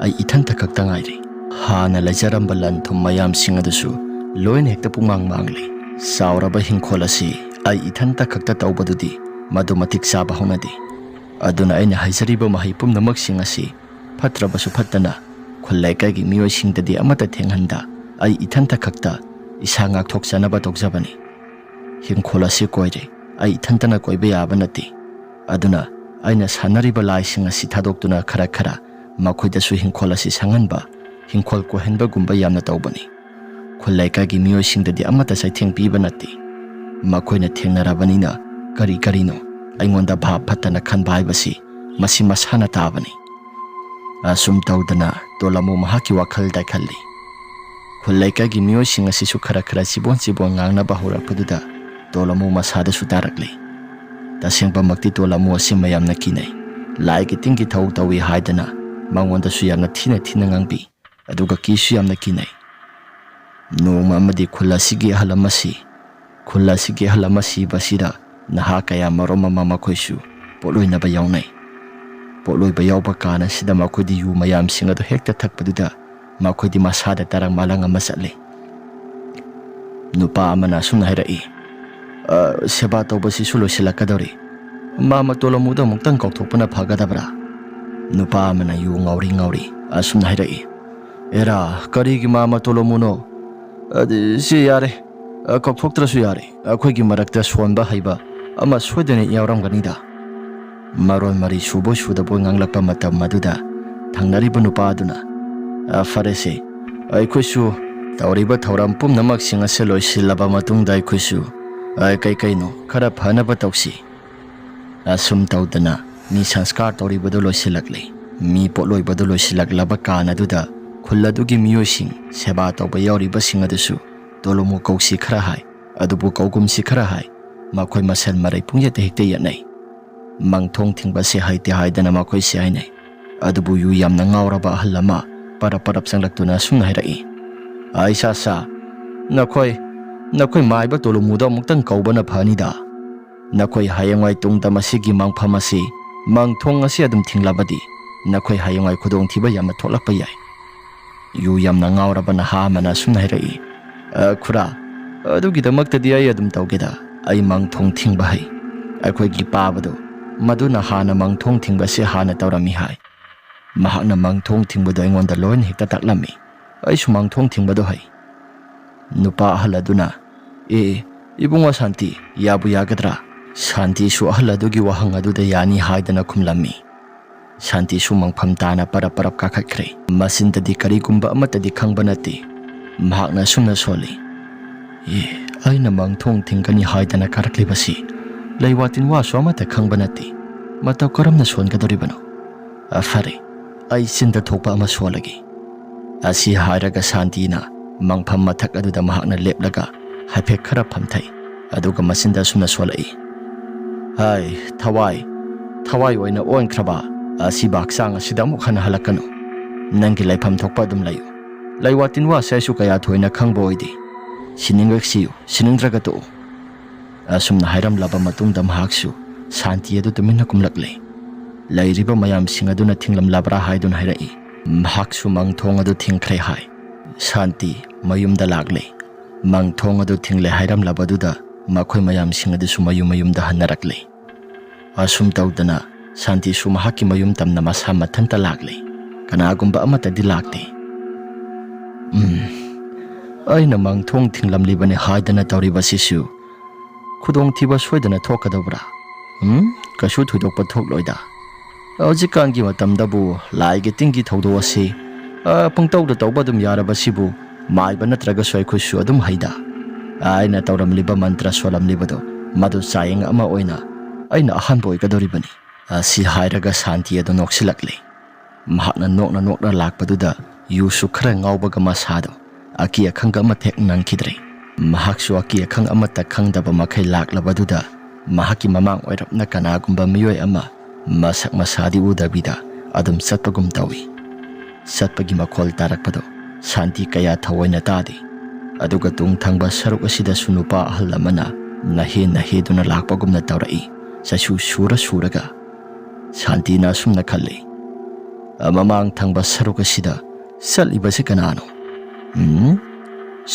ꯑꯩ ꯏꯊꯟꯇ ꯈꯛꯇ ꯉꯥꯏꯔꯤ꯫ ꯍꯥꯟꯅ ꯂꯩꯖꯔꯝꯕ ꯂꯟ ꯊꯨꯝ ꯃꯌꯥꯝꯁꯤꯡ ꯑꯗꯨꯁꯨ ꯂꯣꯏꯅ ꯍꯦꯛꯇ ꯄꯨꯡꯃꯥꯡꯂꯤ꯫ ꯆꯥꯎꯔꯕ ꯍꯤꯡꯈꯣꯜ ꯑꯁꯤ ꯑꯩ ꯏꯊꯟꯇ ꯈꯛꯇ ꯇꯧꯕꯗꯨꯗꯤ ꯃꯗꯨ ꯃꯇꯤꯛ ꯆꯥꯕ ꯍꯧꯅꯗꯦ꯫ ꯑꯗꯨꯅ ꯑꯩꯅ ꯍꯩꯖꯔꯤꯕ ꯃꯍꯩ ꯄꯨꯝꯅꯃꯛꯁꯤꯡ ꯑꯁꯤ ꯐꯠꯇ꯭ꯔꯕꯁꯨ ꯐꯠꯇꯅ ꯈꯨꯜ ꯂꯩꯀꯥꯏꯒꯤ ꯃꯤꯑꯣꯏꯁꯤꯡꯗꯗꯤ ꯑꯃꯠꯇ ꯊꯦꯡꯍꯟꯗ ꯑꯩ ꯏꯊꯟꯇ ꯈꯛꯇ ꯏꯁꯥ ꯉꯥꯛꯊꯣꯛꯆꯅꯕ ꯇꯧꯖꯕꯅꯤ꯫ ꯍꯤꯡꯈꯣꯜ ꯑꯁꯤ ꯀꯣꯏꯔꯦ, ꯑꯩ ꯏꯊꯟꯇꯅ ꯀꯣꯏꯕ ꯌꯥꯕ ꯅꯠꯇꯦ꯫ ꯑꯗꯨꯅ ꯑꯩꯅ ꯁꯥꯟꯅꯔꯤꯕ ꯂꯥꯏꯁꯤꯡ ꯑꯁꯤ ꯊꯥꯗꯣꯛꯇꯨꯅ ꯈꯔ ꯃꯈꯣꯏꯗꯁꯨ ꯍꯤꯡꯈꯣꯜ ꯑꯁꯤ ꯁꯪꯍꯟꯕ, ꯍꯤꯡꯈꯣꯜ ꯀꯣꯏꯍꯟꯕꯒꯨꯝꯕ ꯌꯥꯝꯅ ꯇꯧꯕꯅꯤ꯫ ꯈꯨꯜ ꯂꯩꯀꯥꯏꯒꯤ ꯃꯤꯑꯣꯏꯁꯤꯡꯗꯗꯤ ꯑꯃꯠꯇ ꯆꯩꯊꯦꯡ ꯄꯤꯕ ꯅꯠꯇꯦ꯫ ꯃꯈꯣꯏꯅ ꯊꯦꯡꯅꯔꯕꯅꯤꯅ ꯀꯔꯤꯅꯣ ꯑꯩꯉꯣꯟꯗ ꯚꯥꯞ ꯐꯠꯇꯅ ꯈꯟꯕ ꯍꯥꯏꯕꯁꯤ ꯃꯁꯤ ꯃꯁꯥꯅ ꯇꯥꯕꯅꯤ꯫ ꯑꯁꯨꯝ ꯇꯧꯗꯅ ꯇꯣꯂꯥꯃꯨ ꯃꯍꯥꯛꯀꯤ ꯋꯥꯈꯜꯗ ꯈꯜꯂꯤ꯫ ꯈꯨꯜ ꯂꯩꯀꯥꯏꯒꯤ ꯃꯤꯑꯣꯏꯁꯤꯡ ꯑꯁꯤꯁꯨ ꯈꯔ ꯆꯤꯕꯣꯟ ꯉꯥꯡꯅꯕ ꯍꯧꯔꯛꯄꯗꯨꯗ ꯇꯣꯂꯥꯃꯨ ꯃꯁꯥꯗꯁꯨ ꯇꯥꯔꯛꯂꯤ꯫ ꯇꯁꯦꯡꯕꯃꯛꯇꯤ ꯇꯣꯂꯥꯃꯨ ꯑꯁꯤ ꯃꯌꯥꯝꯅ ꯀꯤꯅꯩ꯫ ꯂꯥꯏꯒꯤ ꯇꯤꯟꯒꯤ ꯊꯧ ꯇꯧꯏ ꯍꯥꯏꯗꯅ ꯃꯉꯣꯟꯗꯁꯨ ꯌꯥꯝꯅ ꯊꯤꯅ ꯉꯥꯡꯕꯤ, ꯑꯗꯨꯒ ꯀꯤꯁꯨ ꯌꯥꯝꯅ ꯀꯤꯅꯩ꯫ ꯅꯣꯡꯃ ꯑꯃꯗꯤ ꯈꯨꯜ ꯑꯁꯤꯒꯤ ꯑꯍꯜ ꯑꯃ ꯁꯤꯕꯁꯤꯗ ꯅꯍꯥ ꯀꯌꯥ ꯃꯔꯨꯝ ꯑꯃ ꯃꯈꯣꯏꯁꯨ ꯄꯣꯠꯂꯣꯏꯅꯕ ꯌꯥꯎꯅꯩ꯫ ꯄꯣꯠꯂꯣꯏꯕ ꯌꯥꯎꯕ ꯀꯥꯟ ꯑꯁꯤꯗ ꯃꯈꯣꯏꯗꯤ ꯌꯨ ꯃꯌꯥꯝꯁꯤꯡ ꯑꯗꯨ ꯍꯦꯛꯇ ꯊꯛꯄꯗꯨꯗ ꯃꯈꯣꯏꯗꯤ ꯃꯁꯥꯗ ꯇꯔꯪ ꯃꯥꯂꯪ ꯑꯃ ꯆꯠꯂꯤ꯫ ꯅꯨꯄꯥ ꯑꯃꯅ ꯑꯁꯨꯝꯅ ꯍꯥꯏꯔꯛꯏ, ꯁꯦꯕꯥ ꯇꯧꯕꯁꯤꯁꯨ ꯂꯣꯏꯁꯤꯜꯂꯛꯀꯗꯧꯔꯤ, ꯃꯥꯃ ꯇꯣꯂꯥꯃꯨꯗ ꯑꯃꯨꯛꯇꯪ ꯀꯧꯊꯣꯛꯄꯅ ꯐꯒꯗꯕ꯭ꯔꯥ? ꯅꯨꯄꯥ ꯑꯃꯅ ꯌꯨ ꯉꯥꯎꯔꯤ ꯑꯁꯨꯝꯅ ꯍꯥꯏꯔꯛꯏ, ꯑꯦꯔꯥ, ꯀꯔꯤꯒꯤ ꯃꯥꯃ ꯇꯣꯂꯥꯃꯨꯅꯣ? ꯁꯤ ꯌꯥꯔꯦ, ꯀꯧꯊꯣꯛꯇ꯭ꯔꯁꯨ ꯌꯥꯔꯦ, ꯑꯩꯈꯣꯏꯒꯤ ꯃꯔꯛꯇ ꯁꯣꯟꯕ ꯍꯩꯕ ꯑꯃ ꯁꯣꯏꯗꯅ ꯌꯥꯎꯔꯝꯒꯅꯤꯗ꯫ ꯃꯔꯣꯟ ꯃꯔꯤ ꯁꯨꯕꯣꯏ ꯁꯨꯗꯕꯣꯏ ꯉꯥꯡꯂꯛꯄ ꯃꯇꯝ ꯑꯗꯨꯗ ꯊꯪꯅꯔꯤꯕ ꯅꯨꯄꯥ ꯑꯗꯨꯅ, ꯐꯔꯦꯁꯦ, ꯑꯩꯈꯣꯏꯁꯨ ꯇꯧꯔꯤꯕ ꯊꯧꯔꯝ ꯄꯨꯝꯅꯃꯛꯁꯤꯡ ꯑꯁꯤ ꯂꯣꯏꯁꯤꯜꯂꯕ ꯃꯇꯨꯡꯗ ꯑꯩꯈꯣꯏꯁꯨ ꯀꯩꯅꯣ ꯈꯔ ꯐꯅꯕ ꯇꯧꯁꯤ꯫ Asum tawdana mi sanskar tawribadu loisilakli. Mi potloibadu loisilak kan aduda khuladugi miyoising seba tawba yauribasing adusu tolomu kausi khara hai adubu kaugumsi khara hai makhoi masel marai pungyate hekte yanai mangthong thingba se haite haidana makhoi se hainai adubu yu yamna ngauraba hallama parap sanglaktuna sumna hairai aisa sa nakhoi maiba tolomuda muktang kaubana phanida nakhoi hayangwai tungda masigi mangphamasi mangthong asi adum thinglabadi nakhoi hayangwai khudong thiba yamna tholakpa yai yu yamna ngaurabana ha mana sumna hairai khura adugidamakta ai adum tawgeda ai mangthong thingba hai akhoi gi pabado maduna hana mangthong thingba se hana tawrami hai mahakna mangthong thingba do engonda loin hekta taklami ai su mangthong thingba do hai nupa haladuna ibunga Santi yabu yagadra Santi su haladugi wahang aduda yani haidana kumlami Santi su mangpham tana parap kakhakhre masintadi karigumba amatadi khangba nati mahakna sumna soli aina mangthong thingkani haidana karaklibasi leiwatin wa so amata khangba nati mataw karamna songadoribano afare ai sinda thokpa ama solagi asi hairaga Santina mangpham mathak aduda mahakna leplaga haipek khara phamthai aduga masinda sumna solai hai thawai oina onkraba asi baksang asida mukhana halakano nangi laifam thokpa dum layu leiwatin wa saisu kaya thoina khangbo oidi siningweksiu siningdraga to asumna hairam laba matungda mahaksu Santi adu tumina kumlakle lairiba mayam singaduna thinglam labra haidun hairai mahaksu mangthong adu thingkhre hai Santi mayumda lagle mangthong adu thingle hairam labaduda makhoi mayam singadu su mayumda hanarakle asum tawdana Santi su mahaki mayum tamna masa mathanta lagle kanagumba amata di lakte aina mangthong thinglam libane haidana tawriba sisu khudong thiba soidana thokadabra kashu thudokpa thokloida haujikangi matamdabu laige tinggi thawdo ase pangtawda tawba dum yaraba sibu maiba natraga soi khusu adum haida aina tawramliba mantra solamlibado madu sayeng ama oina aina ahan boy kadoribani asi hairaga Santi adu noksilakle mahakna nokna lakpaduda yusu khara ngawbaga masado aki akhanga mathek nangkhidre mahaksu aki akhang amata khangdaba makhai laklabaduda mahaki mamang oirapna kanagumba miyoi ama masak masadi udabida adum satpagum tawi satpagi makhol tarakpado Santi kaya thawaina tadi aduga tung thangba saruk asida sunupa ahal amana nahe duna lakpagumna tawrai sasu suraga Santi na sumna khalle amamang thangba saruk asida salibase kanano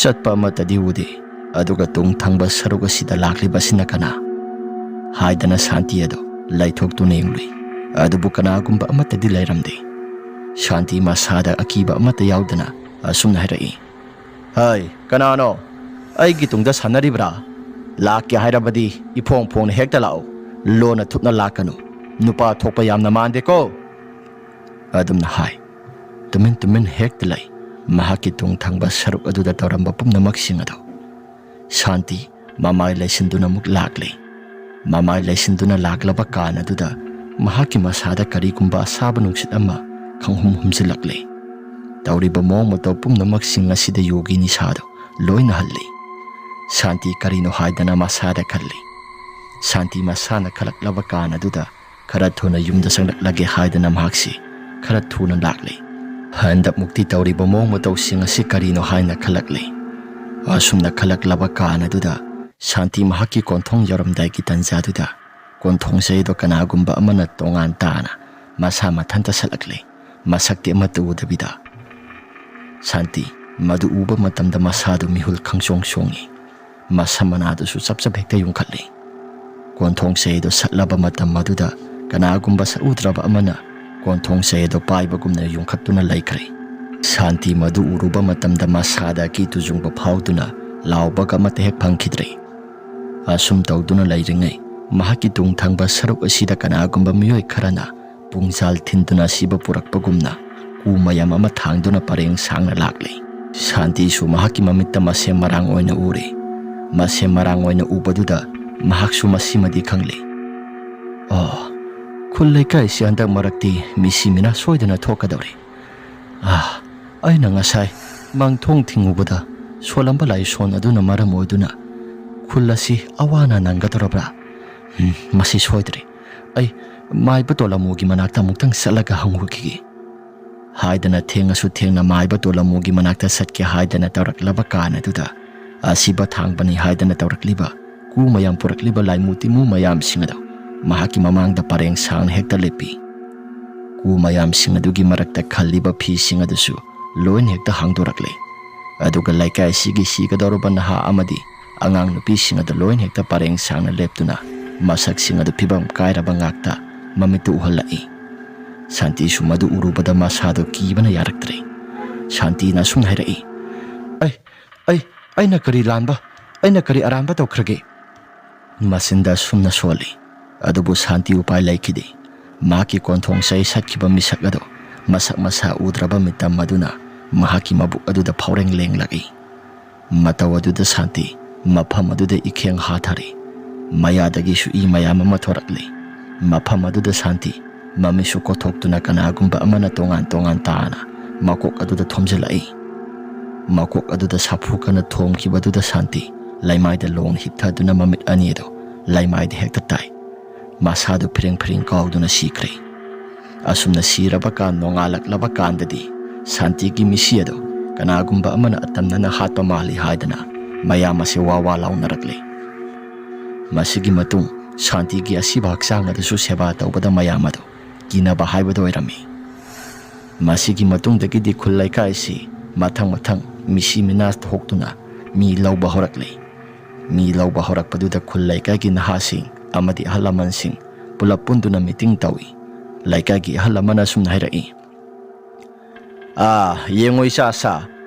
satpa matadi ude aduga tung thangba saruk asida laklibasina kana haidana Santi ado laithoktu nenglui adubu kanagumba amatadi lairamde Santi masada akiba amata yaudana asumna hairai hai kanano aigi tungda sanaribra lakya hairabadi iphong hekta lao lona thupna lakanu nupa thokpa yamna mande ko adumna hai tumin hekta lai mahaki tung thangba saruk aduda tawramba pumnamak singado Santi mamai laisinduna muk lakle mamai laisinduna laklaba kan aduda mahaki masada karigumba asaba nungsit ama khanghumhumsilakle tawriba mong mataw pumnamak sing asida yogi ni sado loina halli Santi karino haidana masada khalli Santi masana khalaklaba kan aduda khara thuna yumda sanglaklage haidana mahaksi khara thuna lakle handap mukti tawriba mong mataw sing asi karino haina khalakle asumna khalaklaba kan aduda Santi mahaki konthong yaramdai ki tanjaduda konthong seido kanagumba amana tongan tana masa mathanta salakle masakti amata udabida Santi madu uba matamda masadu mihul khangchong-chongi masamanadu su sapsap hekta yungkhatle konthong seido satlaba matam maduda kanagumba sa udraba amana konthong seido paibagumna yungkhattuna laikre Santi madu uruba matamda masada ki tujungba phauduna laubaga matehek phangkhidre asum tawduna lairingai mahaki tung thangba saruk asida kanagumba miyoi kharana pungjal thinduna siba purakpagumna umayam ama thangduna pareng sangna lakle Santi su mahaki mamitta mase marang oina ure mase marang oina ubaduda mahaksu masimadi khangle ꯈꯨꯜ ꯂꯩꯀꯥꯏꯁꯤ ꯍꯟꯗꯛ ꯃꯔꯛꯇꯤ ꯃꯤꯁꯤ ꯃꯤꯅꯥ ꯁꯣꯏꯗꯅ ꯊꯣꯛꯀꯗꯧꯔꯤ. ꯑꯩꯅ ꯉꯁꯥꯏ ꯃꯥꯡꯊꯣꯡ ꯊꯤꯡꯉꯨꯕꯗ ꯁꯣꯜꯂꯝꯕ ꯂꯥꯏꯁꯣꯟ ꯑꯗꯨꯅ ꯃꯔꯝ ꯑꯣꯏꯗꯨꯅ ꯈꯨꯜ ꯑꯁꯤ ꯑꯋꯥꯅ ꯅꯪꯒꯗꯧꯔꯕ꯭ꯔꯥ? ꯃꯁꯤ ꯁꯣꯏꯗ꯭ꯔꯦ. ꯑꯩ ꯃꯥꯏꯕ ꯇꯣꯂꯃꯨꯒꯤ ꯃꯅꯥꯛꯇ ꯑꯃꯨꯛꯇꯪ ꯆꯠꯂꯒ ꯍꯪꯉꯨꯈꯤꯒꯦ. ꯍꯥꯏꯗꯅ ꯊꯦꯡꯉꯁꯨ ꯊꯦꯡꯅ ꯃꯥꯏꯕ ꯇꯣꯂꯃꯨꯒꯤ ꯃꯅꯥꯛꯇ ꯆꯠꯀꯦ ꯍꯥꯏꯗꯅ ꯇꯧꯔꯛꯂꯕ ꯀꯥꯟ ꯑꯗꯨꯗ ꯑꯁꯤꯕ ꯊꯥꯡꯕꯅꯤ ꯍꯥꯏꯗꯅ ꯇꯧꯔꯛꯂꯤꯕ ꯀꯨ ꯃꯌꯥꯝ ꯄꯨꯔꯛꯂꯤꯕ ꯂꯥꯏꯃꯨ ꯇꯤꯃꯨ ꯃꯌꯥꯝꯁꯤꯡ ꯑꯗꯨ ꯃꯍꯥꯛꯀꯤ ꯃꯃꯥꯡꯗ ꯄꯔꯦꯡ ꯁꯥꯡꯅ ꯍꯦꯛꯇ ꯂꯦꯞꯄꯤ. ꯀꯨ ꯃꯌꯥꯝꯁꯤꯡ ꯑꯗꯨꯒꯤ ꯃꯔꯛꯇ ꯈꯜꯂꯤꯕ ꯐꯤꯁꯤꯡ ꯑꯗꯨꯁꯨ ꯂꯣꯏꯅ ꯍꯦꯛꯇ ꯍꯥꯡꯗꯣꯔꯛꯂꯦ. ꯑꯗꯨꯒ ꯂꯩꯀꯥꯏ ꯑꯁꯤꯒꯤ ꯁꯤꯒꯗꯧꯔꯕ ꯅꯍꯥ ꯑꯃꯗꯤ ꯑꯉꯥꯡ ꯅꯨꯄꯤꯁꯤꯡ ꯑꯗꯨ ꯂꯣꯏꯅ ꯍꯦꯛꯇ ꯄꯔꯦꯡ ꯁꯥꯡꯅ ꯂꯦꯞꯇꯨꯅ ꯃꯁꯛꯁꯤꯡ ꯑꯗꯨ ꯐꯤꯕꯝ ꯀꯥꯏꯔꯕ ꯉꯥꯛꯇ ꯃꯃꯤꯠꯇ ꯎꯍꯜꯂꯛꯏ. ꯁꯥꯟꯇꯤꯁꯨ ꯃꯗꯨ ꯎꯔꯨꯕꯗ ꯃꯁꯥꯗꯣ ꯀꯤꯕꯅ ꯌꯥꯔꯛꯇ꯭ꯔꯦ. ꯁꯥꯟꯇꯤꯅ ꯑꯁꯨꯝꯅ ꯍꯥꯏꯔꯛꯏ. ꯑꯩꯅ ꯀꯔꯤ ꯂꯥꯟꯕ, ꯑꯩꯅ ꯀꯔꯤ ꯑꯔꯥꯟꯕ ꯇꯧꯈ꯭ꯔꯒꯦ? ꯃꯆꯤꯟꯗ ꯑꯁꯨꯝꯅ ꯁꯣꯜꯂꯤ. ꯑꯗꯨꯕꯨ ꯁꯥꯟꯇꯤ ꯎꯄꯥꯏ ꯂꯩꯈꯤꯗꯦ. ꯃꯍꯥꯛꯀꯤ ꯀꯣꯟꯊꯣꯡ ꯆꯩ ꯁꯠꯈꯤꯕ ꯃꯤꯁꯛ ꯑꯗꯨ ꯃꯁꯛ ꯃꯁꯥ ꯎꯗ꯭ꯔꯕ ꯃꯤꯇꯝ ꯑꯗꯨꯅ ꯃꯍꯥꯛꯀꯤ ꯃꯕꯨꯛ ꯑꯗꯨꯗ ꯐꯥꯎꯔꯦꯡ ꯂꯦꯡꯂꯛꯏ. ꯃꯇꯧ ꯑꯗꯨꯗ ꯁꯥꯟꯇꯤ ꯃꯐꯝ ꯑꯗꯨꯗ ꯏꯈꯦꯡ ꯍꯥꯊꯔꯤ. ꯃꯌꯥꯗꯒꯤꯁꯨ ꯏ ꯃꯌꯥꯝ ꯑꯃ ꯊꯣꯔꯛꯂꯤ. ꯃꯐꯝ ꯑꯗꯨꯗ ꯁꯥꯟꯇꯤ ꯃꯃꯤꯠꯁꯨ ꯀꯣꯊꯣꯛꯇꯨꯅ ꯀꯅꯥꯒꯨꯝꯕ ꯑꯃꯅ ꯇꯣꯉꯥꯟ ꯇꯣꯉꯥꯟ ꯇꯥꯅ ꯃꯀꯣꯛ ꯑꯗꯨꯗ ꯊꯣꯝꯖꯤꯜꯂꯛꯏ. ꯃꯀꯣꯛ ꯑꯗꯨꯗ ꯁꯥꯐꯨ ꯀꯟꯅ ꯊꯣꯝꯈꯤꯕꯗꯨꯗ ꯁꯥꯟꯇꯤ ꯂꯩꯃꯥꯏꯗ ꯂꯣꯡ ꯍꯤꯞꯊꯗꯨꯅ ꯃꯃꯤꯠ ꯑꯅꯤ ꯑꯗꯨ ꯂꯩꯃꯥꯏꯗ ꯍꯦꯛꯇ ꯇꯥꯏ. ꯃꯁꯥꯗꯨ ꯐꯤꯔꯦꯡ ꯐꯤꯔꯦꯡ ꯀꯥꯎꯗꯨꯅ ꯁꯤꯈ꯭ꯔꯦ. ꯑꯁꯨꯝꯅ ꯁꯤꯔꯕ ꯀꯥꯟ ꯅꯣꯡꯉꯥꯜꯂꯛꯂꯕ ꯀꯥꯟꯗꯗꯤ ꯁꯥꯟꯇꯤꯒꯤ ꯃꯤꯁꯤ ꯑꯗꯨ ꯀꯅꯥꯒꯨꯝꯕ ꯑꯃꯅ ꯑꯇꯝꯅꯅ ꯍꯥꯠꯄ ꯃꯥꯜꯂꯤ ꯍꯥꯏꯗꯅ ꯃꯌꯥꯝ ꯑꯁꯤ ꯋꯥ ꯋꯥ ꯂꯥꯎꯅꯔꯛꯂꯦ. ꯃꯁꯤꯒꯤ ꯃꯇꯨꯡ ꯁꯥꯟꯇꯤꯒꯤ ꯑꯁꯤꯕ ꯍꯛꯆꯥꯡ ꯑꯗꯨꯁꯨ ꯁꯦꯕꯥ ꯇꯧꯕꯗ ꯃꯌꯥꯝ ꯑꯗꯨ ꯀꯤꯅꯕ ꯍꯥꯏꯕꯗꯨ ꯑꯣꯏꯔꯝꯃꯤ. ꯃꯁꯤꯒꯤ ꯃꯇꯨꯡꯗꯒꯤꯗꯤ ꯈꯨꯜ ꯂꯩꯀꯥꯏꯁꯤ ꯃꯊꯪ ꯃꯊꯪ ꯃꯤꯁꯤ ꯃꯤꯅꯥ ꯊꯣꯛꯇꯨꯅ ꯃꯤ ꯂꯧꯕ ꯍꯧꯔꯛꯂꯦ. ꯃꯤ ꯂꯧꯕ ꯍꯧꯔꯛꯄꯗꯨꯗ ꯈꯨꯜ ꯂꯩꯀꯥꯏꯒꯤ ꯅꯍꯥꯁꯤꯡ ꯑꯃꯗꯤ ꯑꯍꯜ ꯂꯃꯟꯁꯤꯡ ꯄꯨꯂꯞ ꯄꯨꯟꯗꯨꯅ ꯃꯤꯇꯤꯡ ꯇꯧꯏ. ꯂꯩꯀꯥꯏꯒꯤ ꯑꯍꯜ ꯑꯃꯅ ꯑꯁꯨꯝꯅ ꯍꯥꯏꯔꯛꯏ. ꯌꯦꯡꯉꯨ ꯏꯆꯥ,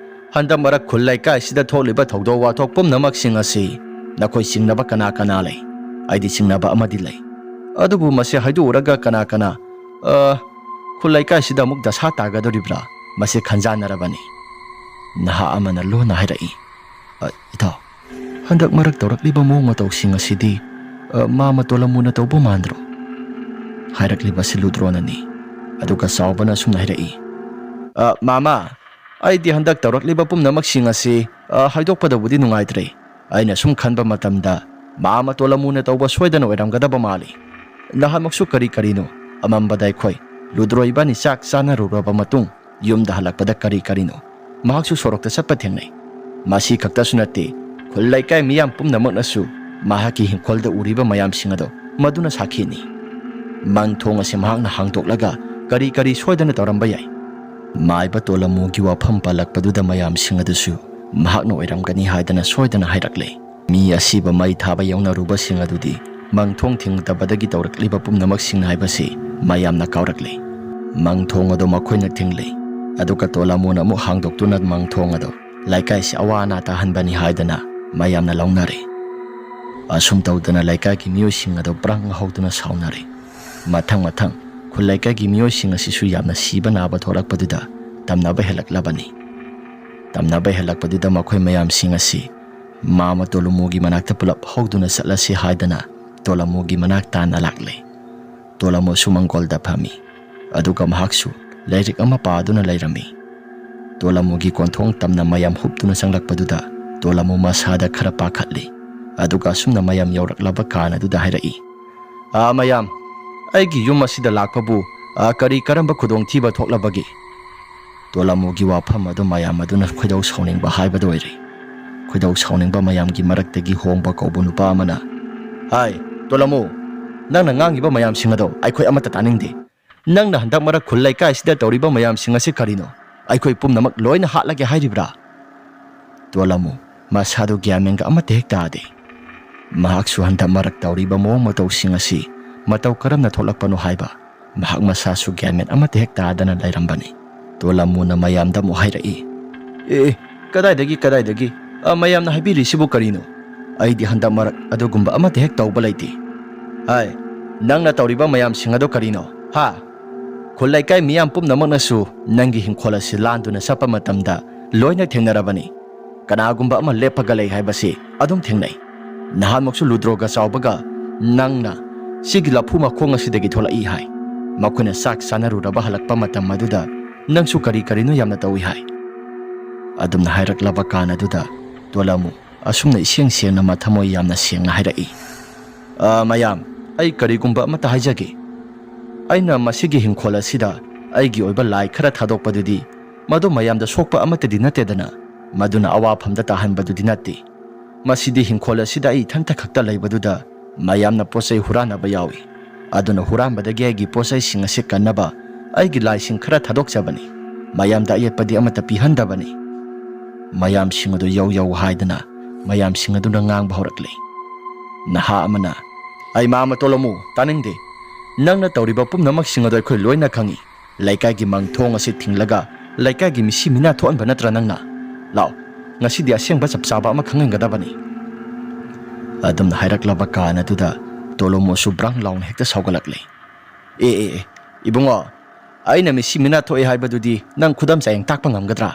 ꯍꯟꯗꯛ ꯃꯔꯛ ꯈꯨꯜ ꯂꯩꯀꯥꯏꯁꯤꯗ ꯊꯣꯛꯂꯤꯕ ꯊꯧꯗꯣꯛ ꯋꯥꯊꯣꯛ ꯄꯨꯝꯅꯃꯛꯁꯤꯡ ꯑꯁꯤ ꯅꯈꯣꯏ ꯆꯤꯡꯅꯕ ꯀꯅꯥ ꯀꯅꯥ ꯂꯩ? ꯑꯩꯗꯤ ꯆꯤꯡꯅꯕ ꯑꯃꯗꯤ ꯂꯩ. ꯑꯗꯨꯕꯨ ꯃꯁꯤ ꯍꯥꯏꯗꯣꯛꯎꯔꯒ ꯀꯅꯥ ꯈꯨꯜ ꯂꯩꯀꯥꯏꯁꯤꯗ ꯑꯃꯨꯛ ꯗꯁꯥ ꯇꯥꯒꯗꯧꯔꯤꯕ꯭ꯔꯥ ꯃꯁꯤ ꯈꯟꯖꯥꯟꯅꯔꯕꯅꯤ. ꯅꯍꯥ ꯑꯃꯅ ꯂꯣꯟꯅ ꯍꯥꯏꯔꯛꯏ. ꯏꯇꯥꯎ, ꯍꯟꯗꯛ ꯃꯔꯛ ꯇꯧꯔꯛꯂꯤꯕ ꯃꯑꯣꯡ ꯃꯇꯧꯁꯤꯡ ꯑꯁꯤꯗꯤ ꯃꯥꯃ ꯇꯣꯂꯃꯨꯅ ꯇꯧꯕ ꯃꯥꯟꯗ꯭ꯔꯣ? ꯍꯥꯏꯔꯛꯂꯤꯕꯁꯤ ꯂꯨꯗ꯭ꯔꯣꯅꯅꯤ. ꯑꯗꯨꯒ ꯆꯥꯎꯕꯅ ꯑꯁꯨꯝꯅ ꯍꯥꯏꯔꯛꯏ. ꯃꯥꯃꯥ, ꯑꯩꯗꯤ ꯍꯟꯗꯛ ꯇꯧꯔꯛꯂꯤꯕ ꯄꯨꯝꯅꯃꯛꯁꯤꯡ ꯑꯁꯤ ꯍꯥꯏꯗꯣꯛꯄꯗꯕꯨꯗꯤ ꯅꯨꯡꯉꯥꯏꯇ꯭ꯔꯦ. ꯑꯩꯅ ꯁꯨꯝ ꯈꯟꯕ ꯃꯇꯝꯗ ꯃꯥꯃ ꯇꯣꯂꯃꯨꯅ ꯇꯧꯕ ꯁꯣꯏꯗꯅ ꯑꯣꯏꯔꯝꯒꯗꯕ ꯃꯥꯜꯂꯤ. ꯅꯍꯥꯟꯃꯛꯁꯨ ꯀꯔꯤꯅꯣ ꯑꯃꯝꯕꯗ ꯑꯩꯈꯣꯏ ꯂꯨꯗ꯭ꯔꯣ ꯏꯕꯥꯅꯤ ꯆꯥꯛ ꯆꯥꯅꯔꯨꯔꯕ ꯃꯇꯨꯡ ꯌꯨꯝꯗ ꯍꯜꯂꯛꯄꯗ ꯀꯔꯤꯅꯣ ꯃꯍꯥꯛꯁꯨ ꯁꯣꯔꯣꯛꯇ ꯆꯠꯄ ꯊꯦꯡꯅꯩ. ꯃꯁꯤ ꯈꯛꯇꯁꯨ ꯅꯠꯇꯦ, ꯈꯨꯜ ꯂꯩꯀꯥꯏ ꯃꯤꯌꯥꯝ ꯄꯨꯝꯅꯃꯛꯅꯁꯨ ꯃꯍꯥꯛꯀꯤ ꯍꯤꯡꯈꯣꯜꯗ ꯎꯔꯤꯕ ꯃꯌꯥꯝꯁꯤꯡ ꯑꯗꯣ ꯃꯗꯨꯅ ꯁꯥꯈꯤꯅꯤ. ꯃꯪꯊꯣꯡ ꯑꯁꯤ ꯃꯍꯥꯛꯅ ꯍꯥꯡꯗꯣꯛꯂꯒ ꯀꯔꯤ ꯁꯣꯏꯗꯅ ꯇꯧꯔꯝꯕ ꯌꯥꯏ. ꯃꯥꯏꯕ ꯇꯣꯂꯃꯨꯒꯤ ꯋꯥꯐꯝ ꯄꯜꯂꯛꯄꯗꯨꯗ ꯃꯌꯥꯝꯁꯤꯡ ꯑꯗꯨꯁꯨ ꯃꯍꯥꯛꯅ ꯑꯣꯏꯔꯝꯒꯅꯤ ꯍꯥꯏꯗꯅ ꯁꯣꯏꯗꯅ ꯍꯥꯏꯔꯛꯂꯦ. ꯃꯤ ꯑꯁꯤꯕ ꯃꯩ ꯊꯥꯕ ꯌꯧꯅꯔꯨꯕꯁꯤꯡ ꯑꯗꯨꯗꯤ ꯃꯪꯊꯣꯡ ꯊꯤꯡꯗꯕꯗꯒꯤ ꯇꯧꯔꯛꯂꯤꯕ ꯄꯨꯝꯅꯃꯛꯁꯤꯡ ꯍꯥꯏꯕꯁꯤ ꯃꯌꯥꯝꯅ ꯀꯥꯎꯔꯛꯂꯦ. ꯃꯪꯊꯣꯡ ꯑꯗꯨ ꯃꯈꯣꯏꯅ ꯊꯤꯡꯂꯦ. ꯑꯗꯨꯒ ꯇꯣꯂꯃꯨꯅ ꯑꯃꯨꯛ ꯍꯥꯡꯗꯣꯛꯇꯨꯅ ꯃꯪꯊꯣꯡ ꯑꯗꯨ ꯂꯩꯀꯥꯏꯁꯤ ꯑꯋꯥ ꯑꯅꯥ ꯇꯥꯍꯟꯕꯅꯤ ꯍꯥꯏꯗꯅ ꯃꯌꯥꯝꯅ ꯂꯧꯅꯔꯦ. ꯑꯁꯨꯝ ꯇꯧꯗꯅ ꯂꯩꯀꯥꯏꯒꯤ ꯃꯤꯑꯣꯏꯁꯤꯡ ꯑꯗꯨ ꯄ꯭ꯔꯪ ꯍꯧꯗꯨꯅ ꯁꯥꯎꯅꯔꯦ. ꯃꯊꯪ ꯈꯨꯜ ꯂꯩꯀꯥꯏꯒꯤ ꯃꯤꯑꯣꯏꯁꯤꯡ ꯑꯁꯤꯁꯨ ꯌꯥꯝꯅ ꯁꯤꯕ ꯅꯥꯕ ꯊꯣꯛꯂꯛꯄꯗꯨꯗ ꯇꯝꯅꯕ ꯍꯦꯜꯂꯛꯂꯕꯅꯤ. ꯇꯝꯅꯕ ꯍꯦꯜꯂꯛꯄꯗꯨꯗ ꯃꯈꯣꯏ ꯃꯌꯥꯝꯁꯤꯡ ꯑꯁꯤ ꯃꯥꯃ ꯇꯣꯂꯃꯨꯒꯤ ꯃꯅꯥꯛꯇ ꯄꯨꯂꯞ ꯍꯧꯗꯨꯅ ꯆꯠꯂꯁꯤ ꯍꯥꯏꯗꯅ ꯇꯣꯂꯃꯨꯒꯤ ꯃꯅꯥꯛ ꯇꯥꯟꯅ ꯂꯥꯛꯂꯦ. ꯇꯣꯂꯃꯨꯁꯨ ꯃꯪꯒꯣꯜꯗ ꯐꯝꯃꯤ. ꯑꯗꯨꯒ ꯃꯍꯥꯛꯁꯨ ꯂꯥꯏꯔꯤꯛ ꯑꯃ ꯄꯥꯗꯨꯅ ꯂꯩꯔꯝꯃꯤ. ꯇꯣꯂꯃꯨꯒꯤ ꯀꯣꯟꯊꯣꯡ ꯇꯝꯅ ꯃꯌꯥꯝ ꯍꯨꯞꯇꯨꯅ ꯆꯪꯂꯛꯄꯗꯨꯗ ꯇꯣꯂꯃꯨ ꯃꯁꯥꯗ ꯈꯔ ꯄꯥꯈꯠꯂꯤ. ꯑꯗꯨꯒ ꯑꯁꯨꯝꯅ ꯃꯌꯥꯝ ꯌꯧꯔꯛꯂꯕ ꯀꯥꯟ ꯑꯗꯨꯗ ꯍꯥꯏꯔꯛꯏ. ꯃꯌꯥꯝ, ꯑꯩꯒꯤ ꯌꯨꯝ ꯑꯁꯤꯗ ꯂꯥꯛꯄꯕꯨ ꯀꯔꯝꯕ ꯈꯨꯗꯣꯡꯊꯤꯕ ꯊꯣꯛꯂꯕꯒꯦ? ꯇꯣꯂꯃꯨꯒꯤ ꯋꯥꯐꯝ ꯑꯗꯨ ꯃꯌꯥꯝ ꯑꯗꯨꯅ ꯈꯣꯏꯗꯧ ꯁꯥꯎꯅꯤꯡꯕ ꯍꯥꯏꯕꯗꯨ ꯑꯣꯏꯔꯦ. ꯈꯣꯏꯗꯧ ꯁꯥꯎꯅꯤꯡꯕ ꯃꯌꯥꯝꯒꯤ ꯃꯔꯛꯇꯒꯤ ꯍꯣꯡꯕ ꯀꯧꯕ ꯅꯨꯄꯥ ꯑꯃꯅ, ꯇꯣꯂꯃꯨ, ꯅꯪꯅ ꯉꯥꯡꯉꯤꯕ ꯃꯌꯥꯝꯁꯤꯡ ꯑꯗꯣ ꯑꯩꯈꯣꯏ ꯑꯃꯠꯇ ꯇꯥꯅꯤꯡꯗꯦ. ꯅꯪꯅ ꯍꯟꯗꯛ ꯃꯔꯛ ꯈꯨꯜ ꯂꯩꯀꯥꯏꯁꯤꯗ ꯇꯧꯔꯤꯕ ꯃꯌꯥꯝꯁꯤꯡ ꯑꯁꯤ ꯀꯔꯤꯅꯣ? ꯑꯩꯈꯣꯏ ꯄꯨꯝꯅꯃꯛ ꯂꯣꯏꯅ ꯍꯥꯠꯂꯒꯦ ꯍꯥꯏꯔꯤꯕ꯭ꯔꯥ? ꯇꯣꯂꯃꯨ ꯃꯁꯥꯗꯨ ꯒ꯭ꯌꯥꯟ ꯃꯦꯟꯒ ꯑꯃꯠꯇ ꯍꯦꯛ ꯇꯥꯗꯦ. ꯃꯍꯥꯛꯁꯨ ꯍꯟꯗꯛ ꯃꯔꯛ ꯇꯧꯔꯤꯕ ꯃꯑꯣꯡ ꯃꯇꯧꯁꯤꯡ ꯑꯁꯤ ꯃꯇꯧ ꯀꯔꯝꯅ ꯊꯣꯛꯂꯛꯄꯅꯣ ꯍꯥꯏꯕ ꯃꯍꯥꯛ ꯃꯁꯥꯁꯨ ꯒ꯭ꯌꯥꯟ ꯃꯦꯟ ꯑꯃꯠꯇ ꯍꯦꯛ ꯇꯥꯗꯅ ꯂꯩꯔꯝꯕꯅꯤ. ꯇꯣꯂꯃꯨꯅ ꯃꯌꯥꯝꯗ ꯑꯃꯨꯛ ꯍꯥꯏꯔꯛꯏ. ꯀꯗꯥꯏꯗꯒꯤ ꯃꯌꯥꯝꯅ ꯍꯥꯏꯕꯤꯔꯤꯁꯤꯕꯨ ꯀꯔꯤꯅꯣ? ꯑꯩꯗꯤ ꯍꯟꯗꯛ ꯃꯔꯛ ꯑꯗꯨꯒꯨꯝꯕ ꯑꯃꯠꯇ ꯍꯦꯛ ꯇꯧꯕ ꯂꯩꯇꯦ. ꯅꯪꯅ ꯇꯧꯔꯤꯕ ꯃꯌꯥꯝꯁꯤꯡ ꯑꯗꯣ ꯀꯔꯤꯅꯣ? ꯈꯨꯜ ꯂꯩꯀꯥꯏ ꯃꯤꯌꯥꯝ ꯄꯨꯝꯅꯃꯛꯅꯁꯨ ꯅꯪꯒꯤ ꯍꯤꯡꯈꯣꯜ ꯑꯁꯤ ꯂꯥꯟꯗꯨꯅ ꯆꯠꯄ ꯃꯇꯝꯗ ꯂꯣꯏꯅ ꯊꯦꯡꯅꯔꯕꯅꯤ. ꯀꯅꯥꯒꯨꯝꯕ ꯑꯃ ꯂꯦꯞꯄꯒ ꯂꯩ ꯍꯥꯏꯕꯁꯤ ꯑꯗꯨꯝ ꯊꯦꯡꯅꯩ. ꯅꯍꯥꯟꯃꯛꯁꯨ ꯂꯨꯗ꯭ꯔꯣꯒ ꯆꯥꯎꯕꯒ ꯅꯪꯅ ꯁꯤꯒꯤ ꯂꯐꯨ ꯃꯈꯣꯡ ꯑꯁꯤꯗꯒꯤ ꯊꯣꯛꯂꯛꯏ ꯍꯥꯏ. Makoina sak sanaruraba halakpa matam maduda nangsu kari karino yamna tawi hai. Adumna hairaklaba kana duda Tolamu asumna iseng sengna mathamoy yamna sengna hairai. Mayam ai karigumba amata haijage. Aina masigi hingkhol asida aigi oiba lai khara thadokpadudi madu mayamda sokpa amatadi natedana maduna awafamda tahanbadudi natti. Masidi hingkhol asida ai thanta khakta leibaduda mayamna posai huranaba yawi. Aduna huranbadagi aigi posai sing ase kannaba aigi lai sing khara thadokjabani. Mayamda ayetpadi amata pihandabani. Mayam sing adu yaw yaw haidana mayam sing adu ngang bahorakle. Naha amana ai mama Tolamu taningde nangna tawriba pumnamak sing adu khoi loina khangi. Laikai gi mangthong ase thinglaga laikai gi misi mina thon banatra nangna law ngasi dia siang ba sapsaba ama khangengadabani. Adamna hairaklaba kana tuda Tolomo subrang lawn hekta saugalakle. Ibungo aina misi mina thoi haibadudi nang khudam sayang takpa ngamgadra.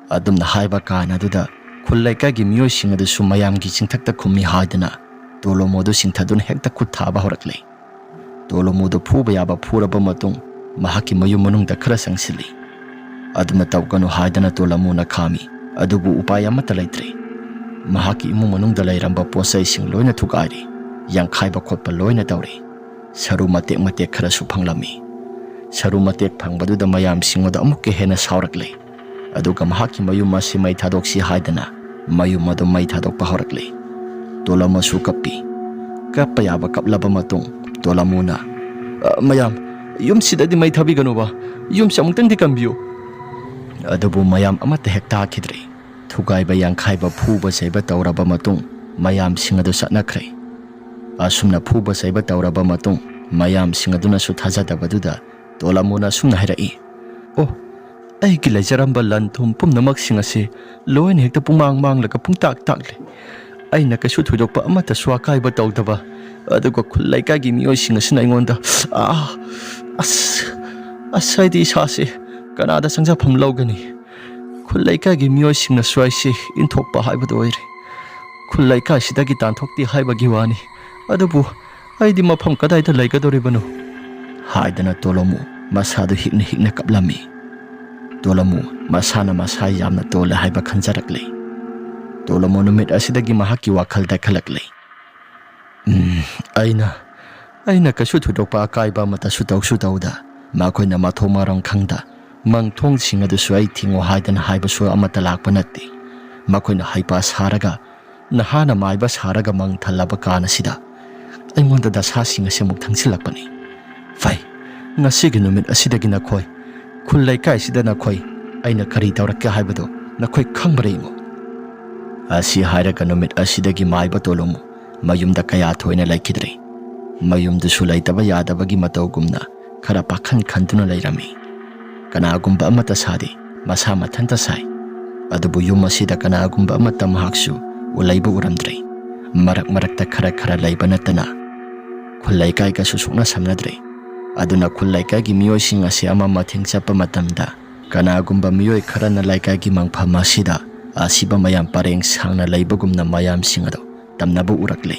Adumna haiba kana duda khullaikai gi miyoi sing adu sumayam gi chingthakta khummi haidana Tolomo du singthadun hekta khut thaba horakle. Tolomo du phuba yaba phuraba matung mahaki mayum manungda khara sangsili. Adumna tawkanu haidana Tolamuna khami adubu upay amata leitre. Mahaki imu manungda leiramba posai sing loina thukairi yangkhaiba khotpa loina tawri. Saru matek matek khara su phanglami. Saru matek phangbaduda mayam singoda amukke hena saurakle. Aduga mahaki mayum asi mai thadoksi haidana mayum adu mai thadokpa horakle. Tolama su kappi. Kappa yaba kaplaba matung Tolamuna mayam yum sidadi mai thabiganuba yum samungtang dikambiyo. Adubu mayam amata hekta khidre. Thugaiba yangkhaiba phuba saiba tawraba matung mayam singadu satnakre. Asumna phuba saiba tawraba matung mayam singaduna su thajadabaduda Tolamuna sumna hairai. Oh aigi laijaramba lanthum pumnamak singase loin hekta pumang manglaga pungtak takle. Aina kasu thudokpa amata swakaiba tawdaba aduga khullaikai gi miyoi singasina ingonda asaidi sase kanada sangjafam lawgani. Khullaikai gi miyoi singna swaise inthokpa haibadu oire. Khullaikai sidagi tanthokti haibagi wani adubu aidi mafam kadaida laigadoribanu haidana Tolomu masadu hikna hikna kaplami. Tolamu masana masai yamna tola haiba khanjarakle. Tolamu numit asidagi mahaki wakhalda khalakle. Aina kasu thudokpa akaiba mata su tawda makoina mathomarang khangda mangthong singadu suai thingo haidana haiba su amata lakpa natte. Makoina haipa saraga nahana maiba saraga mang thalaba kana sida aingonda dasa singa semuk thangsilakpani. Fai ngasigi numit asidagi nakhoi khullaikai sida nakhoi aina kari tawrakka haibado nakhoi khangbareimo. Asi hairaga numit asidagi maiba Tolomu mayumda kaya thoina laikidre. Mayumdu su laitaba yadabagi matawgumna khara pakhan khantuna lairami. Kanagumba amata sadi masa mathanta sai. Adubu yum asida kanagumba amata mahaksu ulaiba uramdre. Marakta khara laiba natana. Khullaikai ka susukna samnadre. Aduna khullaikai gi miyoi sing ase ama mathing chapa matamda kanagumba miyoi khara na laikai gi mangphama sida asiba mayam pareng sangna laibagumna mayam singado tamnabu urakle.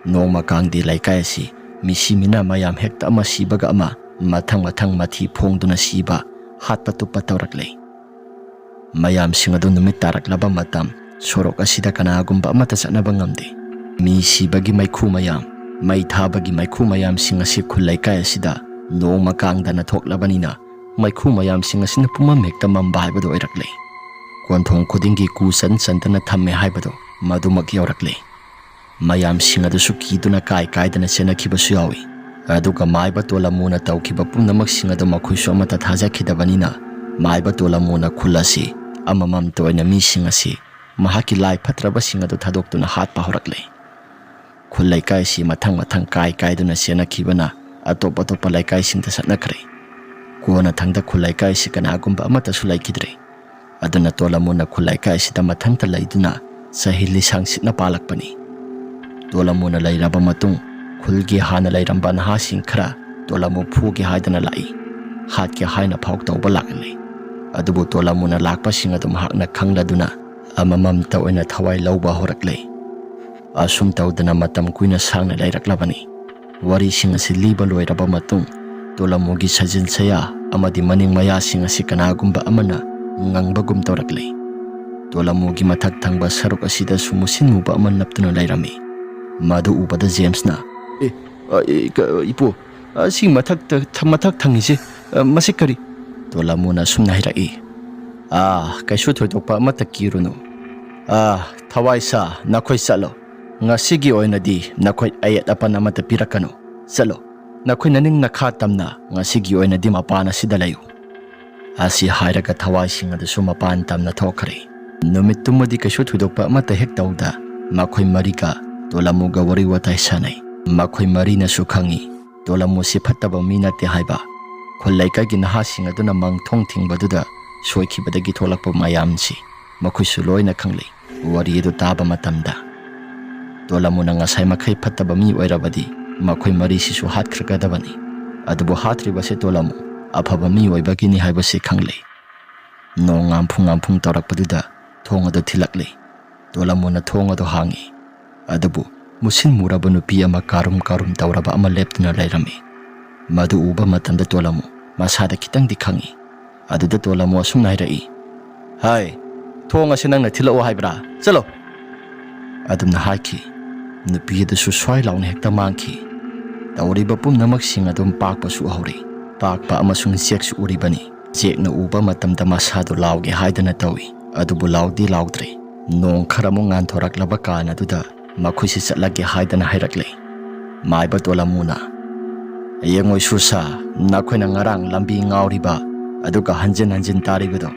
Nongma kangdi laikai asi misi mina mayam hekta ama sibaga ama mathang mathi phongduna siba hatpa tuppa tawrakle. Mayam singado numit taraklaba matam sorok asida kanagumba amata satnaba ngamde. Mi sibagi maikhu mayam mai thabagi maikhu mayam sing ase khullaikai asida nongma kangdana thoklabanina maikhu mayam sing asina pumam hekta mamba haibado oirakle. Konthong khudingi kusan santana thamme haibado madumak yaurakle. Mayam singadu sukiduna kaidana senakhibasu yawi. Aduga maiba Tolamuna tawkhiba pumnamak singadu makhuisu amata thajakhidabanina maiba Tolamuna khulasi amamam toina mi singasi mahaki lai phatraba singadu thadoktuna hatpa horakle. Khullaikai si mathang kaiduna senakhibana atop laikai singta satnakre. Kuana thangda khullaikai si kanagumba amata sulaikidre. Aduna Tolamuna khullaikai sida mathanta laiduna sahili sangsitna palakpani. Tolamuna lairaba matung khulgi hana lairamba naha sing khara Tolamu phugi haidana lai. Hatki haina phawk tawba lakle. Adubu Tolamuna lakpa singadu mahakna khangladuna amamam tawina thawai lawba horakle. Asum tawdana matam kuina sangna lairaklabani. Wari sing asi liba loiraba matung Tolamugi sajin saya amadi maning mayasing asi kanagumba amana ngangbagum tawrakli. Tolamugi mathak thangba saruk asida sumusin muba aman naptuna lairami. Madu ubada James na ipo sing mathak thangise masikari. Tolamuna sumna hirai. Kaisu thoidokpa amata kirunu. Thawai sa nakhoi salo. Ngasigi oinadi nakhoi ayat apan amata pirakano. Salo. Nakhoi naning nakha tamna ngasigi oinadi mapana sida layu. Asi hairaga thawai sing adu mapan tamna thokre. Numit tumadi kaisu thoidokpa amata hek tawda. Makhoi marika Tolamuga wari watai sanai. Makhoi marina su khangi. Tolamu si phattaba mi nate haiba. Khollaikai gi nahasing aduna mangthong thingbaduda soikibadagi tholakpa mayamsi makhoi su loina khanglei wari edu taba matamda. Tolamu na ngasai makhai phattaba mi oirabadi makhoi mari si su hatkhragadabani. Adubu hatribase Tolamu afaba mi oibagini haibase khanglei. No ngamphung tawrakpaduda thong adu thilaklei. Tolamu na thong adu hangi. Adubu musin muraba nupi ama karum tawraba ama leptuna lairami. Madu uba matamda Tolamu masada kitang dikhangi. Aduda Tolamu asumna hirai. Hai, thong ase nangna thilao haibra. Chalo. Adumna haiki. Nupi adu swai launa hekta mangki. Tawriba pumnamak sing adum pakpa su hauri. Pakpa amasung jek su uribani. Jek na uba matamda masado lauge haidana tawi. Adubu laudi laudre. Nong kharamu ngan thoraklaba kana duda makhoi si chatlage haidana hairakle. Maiba Tolamuna. Yengoi susa nakhoi na ngarang lambi ngauriba aduga hanjin taribado.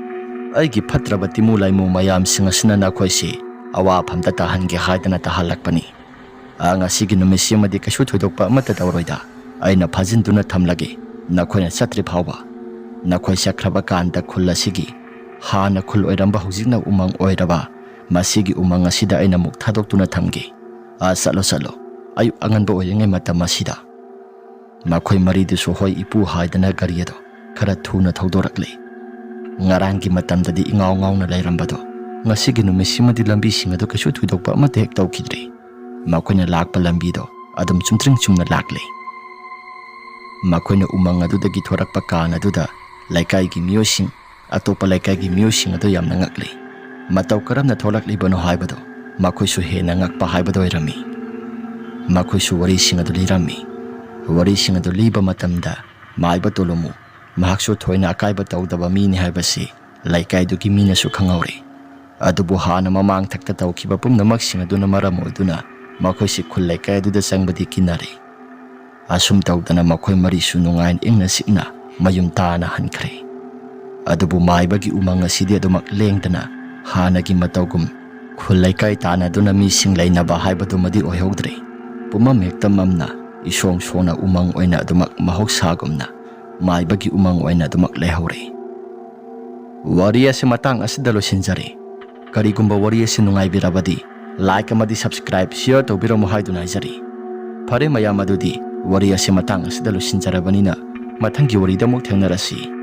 Aigi phatraba timu laimu mayam singasina nakhoi si awa phamta tahange haidana tahalakpani. Ngasigi numisi amadi kaisu thoidokpa amata tawroida. Aina phajinduna thamlage nakhoi na chatri phawba. Nakhoi sakraba kanda khulla sigi hana khul oiramba hujikna umang oiraba. Masigi umang asida aina muk thadoktuna thamge. Salo ayu anganba oyengai matam asida. Makhoi maridusu hoi ipu haidana gariyado khara thuna thaudorakle. Ngarangi matamdadi ingau na lairambado. Ngasigi numisimadi lambi singado kaisu thoidokpa amata hek tawkidre. Makhoina lakpa lambido adum chumna lakle. Makhoina umang adudagi thorakpa kan aduda laikai-gi miyosing atopa laikai-gi miyosing ado yamna ngakle. Matau karamna tholaklibano haibado makhoi su hena ngakpa haibado oirami. Makhoi su wari sing ado lirami. Wari sing ado liba matamda maiba Tolamu mahaksu thoina akaiba tawdaba mini haibasi laikai-dugi mina su khangaure. Adubu hana mamang thakta tawkiba pumnamak sing aduna maram oiduna makhoi si khul laikai aduda changbadi kinare. Asum tawdana makhoi mari su nungain ingna sikna mayum tana hankre. Adubu maibagi umang asidi adumak lengdana hanagi matawgum khul laikai tana duna mi sing lainaba haibadumadi oihodre. Pumam hekta mamna isong sona umang oina adumak mahoksagumna maibagi umang oina adumak lehaure. Wari ase matang asida losinjare. Karigumba wari ase nungaibirabadi like amadi subscribe share tawbiramo haiduna haijari. Phare mayam adudi wari ase matang asida losinjarabanina mathangi warida muk thengnarasi.